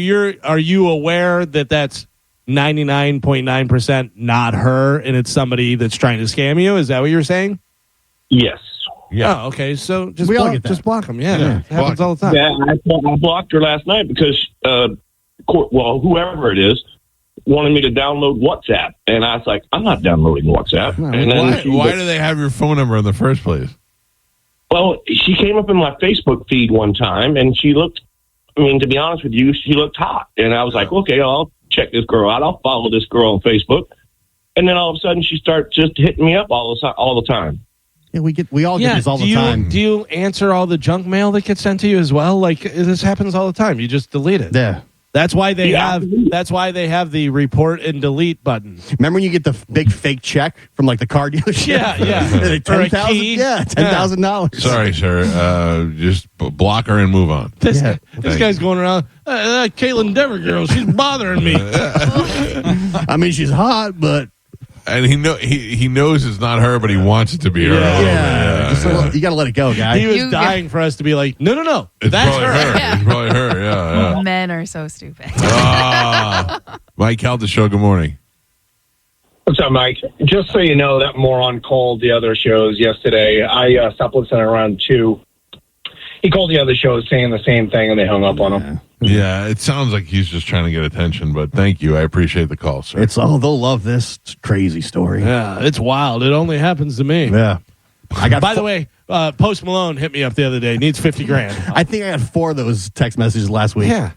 are you aware that that's 99.9% not her, and it's somebody that's trying to scam you? Is that what you're saying? Yes. Yeah. Oh, okay. So just We all block, get that. just block them. Yeah. It happens all the time. Yeah, I blocked her last night because, whoever it is wanted me to download WhatsApp, and I was like, I'm not downloading WhatsApp. No, and then Why do they have your phone number in the first place? Well, she came up in my Facebook feed one time, and she looked. I mean, to be honest with you, she looked hot, and I was like, okay, I'll check this girl out. I'll follow this girl on Facebook, and then all of a sudden, she starts just hitting me up all the time. Yeah, we all get this all the time. Do you answer all the junk mail that gets sent to you as well? Like this happens all the time. You just delete it. Yeah. That's why they have the report and delete button. Remember when you get the big fake check from like the car dealership? Yeah. Like Or a $10,000. key. Yeah, $10,000. Sorry, sir. Just block her and move on. This Yeah. guy's going around. Caitlin Dever girl, she's bothering me. I mean, she's hot, but And he knows it's not her, but he wants it to be her. you got to let it go, guy. He was You- dying for us to be like, no, It's that's probably her. her. It's probably her. Yeah. Men are so stupid. Mike Calta show. Good morning. What's up, Mike? Just so you know, that moron called the other shows yesterday. I stopped listening around 2. He called the other shows saying the same thing, and they hung up on him. Yeah, it sounds like he's just trying to get attention, but thank you. I appreciate the call, sir. They'll love this crazy story. Yeah, it's wild. It only happens to me. Yeah. By the way, Post Malone hit me up the other day. Needs 50 grand. I think I got 4 of those text messages last week. Yeah.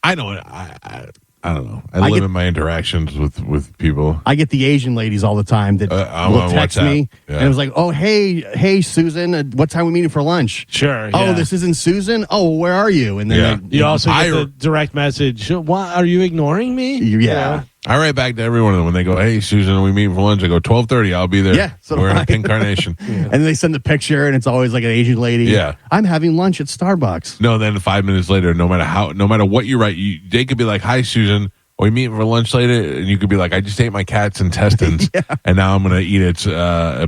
I don't know. I live in my interactions with people. I get the Asian ladies all the time that I'm will on text WhatsApp. me, Yeah. and it was like, "Oh, hey, Susan, what time are we meeting for lunch?" Sure. Oh, yeah. this isn't Susan. Oh, where are you? And then Yeah. You also get I- the direct message. What, are you ignoring me? yeah. I write back to every one of them when they go, "Hey, Susan, are we meeting for lunch?" I go, 12:30. I'll be there. Yeah, so do we're in I. a pink carnation. And then they send the picture, and it's always like an Asian lady. Yeah. I'm having lunch at Starbucks. No, then 5 minutes later, no matter what you write, they could be like, "Hi, Susan. Are we meeting for lunch later?" And you could be like, "I just ate my cat's intestines, and now I'm going to eat its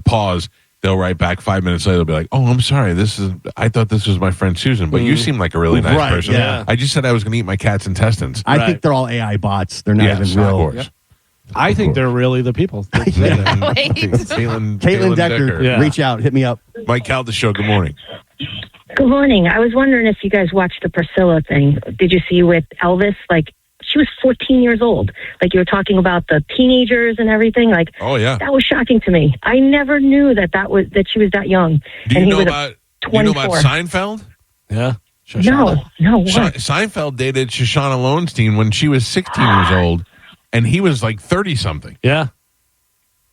paws." They'll write back 5 minutes later. They'll be like, "Oh, I'm sorry. I thought this was my friend Susan, but you seem like a really nice Right, person. yeah. I just said I was going to eat my cat's intestines." I Right. think they're all AI bots. They're not Yes, even of real. course. I think they're really the people. Caitlin Decker, Yeah. reach out, hit me up. Mike Calta show. Good morning. Good morning. I was wondering if you guys watched the Priscilla thing. Did you see with Elvis? Like, she was 14 years old. Like, you were talking about the teenagers and everything. Like, Oh yeah. that was shocking to me. I never knew that she was that young. Do and you he know was about 24. Seinfeld? Yeah. No, what? Seinfeld dated Shoshana Lowenstein when she was 16 years old, and he was like 30 something. Yeah.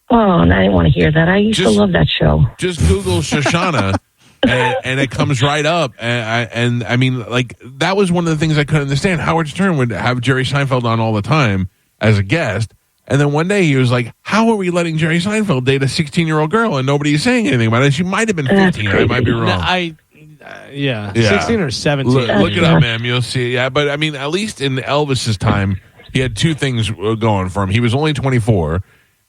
Oh, and I didn't want to hear that. I used to Just- love that show. Just Google Shoshana, and it comes right up. And I mean, like, that was one of the things I couldn't understand. Howard Stern would have Jerry Seinfeld on all the time as a guest. And then one day he was like, "How are we letting Jerry Seinfeld date a 16-year-old girl and nobody's saying anything about it? She might have been 15. I might be wrong." No, yeah. Yeah. 16 or 17. Look it up, ma'am. You'll see. Yeah, but I mean, at least in Elvis's time, he had two things going for him. He was only 24.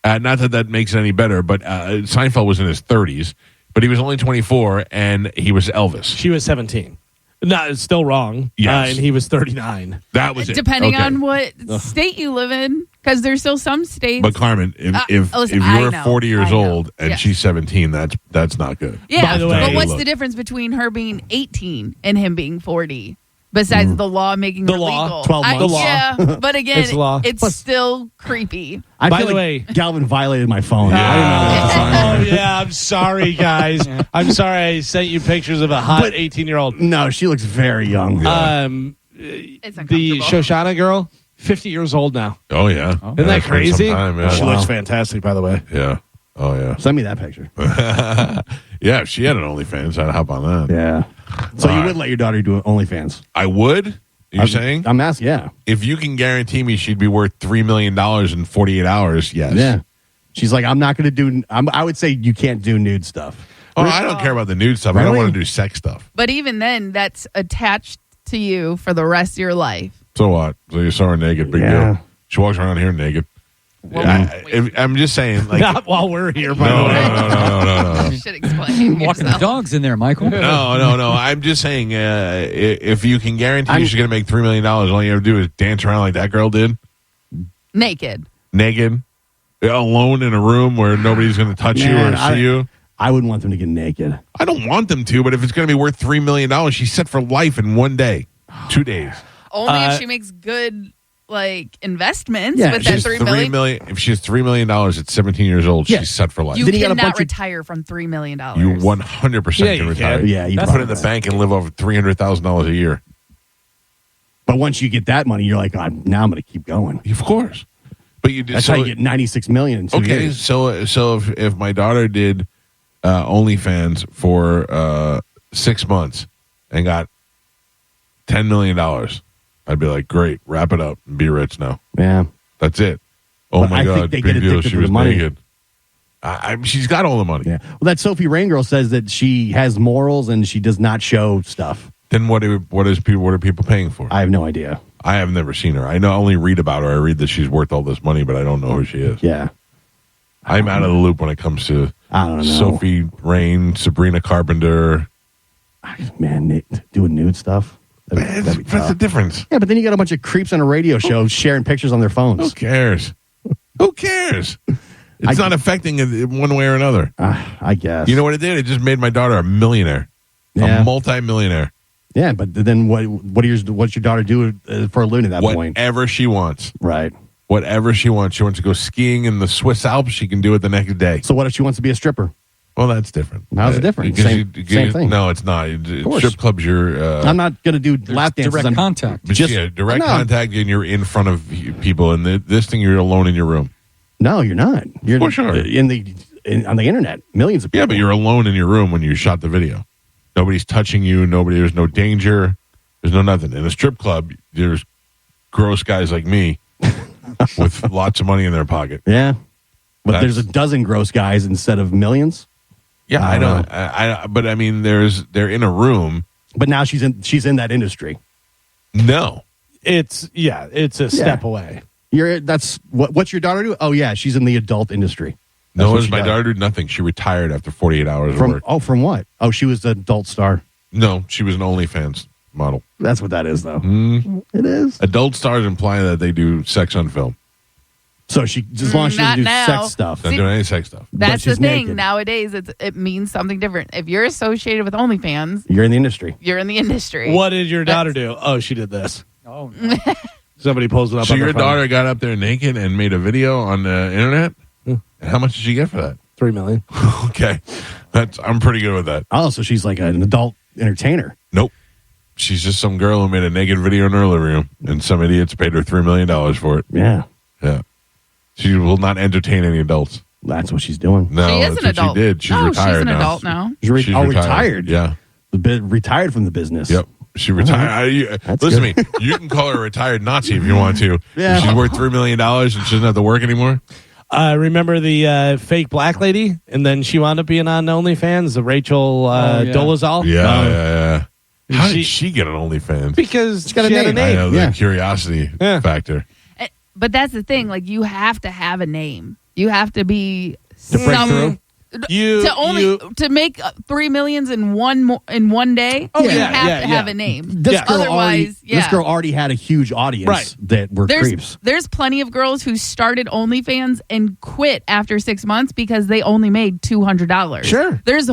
Not that makes it any better, but Seinfeld was in his 30s, but he was only 24, and he was Elvis. She was 17. No, it's still wrong. Yes. And he was 39. That was it. Depending Okay. on what state you live in, because there's still some states. But Carmen, if listen, you're I know, 40 years I know. old and Yes. she's 17, that's not good. Yeah, By the way- but what's Look. the difference between her being 18 and him being 40? Besides the law making The it law, legal. 12 months. The law. Yeah, but again, It's law. it's still creepy. I By feel the like way- Galvin violated my phone. Yeah. I didn't know that was on Oh there. yeah, I'm sorry, guys. I'm sorry I sent you pictures of a hot But- 18-year-old. No, she looks very young. It's The uncomfortable. Shoshana girl, 50 years old now. Oh yeah. Isn't that It's been crazy? some time, yeah. She looks fantastic, by the way. Yeah. Oh yeah. Send me that picture. Yeah. If she had an OnlyFans, I'd hop on that. Yeah. So All you right. would let your daughter do OnlyFans? I would. You're saying? I'm asking. Yeah. If you can guarantee me she'd be worth $3 million in 48 hours, yes. Yeah. She's like, I'm not going to do. I would say you can't do nude stuff. Oh, I don't care about the nude stuff. I don't Really? want to do sex stuff. But even then, that's attached to you for the rest of your life. So what? So you saw her naked, big Yeah. deal. She walks around here naked. Well, I'm just saying, like, Not while we're here, by no, the way. no. You should explain Walking the yourself. dogs in there, Michael. No. I'm just saying, if you can guarantee she's going to make $3 million, all you have to do is dance around like that girl did, Naked. naked, alone in a room where nobody's going to touch you Man, or see you. I wouldn't want them to get naked. I don't want them to, but if it's going to be worth $3 million, she's set for life in 1 day, 2 days. Only if she makes good investments Yeah, with that She's $3 million. If she has $3 million at 17 years old, Yeah. she's set for life. You Then you got a cannot bunch of- retire from $3 million. You 100% Yeah, can you retire. can. Yeah, you Put it probably in the can. bank and live off $300,000 a year. But once you get that money, you're like, God, now I'm going to keep going. Of course. But you That's so, how you get 96 million in 2 okay. years. So if my daughter did OnlyFans for 6 months and got $10 million, I'd be like, great, wrap it up and be rich now. Yeah. That's it. Oh But my I think God, they big get deal. addicted She to the was money. naked. She's got all the money. Yeah. Well, that Sophie Rain girl says that she has morals and she does not show stuff. Then what are people paying for? I have no idea. I have never seen her. I only read about her. I read that she's worth all this money, but I don't know who she is. Yeah. I'm out of the loop when it comes to I don't know. Sophie Rain, Sabrina Carpenter. Man, doing nude stuff. That'd be What's the tough. difference? Yeah, but then you got a bunch of creeps on a radio show sharing pictures on their Who phones. cares? Who cares? It's not affecting it one way or another. I guess. You know what it did? It just made my daughter a millionaire, Yeah. a multi-millionaire. Yeah, but then what's your daughter do for a living at that point? Whatever she wants. Right. Whatever she wants. She wants to go skiing in the Swiss Alps. She can do it the next day. So what if she wants to be a stripper? Well, that's different. How's it different? Because Same thing. No, it's not. course. Strip clubs, you're... I'm not going to do lap dances. Direct I'm contact. But just- yeah, direct No. contact, and you're in front of people. And this thing, you're alone in your room. No, you're not. You're For sure. on the internet. Millions of people. Yeah, but you're alone in your room when you shot the video. Nobody's touching you. There's no danger. There's no nothing. In a strip club, there's gross guys like me with lots of money in their pocket. Yeah. But That's- there's a dozen gross guys instead of millions. Yeah, I I don't know. But I mean, they're in a room. But now she's in that industry. No. It's a step away. What's your daughter do? Oh yeah, she's in the adult industry. That's No, what she my does. daughter did nothing. She retired after 48 hours of From work. from what? Oh, she was the adult star. No, she was an OnlyFans model. That's what that is, though. Mm. It is. Adult stars imply that they do sex on film. So she, as long as she Not doesn't do now. sex stuff. Don't do any sex stuff. That's the she's thing. naked. Nowadays, it means something different. If you're associated with OnlyFans, You're in the industry. you're in the industry. What did your daughter do? Oh, she did this. Oh, no. Somebody pulls it up. So on your their phone. daughter got up there naked and made a video on the internet? And how much did she get for that? $3 million. Okay. I'm pretty good with that. Oh, so she's like an adult entertainer. Nope. She's just some girl who made a naked video in her living room, and some idiots paid her $3 million for it. Yeah, Yeah. She will not entertain any adults. that's what she's doing. No, She is that's an what adult. she did. She's no, retired she's an now. adult now. She's, She's retired. Yeah. Retired from the business. Yep. She retired. That's Listen good. to me. You can call her a retired Nazi if you want to. Yeah. She's worth $3 million and she doesn't have to work anymore. Remember the fake black lady? And then she wound up being on OnlyFans, the Rachel yeah. Dolezal? Yeah. How did She- she get an OnlyFans? Because She's got a she had name. I know, the Yeah. curiosity Yeah. factor. But that's the thing. Like, you have to have a name. You have to be To break through? to make 3 million in one day. Oh, you yeah, have to have a name. This girl Otherwise, this girl already had a huge audience that were creeps. There's plenty of girls who started OnlyFans and quit after 6 months because they only made $200. Sure. There's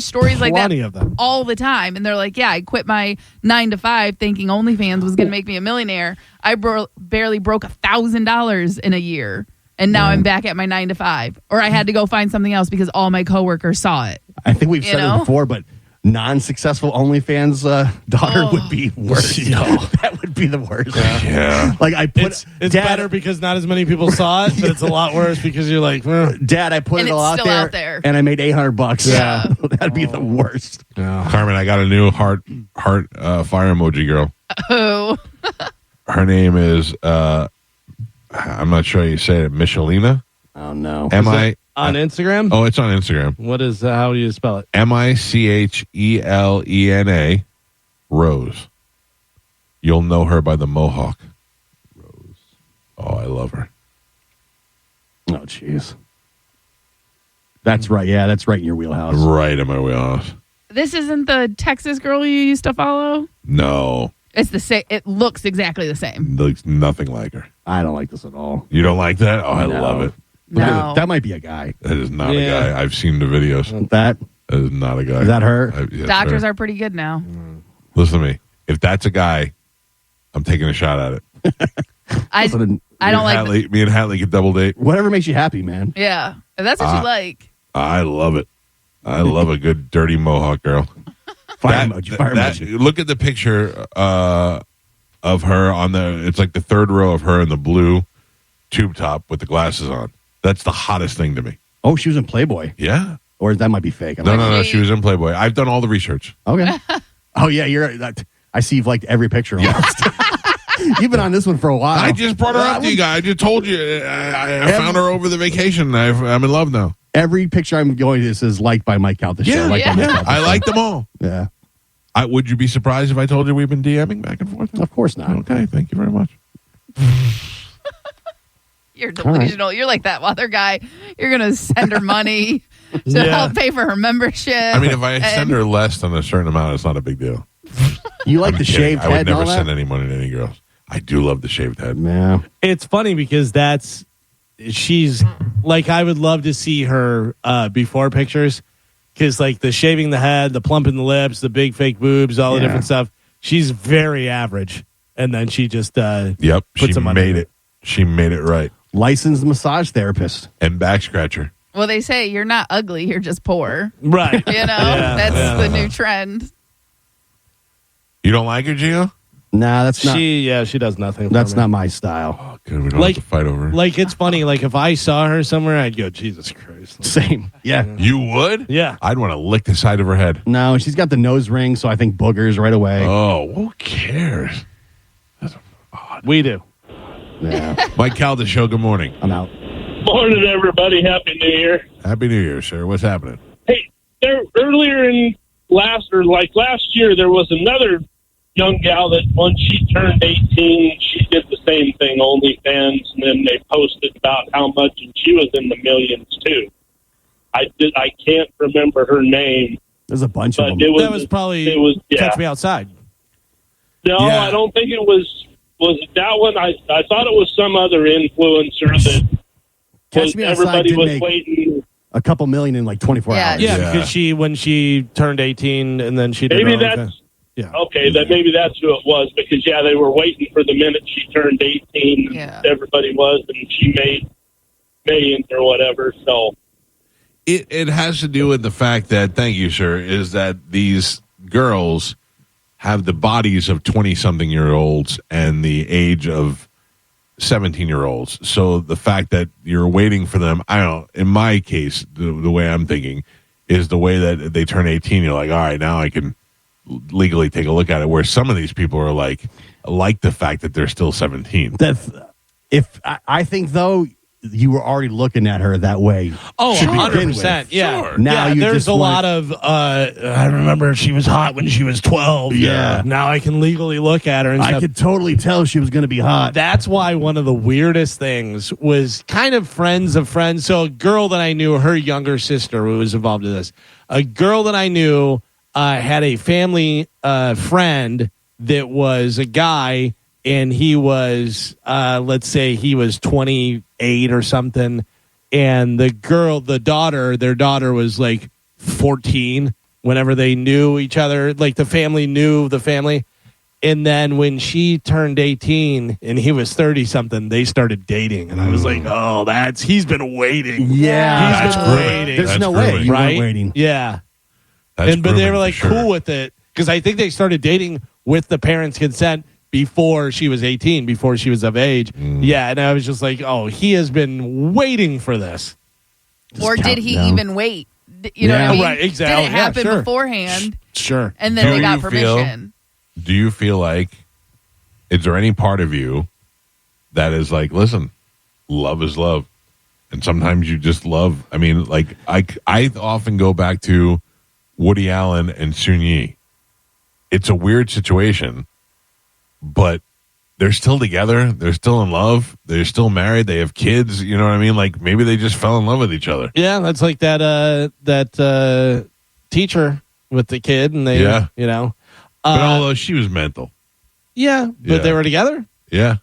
stories like that Plenty of them. all the time, and they're like, yeah, I quit my 9 to 5 thinking OnlyFans was going to make me a millionaire. I barely broke $1,000 in a year. And now I'm back at my 9 to 5. Or I had to go find something else because all my coworkers saw it. I think we've said it before, but non-successful OnlyFans daughter would be worse. That would be the worst. Yeah. Like I put it's Dad, better because not as many people saw it, but it's a lot worse because you're like, Dad, I put And it all it's out still there, out there. and I made $800. Yeah. That'd be the worst. Carmen, I got a new heart fire emoji girl. Oh. Her name is I'm not sure how you say it. Michelina. Oh no. M-I on Instagram. Oh, it's on Instagram. What is? How do you spell it? Michelena Rose. You'll know her by the mohawk. Rose. Oh, I love her. Oh jeez. That's right. Yeah, that's right in your wheelhouse. Right in my wheelhouse. This isn't the Texas girl you used to follow? No. It's the same. It looks exactly the same. Looks nothing like her. I don't like this at all. You don't like that? Oh, I No. love it. No. That might be a guy. That is not a Yeah. guy. I've seen the videos. That That is not a guy. is that her? Doctors are pretty good now. Listen to me. If that's a guy, I'm taking a shot at it. I don't like. Me and Hatley could double date. Whatever makes you happy, man. Yeah, if that's what you like. I love it. I love a good dirty mohawk girl. Fire emoji. Look at the picture of her on the. It's like the third row of her in the blue tube top with the glasses on. That's the hottest thing to me. Oh, she was in Playboy. Yeah. Or that might be fake. No. She was in Playboy. I've done all the research. Okay. Oh yeah, I see you've liked every picture. Almost. You've been on this one for a while. I just brought her up to you guys. I just told you. I found her over the vacation. I'm in love now. Every picture I'm going to is liked by Mike Calta. I like them all. Yeah. Would you be surprised if I told you we've been DMing back and forth? Of course not. Okay, thank you very much. You're delusional. You're like that other guy. You're gonna send her money to help pay for her membership. I mean, if I send her less than a certain amount, it's not a big deal. You like I'm the kidding. shaved head? I would never and all send that? any money to any girls. I do love the shaved head. Yeah. It's funny because she's like, I would love to see her before pictures because like the shaving the head, the plumping the lips, the big fake boobs, all the different stuff. She's very average, and then she just Yep, put she some money made in it. She made it right. Licensed massage therapist. And back scratcher. well, they say you're not ugly. You're just poor. right. You know, that's the new trend. You don't like her, Gio? Nah, that's not. She does nothing. That's for me. not my style. Oh, good. We don't Like- have to fight over her. Like it's funny. Like if I saw her somewhere, I'd go, Jesus Christ. Same. Yeah. You would? Yeah. I'd want to lick the side of her head. No, she's got the nose ring, so I think boogers right away. Oh, who cares? We do. Yeah. Mike Calta Show, good morning. I'm out. Morning, everybody. Happy New Year. Happy New Year, sir. What's happening? Hey, there earlier in last year, there was another young gal that once she turned 18, she did the same thing, OnlyFans, and then they posted about how much, and she was in the millions too. I can't remember her name. There's a bunch but of them. That was probably Catch Me Outside. No, Yeah. I don't think it was it that one. I thought it was some other influencer that Catch Me Outside everybody did was make waiting. a couple million in like 24 Yeah. hours. Yeah, Yeah. because when she turned 18 and then she did Maybe her own that's thing. Yeah. okay. That maybe that's who it was because they were waiting for the minute she turned 18. Yeah. Everybody was, and she made millions or whatever. So It has to do with the fact that, thank you, sir, is that these girls have the bodies of 20-something-year-olds and the age of 17-year-olds. So the fact that you're waiting for them, I don't know, in my case, the way I'm thinking is the way that they turn 18, you're like, all right, now I can legally take a look at it, where some of these people are like the fact that they're still 17. I think though, you were already looking at her that way. Oh, to begin 100%. with. Yeah. Sure. Now yeah, you there's just a want- lot of, I remember she was hot when she was 12. Yeah. Now I can legally look at her and I stuff. could totally tell she was going to be hot. That's why one of the weirdest things was kind of friends of friends. So a girl that I knew, her younger sister who was involved in this, a girl that I knew had a family friend that was a guy, and he was, let's say he was 28 or something. And their daughter was like 14 whenever they knew each other. Like the family knew the family. And then when she turned 18 and he was 30 something, they started dating. And I was like, oh, he's been waiting. Yeah. He's been waiting. There's That's no way grooming. you right? weren't waiting. Yeah. That's But they grooming were like for sure. cool with it because I think they started dating with the parents' consent before she was 18, before she was of age. Yeah. And I was just like, oh, he has been waiting for this. Or did counting he down. even wait? You know Yeah. what I mean? Right, exactly. Did it Yeah, happen sure. beforehand? Sure. And then Do they got you feel- permission. Do you feel like, is there any part of you that is like, listen, love is love, and sometimes you just love? I mean, like I often go back to Woody Allen and Sun Yi. It's a weird situation, but they're still together. They're still in love. They're still married. They have kids. You know what I mean? Like maybe they just fell in love with each other. Yeah, that's like that teacher with the kid, and they, Yeah. you know, But although she was mental, yeah, but Yeah. they were together. yeah.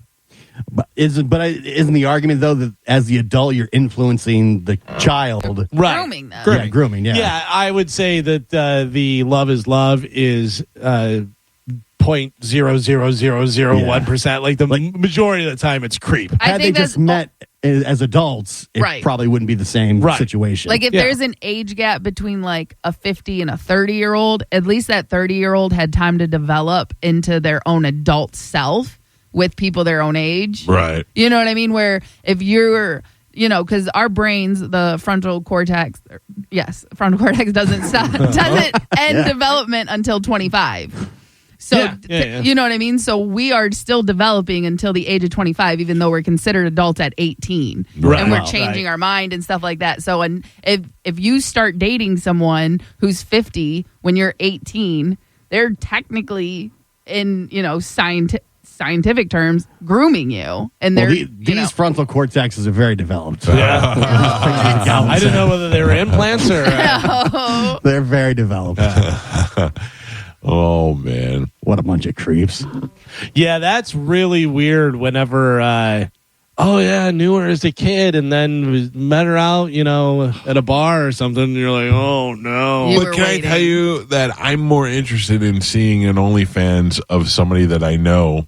But isn't the argument though that as the adult you're influencing the child? Right. Grooming them. Yeah, grooming. Yeah. Yeah, I would say that the love is love is 0.00001%. Like the majority of the time, it's creep. I Had they think just that's met as adults, it Right. probably wouldn't be the same Right. situation. like if Yeah. there's an age gap between like a 50 and a 30-year-old, at least that 30-year-old had time to develop into their own adult self with people their own age. Right. You know what I mean? Where if you're, because our brains, the frontal cortex doesn't stop, doesn't end development until 25. So, Yeah. you know what I mean? So we are still developing until the age of 25, even though we're considered adults at 18. Right. And we're Wow. changing Right. our mind and stuff like that. So, and if you start dating someone who's 50 when you're 18, they're technically in, scientific terms, grooming you. And they're, these frontal cortexes are very developed. I didn't know whether they were implants or. They're very developed. Oh man. What a bunch of creeps. Yeah, that's really weird whenever, I knew her as a kid and then met her out, at a bar or something. And you're like, oh, no. You But were can waiting. I tell you that I'm more interested in seeing an OnlyFans of somebody that I know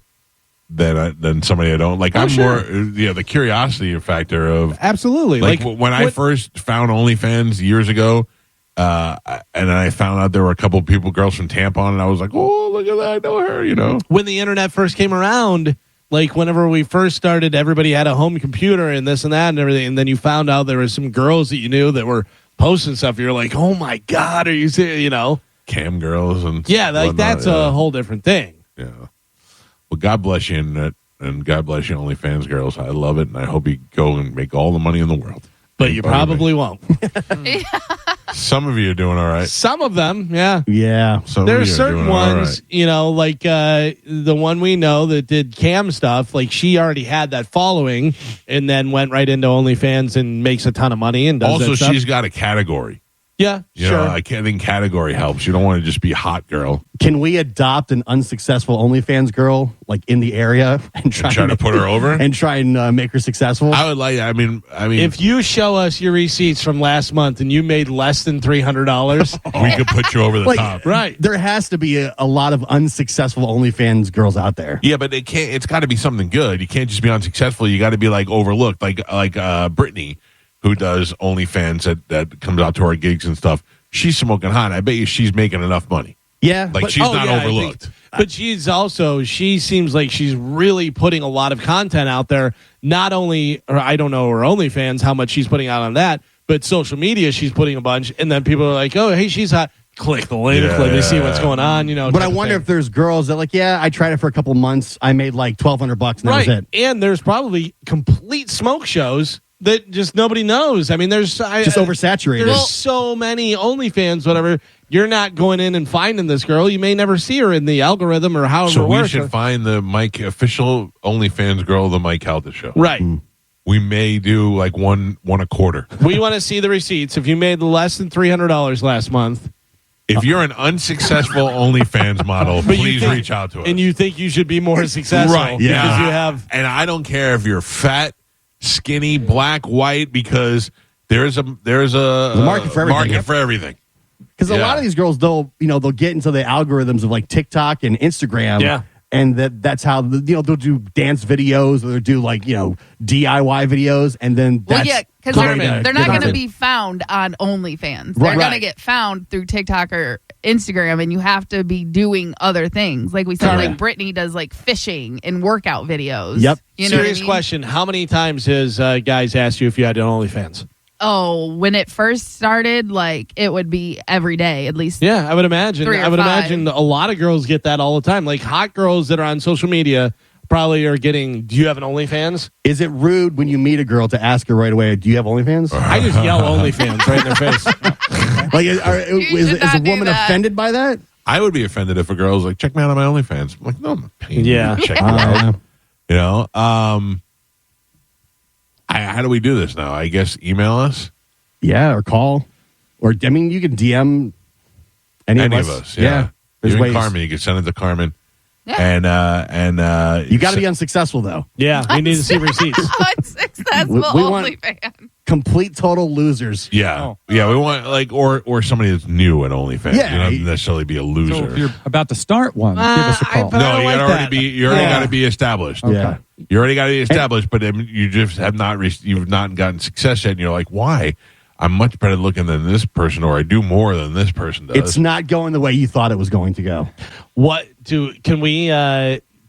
than somebody I don't. Like, I'm sure. more, the curiosity factor of, Absolutely. like when I first found OnlyFans years ago, and I found out there were a couple of girls from Tampon, and I was like, oh, look at that. I know her, when the internet first came around, like whenever we first started, everybody had a home computer and this and that and everything. And then you found out there were some girls that you knew that were posting stuff. You're like, oh my God, are you serious? Cam girls and Yeah, like whatnot, that's a whole different thing. Yeah. Well, God bless you, and God bless you, OnlyFans girls. I love it, and I hope you go and make all the money in the world. But you probably won't. Some of you are doing all right. Some of them, yeah. Yeah. Some There of are you certain doing all ones, right. like the one we know that did cam stuff, like she already had that following and then went right into OnlyFans and makes a ton of money and does Also, that stuff. she's got a category. Yeah, You sure. know, I think category helps. You don't want to just be hot girl. Can we adopt an unsuccessful OnlyFans girl like in the area and try to put her over and try and make her successful? I would like. I mean, If you show us your receipts from last month and you made less than $300, we could put you over the Like- top. right? There has to be a lot of unsuccessful OnlyFans girls out there. Yeah, but it can't. It's got to be something good. You can't just be unsuccessful. You got to be like overlooked, like Brittany, who does OnlyFans that comes out to our gigs and stuff. She's smoking hot. I bet you she's making enough money. Yeah, Like but she's not yeah, I think- overlooked. But she seems like she's really putting a lot of content out there. Not only, or I don't know her OnlyFans, how much she's putting out on that, but social media, she's putting a bunch. And then people are like, oh, hey, she's hot. Click the link. Yeah, Let me see yeah. what's going on. but type I of wonder thing. if there's girls that like, yeah, I tried it for a couple months. I made like $1,200 and that was Right. it. And there's probably complete smoke shows that just nobody knows. I mean, there's Just oversaturated. There's so many OnlyFans, whatever. You're not going in and finding this girl. You may never see her in the algorithm or however. So it we works. should find the Mike official OnlyFans girl of the Mike Calta show. Right. We may do like one a quarter. We want to see the receipts. If you made less than $300 last month, If you're an unsuccessful OnlyFans model, But you please think- reach out to us. and you think you should be more successful, Right, Because yeah. you have. And I don't care if you're fat, skinny, black, white, because there's a market for everything. Market for everything. Because a Yeah. lot of these girls, they'll get into the algorithms of like TikTok and Instagram. Yeah. And that's how they'll do dance videos or they'll do like DIY videos, and then Well, that's yeah, because great they're not going to content. be found on OnlyFans. They're Right. going to Right. get found through TikTok or Instagram, and you have to be doing other things. Like we said, Correct. like Brittany does like fishing and workout videos. Yep. You know Serious what I mean? question. How many times has guys asked you if you had an OnlyFans? Oh, when it first started, like it would be every day at least. Yeah, I would imagine. 3 or I would 5. imagine a lot of girls get that all the time. Like hot girls that are on social media probably are getting, do you have an OnlyFans? Is it rude when you meet a girl to ask her right away, do you have OnlyFans? I just yell OnlyFans right in their face. Like, is should a not do woman that. offended by that? I would be offended if a girl's like, check me out on my OnlyFans. I'm like, no, I'm not paying Yeah. you to check me out. You know? How do we do this now? I guess email us? Yeah, or call. Or, I mean, you can DM any of us. Yeah. There's Even ways. Carmen, you can send it to Carmen. Yeah. And You got to be unsuccessful, though. Yeah, we need to see receipts. Unsuccessful We want- OnlyFans. Complete total losers. Yeah, yeah. We want like or somebody that's new at OnlyFans. Yeah. You don't have to necessarily be a So loser. if you're about to start one, give us a call. I no, don't you like already that. be. You already Yeah. got to be established. Yeah. You already got to be established, but you just have not. You've not gotten success yet, and you're like, why? I'm much better looking than this person, or I do more than this person does. It's not going the way you thought it was going to go. Can we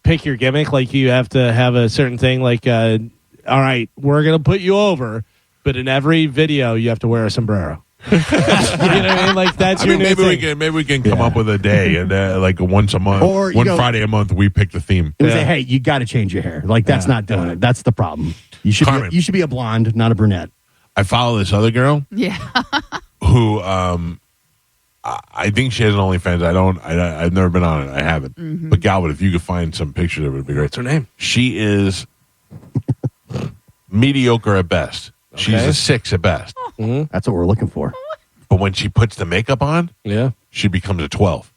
pick your gimmick? Like you have to have a certain thing. Like, all right, we're gonna put you over, but in every video you have to wear a sombrero. You know what I mean? Like that's your new thing. maybe we can come up with a day and like once a month, Or, one Friday a month, we pick the theme. And we say, hey, you got to change your hair. Like, that's not doing it. That's the problem. You should Carmen. you should be a blonde, not a brunette. I follow this other girl Yeah. who I think she has an OnlyFans. I've never been on it. I haven't. But Galvin, if you could find some pictures of it, would be great. What's her name? She is mediocre at best. She's Okay. a 6 at best. That's what we're looking for. But when she puts the makeup on, Yeah. she becomes a 12.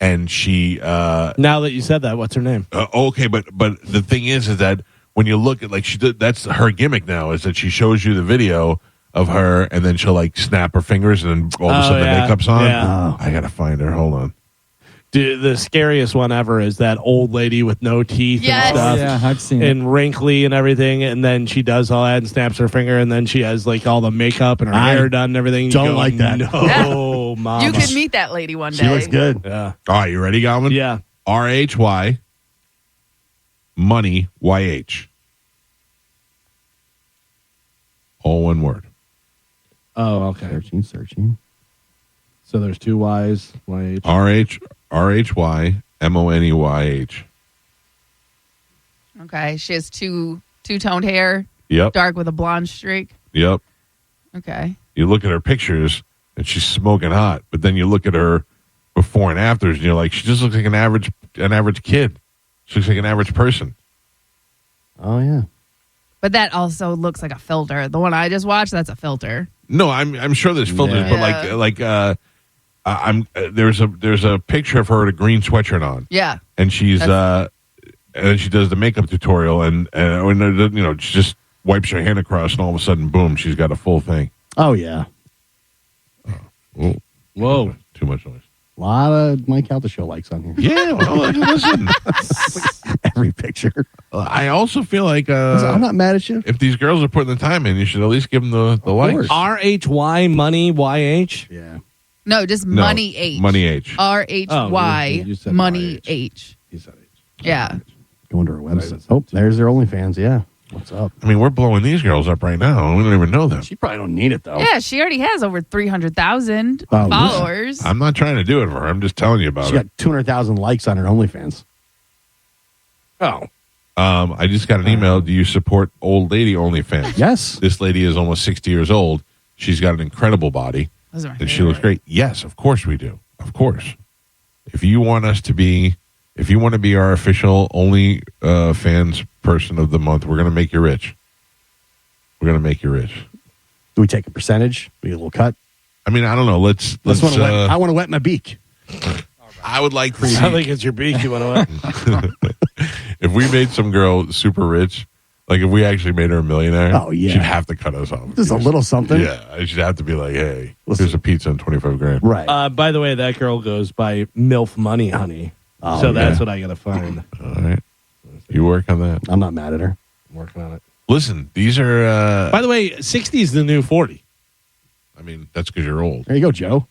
And she Now that you said that, what's her name? okay, but the thing is that when you look at like that's her gimmick now is that she shows you the video of her and then she'll like snap her fingers and then all of a sudden yeah. the makeup's on. Yeah. I gotta find her. Hold on. Dude, the scariest one ever is that old lady with no teeth Yes. and stuff. Yeah, I've seen it. And wrinkly and everything, and then she does all that and snaps her finger, and then she has like all the makeup and her I hair done and everything. You don't go, like that. No, mama. You could meet that lady one day. She looks good. Yeah, All right, you ready, Galvin? yeah. RHY money YH. All one word. Oh, okay. Searching. So there's two Y's. YH. RHY MONEYH. Okay. She has two-toned hair, Yep. dark with a blonde streak. Yep. Okay. You look at her pictures and she's smoking hot, but then you look at her before and afters and you're like, she just looks like an average kid. She looks like an average person. Oh yeah. But that also looks like a filter. The one I just watched, that's a filter. No, I'm sure there's filters, Yeah. but there's a picture of her with a green sweatshirt on, Yeah. and she's and then she does the makeup tutorial, and she just wipes her hand across, and all of a sudden, boom, she's got a full thing. Oh yeah. Oh, Whoa. too much noise. A lot of Mike Calta show likes on here. Yeah, well, listen. Every picture. I also feel like I'm not mad at you. if these girls are putting the time in, you should at least give them the likes. RHY money YH. Yeah. No, just No, money H. Money H. RHY you said money YH. H. He said H. Yeah. Going to her website. Oh, there's their OnlyFans. Yeah. What's up? I mean, we're blowing these girls up right now, and we don't even know them. She probably don't need it though. Yeah, she already has over 300,000 Oh, followers. I'm not trying to do it for her. I'm just telling you about She it. got 200,000 likes on her OnlyFans. Oh, I just got an email. Do you support old lady OnlyFans? Yes. This lady is almost 60 years old. She's got an incredible body. Those are my And she looks great. Yes, of course we do. Of course. If you want to be our official only fans person of the month, we're going to make you rich. We're going to make you rich. Do we take a percentage? We get a little cut? I mean, I don't know. Let's I want to wet my beak. I would like to see. I think it's your beak you want to. If we made some girl super rich, like if we actually made her a millionaire, Oh, yeah. she'd have to cut us off. Just a little something. Yeah, she'd have to be like, hey, Listen. here's a pizza and 25 grand. Right. By the way, that girl goes by MILF Money Honey. Oh, So that's yeah. what I got to find. All right. You work on that. I'm not mad at her. I'm working on it. Listen, these are, By the way, 60 is the new 40. I mean, that's because you're old. There you go, Joe.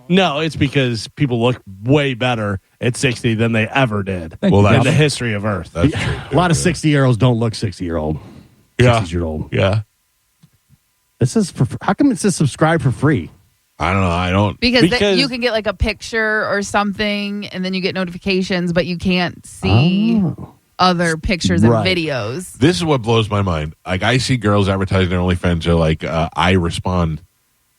No, it's because people look way better at 60 than they ever did Thank Well, you, in that's- the Calvin. history of Earth. That's true. A lot of 60-year-olds don't look 60-year-old. Yeah. 60-year-old. Yeah. This is how come it says subscribe for free? I don't know. I don't. Because you can get like a picture or something, and then you get notifications, but you can't see other pictures and Right. videos. This is what blows my mind. Like, I see girls advertising their OnlyFans. They're like, I respond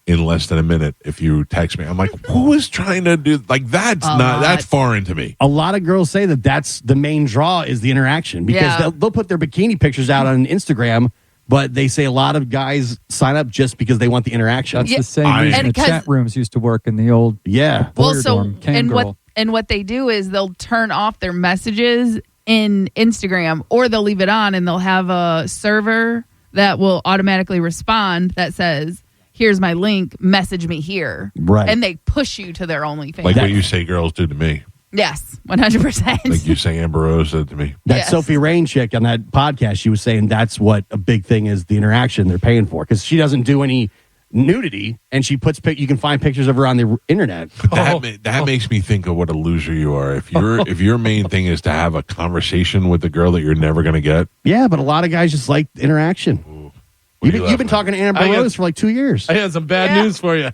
in less than a minute if you text me. I'm like, who is trying to do like that's that's foreign to me. A lot of girls say that that's the main draw is the interaction because Yeah. they'll put their bikini pictures out on Instagram, but they say a lot of guys sign up just because they want the interaction. That's Yeah. the same I- reason And the 'cause- chat rooms used to work in the old yeah. Well, Boyer so dorm, cam and girl. what they do is they'll turn off their messages in Instagram, or they'll leave it on, and they'll have a server that will automatically respond that says, "Here's my link. Message me here." Right. And they push you to their OnlyFans. Like what you say girls do to me. Yes, 100%. Like you say Amber Rose said to me. That Yes. Sophie Rain chick on that podcast, she was saying that's what a big thing is the interaction they're paying for because she doesn't do any nudity and she puts you can find pictures of her on the internet. That makes me think of what a loser you are. If your main thing is to have a conversation with the girl that you're never going to get. Yeah, but a lot of guys just like interaction. What You've been talking to Amber I got- Rose for like 2 years. I had some bad news for you.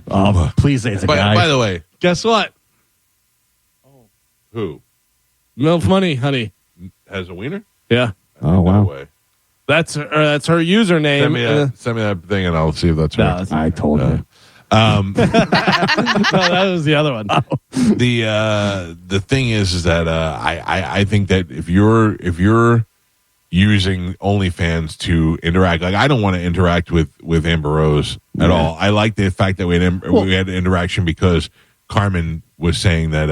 Oh, please say it's a guy. By the way, Guess what? who MILF Money Honey. has a wiener? Yeah. Oh, No wow. way. That's her username. Send me that thing and I'll see if that's No, right. it's- I told you. no, that was the other one. The thing is that I think that if you're using OnlyFans to interact, like I don't want to interact with Amber Rose at all. I like the fact that we had interaction because Carmen was saying that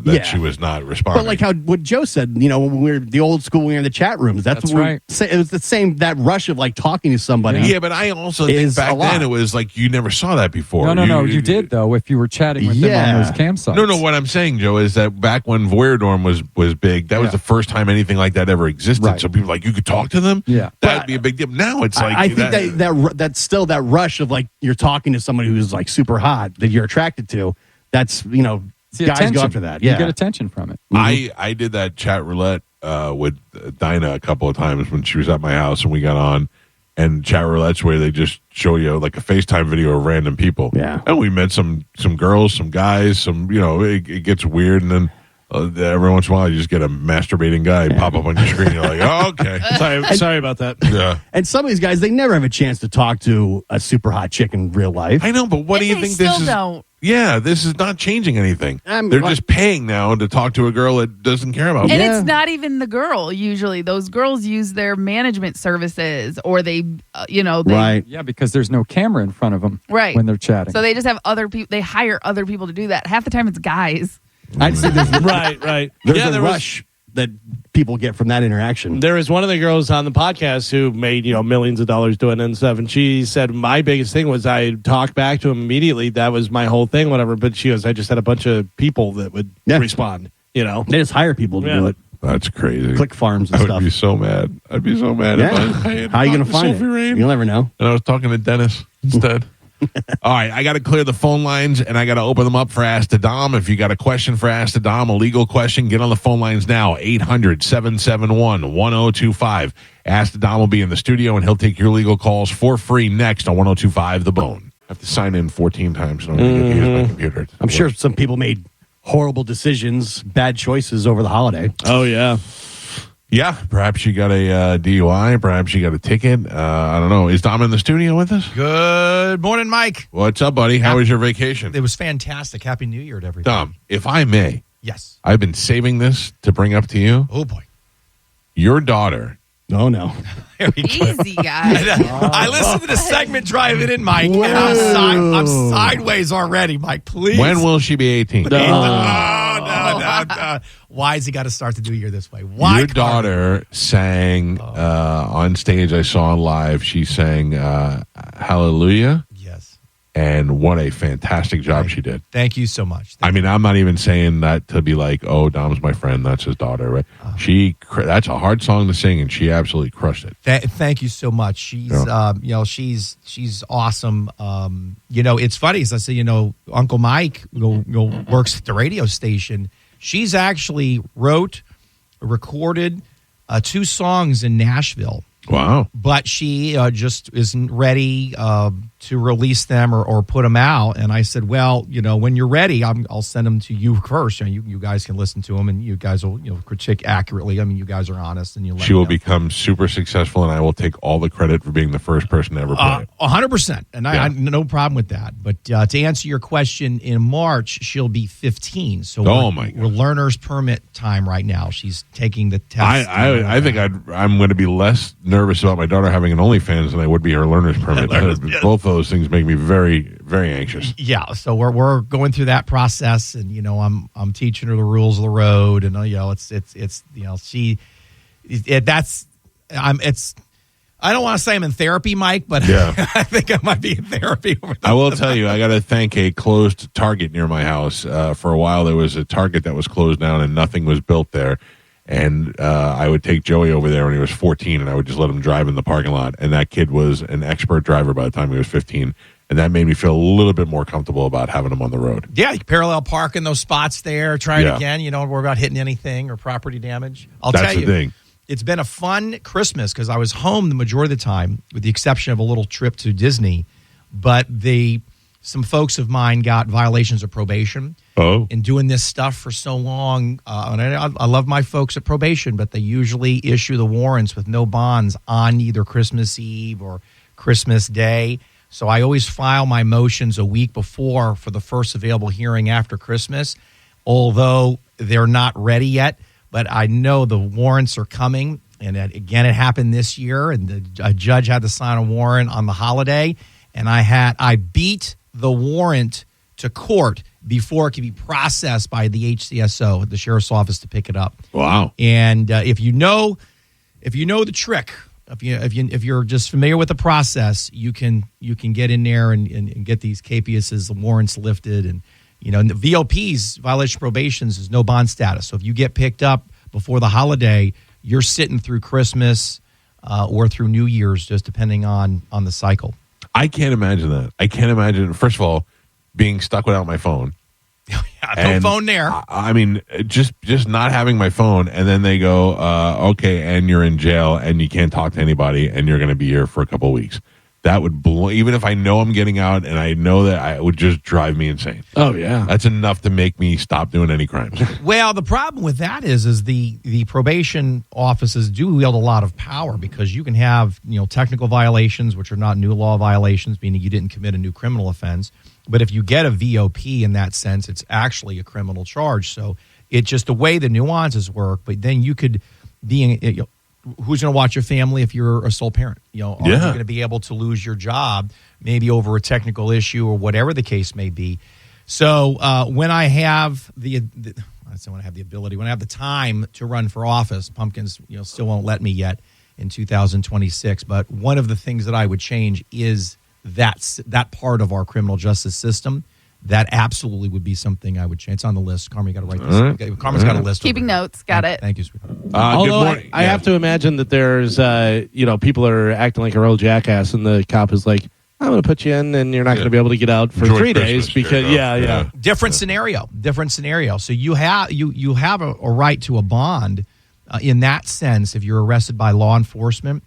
Yeah. she was not responding. But like how what Joe said, when we were the old school, we were in the chat rooms. That's That's what right. It was the same that rush of like talking to somebody. yeah, but I also think Is back a lot. then it was like you never saw that before. No, you did though. If you were chatting with them Yeah. on those campsites. No, what I'm saying, Joe, is that back when Voyeur Dorm was big, that was Yeah. the first time anything like that ever existed. Right. So people were like you could talk to them. Yeah. That'd be a big deal. Now it's like I think that's still that rush of like you're talking to somebody who's like super hot that you're attracted to. That's It's the guys attention. go after that. You Yeah, get attention from it. I did that chat roulette with Dinah a couple of times when she was at my house and we got on. And chat roulette's where they just show you like a FaceTime video of random people. Yeah. And we met some girls, some guys, some it gets weird, and then every once in a while you just get a masturbating guy pop up on your screen. You're like, oh, okay, Sorry about that. yeah. and some of these guys they never have a chance to talk to a super hot chick in real life. I know, but what do you They think still this is? don't. Yeah, this is not changing anything. They're just paying now to talk to a girl that doesn't care about And them. it's not even the girl usually. Those girls use their management services, or they, they Right. Yeah, because there's no camera in front of them Right. when they're chatting. So they just have other people. They hire other people to do that. Half the time it's guys. I'd say there's, right. there's Yeah, a there was- rush that people get from that interaction. There was one of the girls on the podcast who made millions of dollars doing it and stuff, and she said my biggest thing was I talked back to him immediately. That was my whole thing, whatever. But she goes, I just had a bunch of people that would respond. They just hire people to do it. That's crazy. Click farms and I would stuff. be so mad. I'd be so mad. Yeah. If I had How are you going to talked find Sophie it? Rain You'll never know. and I was talking to Dennis instead. All right, I got to clear the phone lines and I got to open them up for Ask the Dom. If you got a question for Ask the Dom, a legal question, get on the phone lines now. 800-771-1025. Ask the Dom will be in the studio and he'll take your legal calls for free next on 1025 The Bone. I have to sign in 14 times in order to get to use my computer. I'm sure some people made horrible decisions, bad choices over the holiday. Oh, yeah. Yeah, perhaps you got a DUI. Perhaps you got a ticket. I don't know. Is Dom in the studio with us? Good morning, Mike. What's up, buddy? How was your vacation? It was fantastic. Happy New Year to everybody. Dom, if I may, Yes. I've been saving this to bring up to you. Oh, boy. Your daughter. Oh, no. Here we go. Easy, guys. I listened to the segment driving in, Mike, and I'm sideways already, Mike. Please. When will she be 18? No. Why has he got to start the new year this way? Why? Your daughter sang on stage. I saw live. She sang Hallelujah. Yes. And what a fantastic job she did. Thank you so much. I mean, I'm not even saying that to be like, oh, Dom's my friend. That's his daughter, right? That's a hard song to sing, and she absolutely crushed it. Thank you so much. She's, she's awesome. It's funny. As I say, Uncle Mike works at the radio station. She's actually recorded 2 songs in Nashville. Wow. But she just isn't ready to release them or put them out. And I said, well, when you're ready, I'll send them to you first. You guys can listen to them, and you guys will critique accurately. I mean, you guys are honest, and she will become super successful, and I will take all the credit for being the first person to ever play it. 100%. And I no problem with that. But to answer your question, in March, she'll be 15. So we're learner's permit time right now. She's taking the test. I think I'm going to be less nervous about my daughter having an OnlyFans than I would be her learner's permit. Both of those things make me very, very anxious. Yeah, so we're going through that process, and I'm teaching her the rules of the road, and I don't want to say I'm in therapy, Mike, but yeah. I think I might be in therapy. I will tell you, I got to thank a closed Target near my house. For a while, there was a Target that was closed down, and nothing was built there. And I would take Joey over there when he was 14, and I would just let him drive in the parking lot. And that kid was an expert driver by the time he was 15. And that made me feel a little bit more comfortable about having him on the road. Yeah, you parallel park in those spots there. Try it again. You don't worry about hitting anything or property damage. That's tell you, the thing. It's been a fun Christmas because I was home the majority of the time, with the exception of a little trip to Disney. But some folks of mine got violations of probation. Oh. And doing this stuff for so long. And I love my folks at probation, but they usually issue the warrants with no bonds on either Christmas Eve or Christmas Day. So I always file my motions a week before for the first available hearing after Christmas, although they're not ready yet. But I know the warrants are coming. And again, it happened this year, and a judge had to sign a warrant on the holiday. And I beat the warrant to court before it can be processed by the HCSO, the sheriff's office, to pick it up. Wow! And if you know the trick, if you're just familiar with the process, you can get in there and get these capiases, the warrants lifted, and the VOPs, violation of probations, is no bond status. So if you get picked up before the holiday, you're sitting through Christmas or through New Year's, just depending on the cycle. I can't imagine that. I can't imagine. First of all, being stuck without my phone. No phone there. I mean, just not having my phone, and then they go, okay, and you're in jail, and you can't talk to anybody, and you're going to be here for a couple of weeks. That would blow. Even if I know I'm getting out, and I know that, it would just drive me insane. Oh yeah, that's enough to make me stop doing any crimes. Well, the problem with that is the probation offices do wield a lot of power, because you can have technical violations, which are not new law violations, meaning you didn't commit a new criminal offense. But if you get a VOP in that sense, it's actually a criminal charge. So it's just the way the nuances work. But then you could be who's going to watch your family if you're a sole parent? Are you going to be able to lose your job maybe over a technical issue or whatever the case may be? So when I have when I have the time to run for office, Pumpkins still won't let me yet in 2026. But one of the things that I would change is that part of our criminal justice system. That absolutely would be something I would change. It's on the list. Carmen, you got to write this. Carmen's got a list. Keeping notes. Got it. Thank you, sweetheart. Although I have to imagine that there's, people are acting like a real jackass, and the cop is like, I'm going to put you in, and you're not going to be able to get out for 3 days because, Different scenario. So you have a right to a bond in that sense if you're arrested by law enforcement,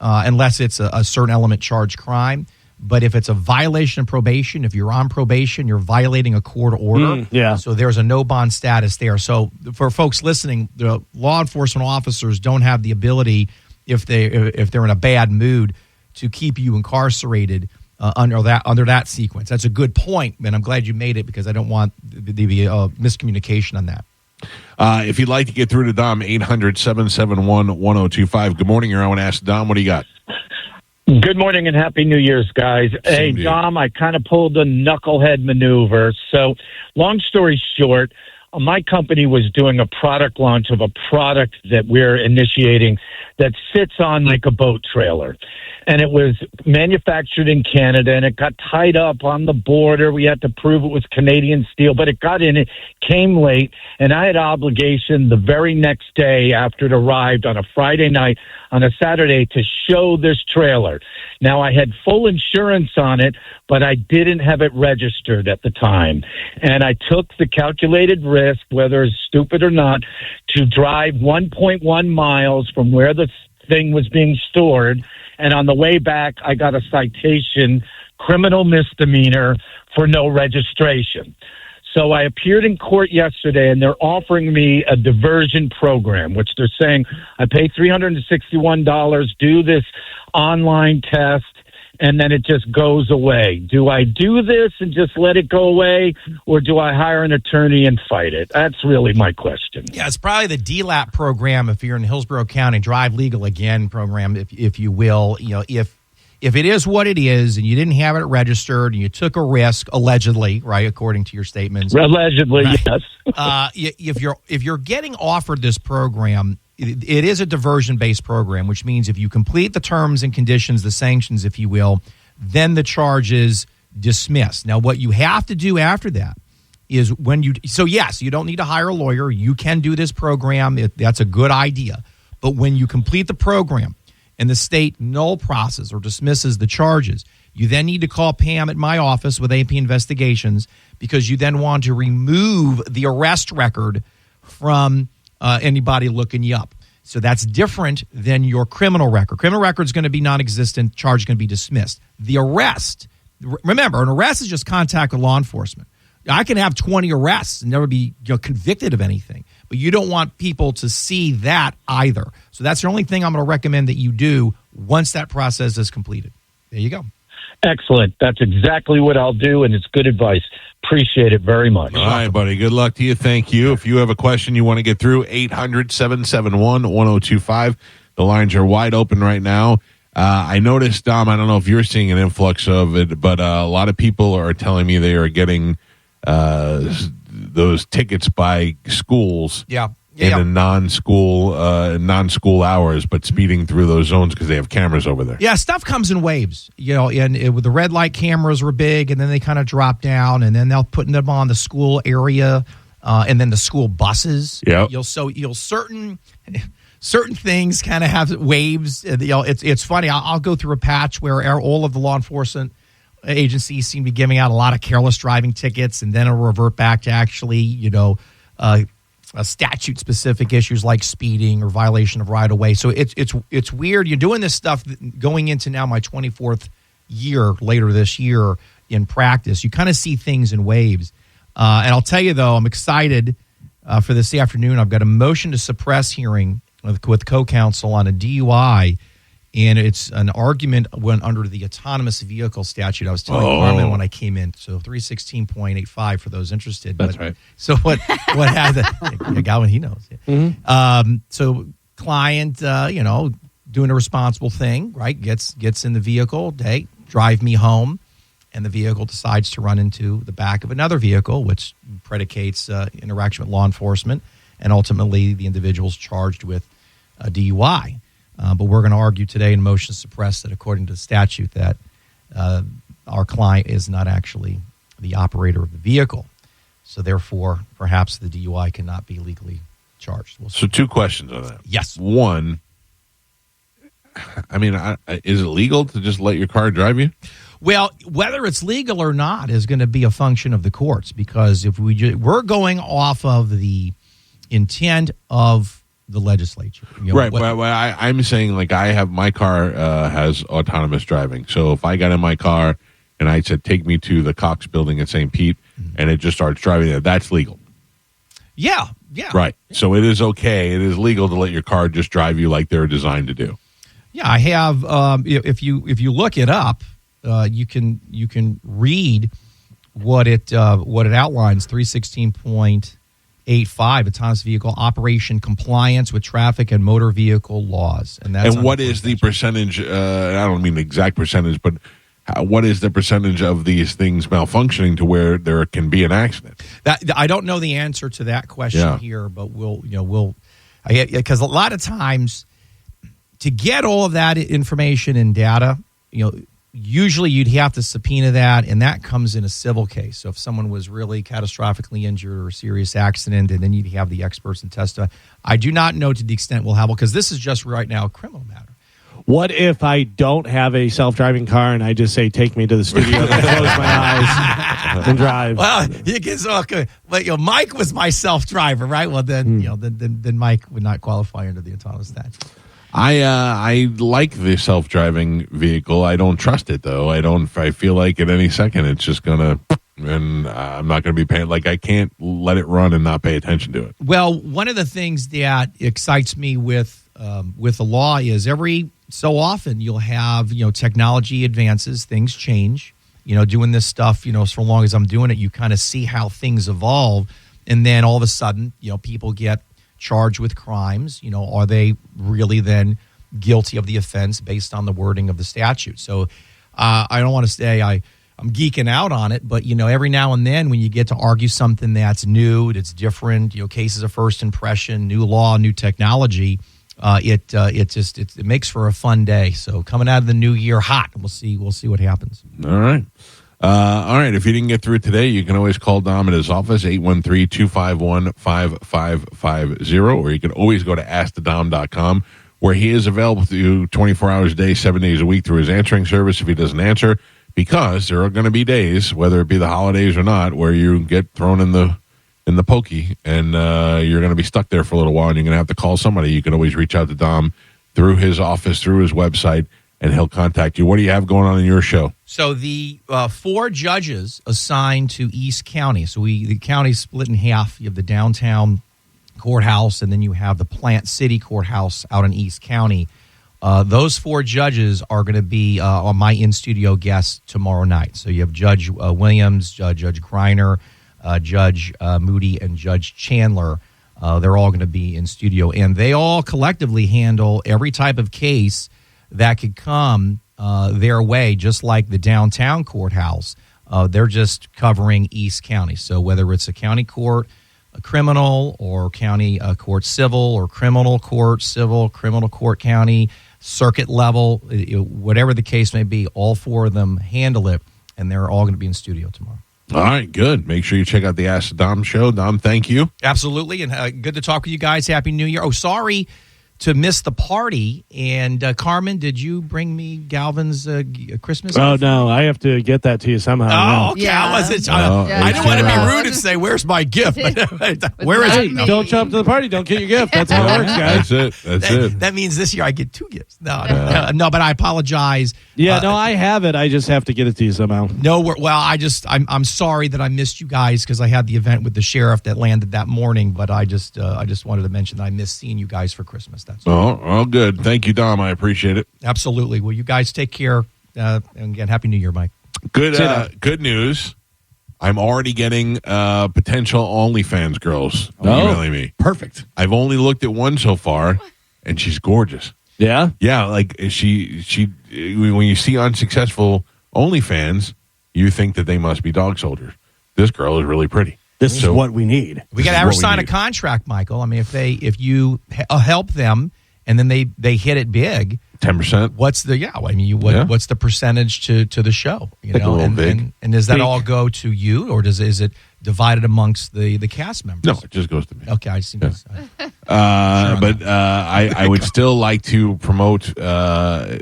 unless it's a certain element charged crime. But if it's a violation of probation, if you're on probation, you're violating a court order. Yeah. So there's a no bond status there. So for folks listening, the law enforcement officers don't have the ability, if they're in a bad mood, to keep you incarcerated under that sequence. That's a good point, and I'm glad you made it because I don't want the miscommunication on that. If you'd like to get through to Dom, 800-771-1025. Good morning. You're on Ask Dom. What do you got? Good morning and Happy New Year's, guys. Hey, Dom, I kind of pulled a knucklehead maneuver. So, long story short, my company was doing a product launch of a product that we're initiating that sits on like a boat trailer. And it was manufactured in Canada, and it got tied up on the border. We had to prove it was Canadian steel, but it got in, it came late, and I had obligation the very next day after it arrived on a Friday night, on a Saturday, to show this trailer. Now, I had full insurance on it, but I didn't have it registered at the time. And I took the calculated risk, whether it's stupid or not, to drive 1.1 miles from where the thing was being stored. And on the way back, I got a citation, criminal misdemeanor for no registration. So I appeared in court yesterday, and they're offering me a diversion program, which they're saying I pay $361, do this online test, and then it just goes away. Do I do this and just let it go away, or do I hire an attorney and fight it? That's really my question. Yeah, it's probably the DLAP program if you're in Hillsborough County, Drive Legal Again program, if you will. You know, if it is what it is and you didn't have it registered and you took a risk, allegedly, right, according to your statements. Allegedly, right? Yes. If you're getting offered this program, it is a diversion-based program, which means if you complete the terms and conditions, the sanctions, if you will, then the charge is dismissed. Now, what you have to do after that is yes, you don't need to hire a lawyer. You can do this program. That's a good idea. But when you complete the program and the state null process or dismisses the charges, you then need to call Pam at my office with AP Investigations because you then want to remove the arrest record from anybody looking you up. So that's different than your criminal record. Criminal record is going to be non-existent. Charge is going to be dismissed. The arrest, remember, an arrest is just contact with law enforcement. I can have 20 arrests and never be convicted of anything, but you don't want people to see that either. So that's the only thing I'm going to recommend that you do once that process is completed. There you go. Excellent. That's exactly what I'll do, and it's good advice. Appreciate it very much. All right, buddy. Good luck to you. Thank you. If you have a question you want to get through, 800-771-1025. The lines are wide open right now. I noticed, Dom, I don't know if you're seeing an influx of it, but a lot of people are telling me they are getting those tickets by schools. In a non-school hours, but speeding through those zones because they have cameras over there. Yeah, stuff comes in waves. And the red light cameras were big, and then they kind of drop down, and then they'll put them on the school area, and then the school buses. Yeah. You'll certain things kind of have waves. It's funny. I'll go through a patch where all of the law enforcement agencies seem to be giving out a lot of careless driving tickets, and then it'll revert back to actually, statute-specific issues like speeding or violation of right-of-way. So it's weird. You're doing this stuff going into now my 24th year later this year in practice. You kind of see things in waves. And I'll tell you, though, I'm excited for this afternoon. I've got a motion to suppress hearing with co-counsel on a DUI, and it's an argument when under the autonomous vehicle statute. I was telling Carmen when I came in, so 316.85 for those interested. That's right. So what has it? A guy when he knows. Mm-hmm. So client, doing a responsible thing, right? Gets in the vehicle. Hey, drive me home, and the vehicle decides to run into the back of another vehicle, which predicates interaction with law enforcement, and ultimately the individual's charged with a DUI. But we're going to argue today in motion to suppress that according to the statute that our client is not actually the operator of the vehicle. So therefore, perhaps the DUI cannot be legally charged. So two questions on that. Yes. One, is it legal to just let your car drive you? Well, whether it's legal or not is going to be a function of the courts, because if we're going off of the intent of the legislature. Right, but I'm saying, like, I have my car has autonomous driving. So if I got in my car and I said, take me to the Cox building at St. Pete, and it just starts driving there, that's legal. Yeah. Right. So it is okay. It is legal to let your car just drive you like they're designed to do. Yeah, I have. If you look it up, you can read what it outlines. 316.85 autonomous vehicle operation compliance with traffic and motor vehicle laws, and that's. And what is the percentage? I don't mean the exact percentage, but what is the percentage of these things malfunctioning to where there can be an accident? That I don't know the answer to that question here, but we'll because a lot of times to get all of that information and data, usually you'd have to subpoena that, and that comes in a civil case. So if someone was really catastrophically injured or a serious accident, and then you'd have the experts and testify. I do not know to the extent we'll have, because this is just right now a criminal matter. What if I don't have a self-driving car and I just say, take me to the studio and close my eyes and drive? Well, you can, but Mike was my self-driver, right? Well, then then Mike would not qualify under the autonomous statute. I like the self-driving vehicle. I don't trust it though. I feel like at any second it's just gonna, and I'm not gonna be paying. Like, I can't let it run and not pay attention to it. Well, one of the things that excites me with the law is every so often you'll have technology advances, things change. Doing this stuff, so long as I'm doing it, you kind of see how things evolve, and then all of a sudden, people get charged with crimes. Are they really then guilty of the offense based on the wording of the statute? So I don't want to say I'm geeking out on it, but every now and then when you get to argue something that's new, that's different, cases of first impression, new law, new technology, it makes for a fun day. So coming out of the new year hot, we'll see what happens. All right. If you didn't get through today, you can always call Dom at his office, 813-251-5550, or you can always go to AskTheDom.com, where he is available to you 24 hours a day, 7 days a week through his answering service if he doesn't answer, because there are going to be days, whether it be the holidays or not, where you get thrown in the pokey, and you're going to be stuck there for a little while, and you're going to have to call somebody. You can always reach out to Dom through his office, through his website, and he'll contact you. What do you have going on in your show? So the 4 judges assigned to East County. So the county's split in half. You have the downtown courthouse, and then you have the Plant City courthouse out in East County. Those 4 judges are going to be on my in-studio guests tomorrow night. So you have Judge Williams, Judge Greiner, Judge Moody, and Judge Chandler. They're all going to be in studio, and they all collectively handle every type of case that could come their way, just like the downtown courthouse. They're just covering East County. So whether it's a county court, a criminal, or county court civil, or criminal court civil, criminal court county, circuit level, whatever the case may be, all 4 of them handle it, and they're all going to be in studio tomorrow. All right, good. Make sure you check out the Ask the Dom show. Dom, thank you. Absolutely, and good to talk with you guys. Happy New Year. Oh, sorry to miss the party. And Carmen, did you bring me Galvin's Christmas gift? Oh, no, I have to get that to you somehow. Oh, okay. Yeah. I didn't want to be rude and say, where's my gift? Where is it? No. Don't show up to the party. Don't get your gift. That's how it works, guys. That's it. That means this year I get 2 gifts. No, but I apologize. Yeah, I have it. I just have to get it to you somehow. I'm sorry that I missed you guys because I had the event with the sheriff that landed that morning, but I just wanted to mention that I missed seeing you guys for Christmas. That's all good. Thank you, Dom. I appreciate it. Absolutely. Well, you guys take care. And again, Happy New Year, Mike. Good news. I'm already getting potential OnlyFans girls emailing me. Perfect. I've only looked at one so far, and she's gorgeous. Yeah? Yeah, like she when you see unsuccessful OnlyFans, you think that they must be dog soldiers. This girl is really pretty. This is what we need. We got to ever sign a contract, Michael. I mean, if you help them and then they hit it big, 10%. What's the percentage to the show? And does that all go to you, or is it divided amongst the cast members? No, it just goes to me. Okay, I see. I would still like to promote.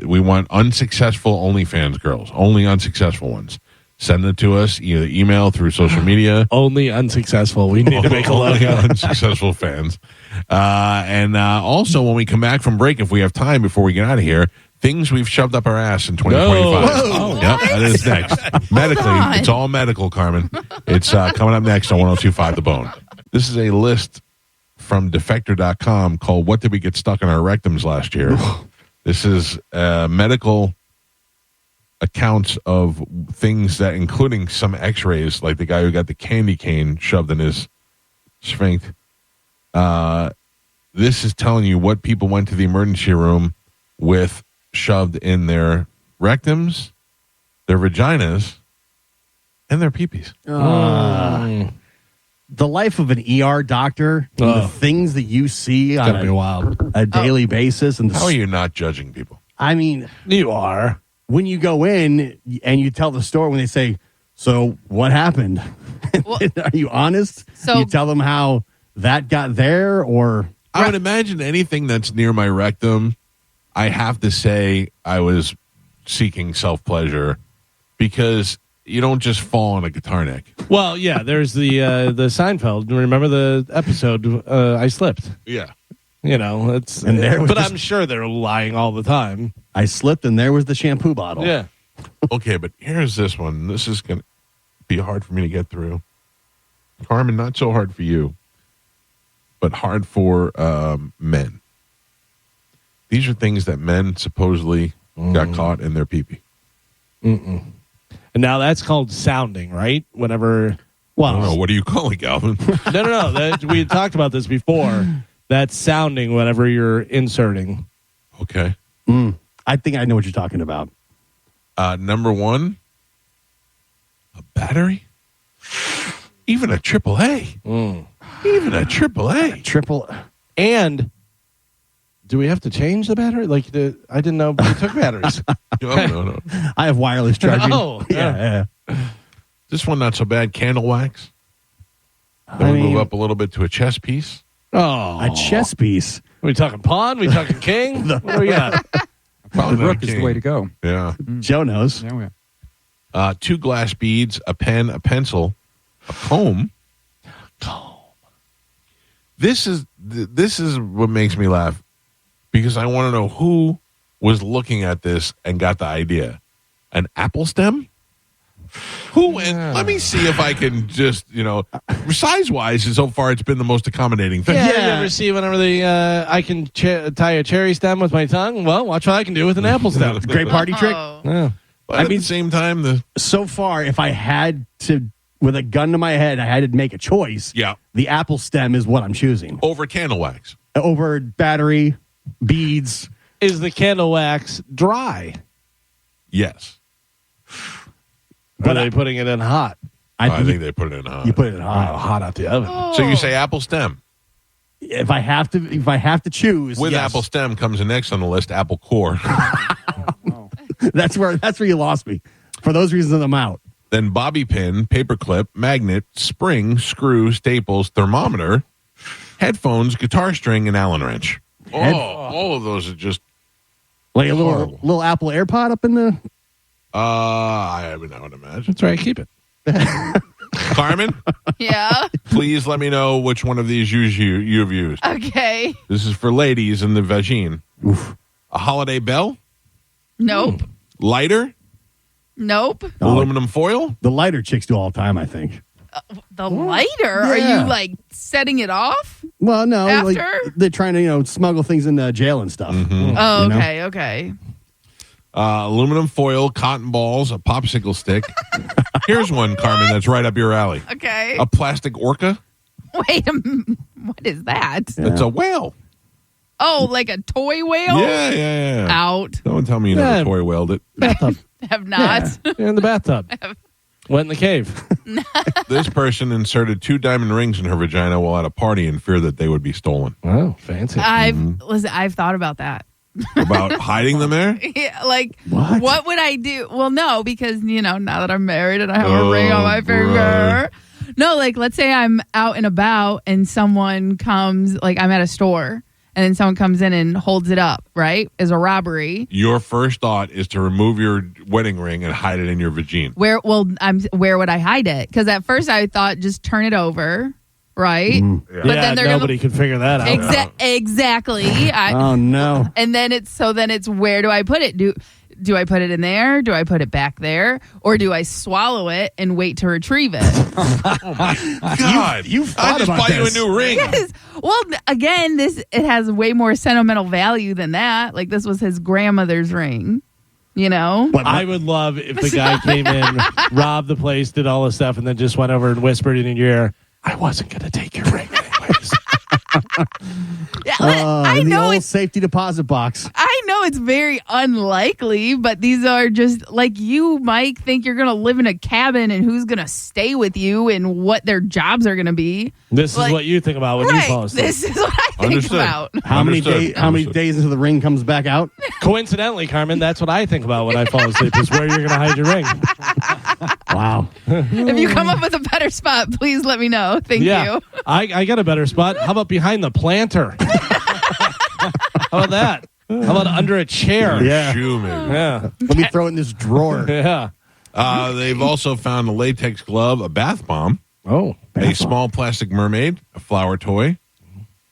We want unsuccessful OnlyFans girls, only unsuccessful ones. send it to us, either email, through social media. Only unsuccessful. We need to make a Only logo. unsuccessful fans. And also, when we come back from break, if we have time before we get out of here, things we've shoved up our ass in 2025. Whoa. Yep, that is next. Medically, on. it's all medical, Carmen. It's coming up next on 102.5 The Bone. This is a list from defector.com called What Did We Get Stuck in Our Rectums Last Year? This is medical accounts of things that, including some x-rays, like the guy who got the candy cane shoved in his sphinx. This is telling you what people went to the emergency room with shoved in their rectums, their vaginas, and their peepees. The life of an ER doctor, the things that you see on Gotta be wild. a daily basis. And How are you not judging people? I mean, You are. when you go in and you tell the story, when they say, so what happened? Well- Are you honest? So- you tell them how that got there, or I would imagine anything that's near my rectum, I have to say I was seeking self-pleasure, because you don't just fall on a guitar neck. Well, yeah, there's the Seinfeld. Remember the episode, I Slipped? Yeah. You know, it's. And there was but this- I'm sure they're lying all the time. I slipped and there was the shampoo bottle. Yeah. Okay, but here's this one. This is going to be hard for me to get through. Carmen, not so hard for you, but hard for men. These are things that men supposedly got caught in their pee-pee. And now that's called sounding, right? Whenever. I Well, don't know. What do you call it, Galvin? no. We had talked about this before. That's sounding whenever you're inserting. Okay. I think I know what you're talking about. Number one, a battery? Even a AAA. Even a AAA. Triple. And do we have to change the battery? Like, I didn't know we took batteries. No. I have wireless charging. Oh, yeah. This one, not so bad. Candle wax. I Then we mean, move up a little bit to a chess piece. Oh. a chess piece. we talking pawn? We talking king? What do we got? Probably The not a rook is the king. way to go. Yeah. Joe knows. Yeah, yeah. 2 glass beads, a pen, a pencil, a comb. This is what makes me laugh, because I want to know who was looking at this and got the idea. An apple stem? Who went? Let me see if I can just, size-wise, so far it's been the most accommodating thing. Yeah. You ever see whenever I can tie a cherry stem with my tongue? Well, watch what I can do with an apple stem. Great party trick. Oh. Yeah. But at the same time, So far, if I had to, with a gun to my head, I had to make a choice. yeah, The apple stem is what I'm choosing over candle wax. over battery, beads. Is the candle wax dry? Yes. But are they putting it in hot? I think they put it in hot. you put it in hot. Hot out the oven. So you say apple stem. If I have to choose, With yes. apple stem comes the next on the list, apple core. That's where you lost me. For those reasons, I'm out. Then bobby pin, paperclip, magnet, spring, screw, staples, thermometer, headphones, guitar string, and Allen wrench. All of those are just, Like a Horrible. little Apple AirPod up in the. I would imagine. That's right. Keep it. Carmen, Yeah. please let me know which one of these you have used. Okay. This is for ladies in the vagine. A holiday bell, Nope. lighter, Nope. aluminum foil. The lighter chicks do all the time, I think. The lighter? Are Yeah. you like setting it off? Well, no, like After? they're trying to smuggle things into jail and stuff. Oh, You know? okay. Okay. Aluminum foil, cotton balls, a popsicle stick. Here's one, Carmen, that's right up your alley. Okay. A plastic orca. Wait a minute. What is that? It's a whale. Oh, like a toy whale? Yeah. Out. Don't tell me you never toy whaled it. Bathtub. Have not. You're in the bathtub. Went in the cave. This person inserted 2 diamond rings in her vagina while at a party in fear that they would be stolen. Wow, fancy. I've thought about that. About hiding them there? Yeah, like, What? what would I do? Well, no, because, now that I'm married and I have a ring on my finger. right. No, like, let's say I'm out and about and someone comes, like, I'm at a store and then someone comes in and holds it up, right? As a robbery. Your first thought is to remove your wedding ring and hide it in your vagina. Where would I hide it? Because at first I thought just turn it over, right? Yeah. But then they're nobody could figure that out. Exactly. Oh no. And then it's where do I put it? Do I put it in there? Do I put it back there? Or do I swallow it and wait to retrieve it? God, you've thought I just about bought this. you a new ring. Yes. Well, again, it has way more sentimental value than that. Like this was his grandmother's ring, you know? I would love if the guy came in, robbed the place, did all this stuff, and then just went over and whispered in your ear, I wasn't going to take your ring anyways. Yeah, I the know old safety deposit box. I know it's very unlikely, but these are just like you, Mike, think you're going to live in a cabin and who's going to stay with you and what their jobs are going to be. This is what you think about when you fall asleep. This is what I think Understood. about. How many days until the ring comes back out? Coincidentally, Carmen, that's what I think about when I fall asleep, is where you're going to hide your ring. Wow. If you come up with a better spot, please let me know. Thank you. I got a better spot. How about behind the planter? How about that? How about under a chair? Yeah. Schumann. Yeah. Let me throw it in this drawer. Yeah. They've also found a latex glove, a bath bomb, a small plastic mermaid, a flower toy.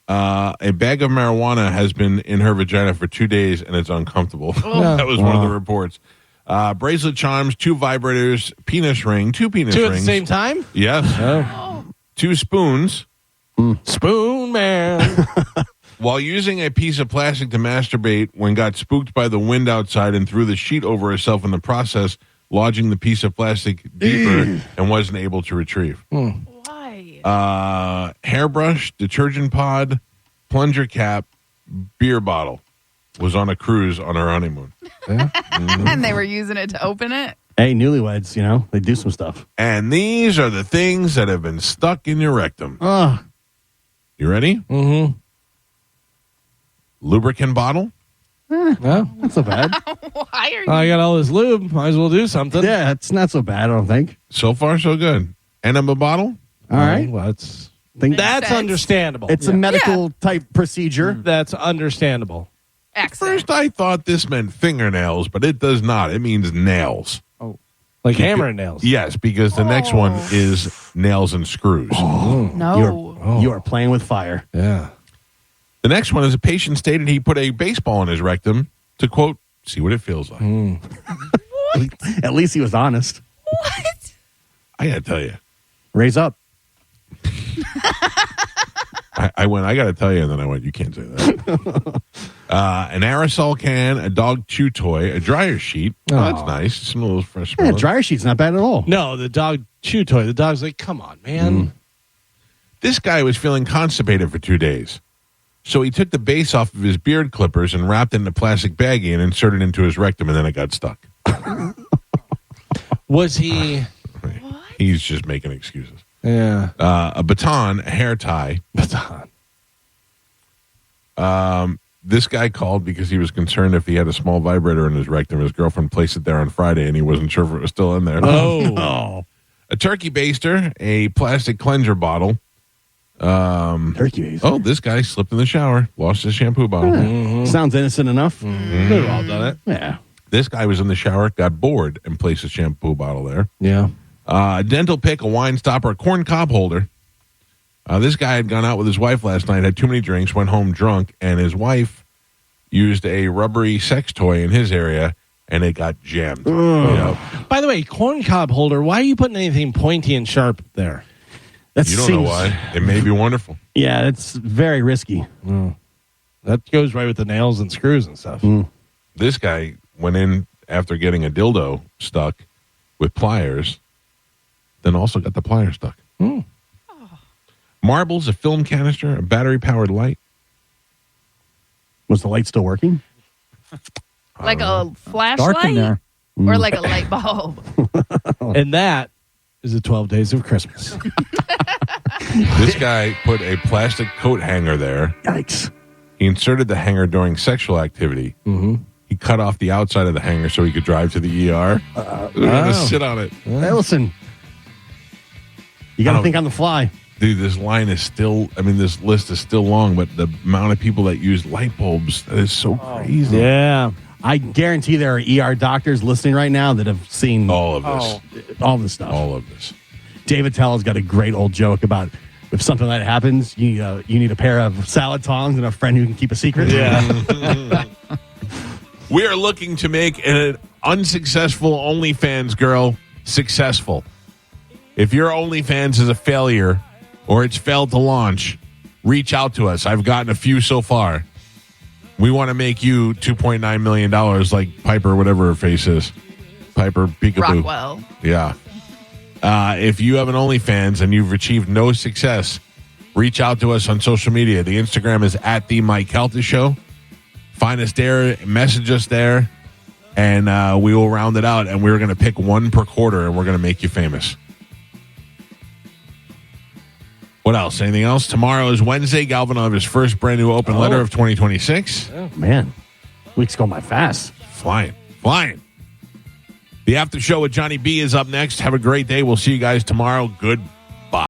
A bag of marijuana has been in her vagina for 2 days and it's uncomfortable. That was one of the reports. Bracelet charms, 2 vibrators, penis ring, 2 penis Two rings. at the same time? Yes. 2 spoons. Spoon man. While using a piece of plastic to masturbate when got spooked by the wind outside and threw the sheet over herself in the process, lodging the piece of plastic deeper and wasn't able to retrieve. Why? Hairbrush, detergent pod, plunger cap, beer bottle. Was on a cruise on her honeymoon. And they were using it to open it? Hey, newlyweds, they do some stuff. And these are the things that have been stuck in your rectum. You ready? Mm-hmm. Lubricant bottle. Well, Not so bad. Why are you? I got all this lube. Might as well do something. Yeah, it's not so bad, I don't think. So far, so good. Enema bottle. All right. Well, that's sense. understandable. It's a medical type procedure. That's understandable. Excellent. First, I thought this meant fingernails, but it does not. It means nails. Like hammer and nails. Yes, because the next one is nails and screws. No. You are playing with fire. Yeah. The next one is a patient stated he put a baseball in his rectum to, quote, see what it feels like. At least he was honest. What? I got to tell you. Raise up. I went, I got to tell you, and then I went, you can't say that. An aerosol can, a dog chew toy, a dryer sheet. Oh, that's nice. Some little fresh Yeah, smells. dryer sheet's not bad at all. No, the dog chew toy. The dog's like, come on, man. This guy was feeling constipated for 2 days. So he took the base off of his beard clippers and wrapped it in a plastic baggie and inserted it into his rectum, and then it got stuck. Was he? He's just making excuses. Yeah. A baton, a hair tie. Baton. This guy called because he was concerned if he had a small vibrator in his rectum. His girlfriend placed it there on Friday, and he wasn't sure if it was still in there. Oh. A turkey baster, a plastic cleanser bottle. Turkey baster. Oh, this guy slipped in the shower, lost his shampoo bottle. Sounds innocent enough. We've all done it. Yeah. This guy was in the shower, got bored, and placed his shampoo bottle there. Yeah. A dental pick, a wine stopper, a corn cob holder. This guy had gone out with his wife last night, had too many drinks, went home drunk, and his wife used a rubbery sex toy in his area, and it got jammed. Yep. By the way, corn cob holder, why are you putting anything pointy and sharp there? That You don't know why. It may be wonderful. Yeah, it's very risky. That goes right with the nails and screws and stuff. This guy went in after getting a dildo stuck with pliers, then also got the pliers stuck. Marbles, a film canister, a battery-powered light. Was the light still working? Like a Dark in flashlight? there. Or like a light bulb? And that is the 12 Days of Christmas. This guy put a plastic coat hanger there. Yikes. He inserted the hanger during sexual activity. He cut off the outside of the hanger so he could drive to the ER. Sit on it. Hey, listen. You got to think on the fly. Dude, this line is still, this list is still long, but the amount of people that use light bulbs, that is so crazy. Yeah. I guarantee there are ER doctors listening right now that have seen all of this. All this stuff. All of this. David Tell's got a great old joke about if something like that happens, you need a pair of salad tongs and a friend who can keep a secret. Yeah. We are looking to make an unsuccessful OnlyFans girl successful. If your OnlyFans is a failure or it's failed to launch, reach out to us. I've gotten a few so far. We want to make you $2.9 million like Piper, whatever her face is. Piper Peekaboo. Rockwell. Yeah. If you have an OnlyFans and you've achieved no success, reach out to us on social media. The Instagram is at the Mike Calta Show. Find us there, message us there, and we will round it out. And we're going to pick one per quarter, and we're going to make you famous. What else? Anything else? Tomorrow is Wednesday. Galvin will have his first brand new open letter of 2026. Oh, man. Week's going by fast. Flying. The after show with Johnny B is up next. Have a great day. We'll see you guys tomorrow. Goodbye.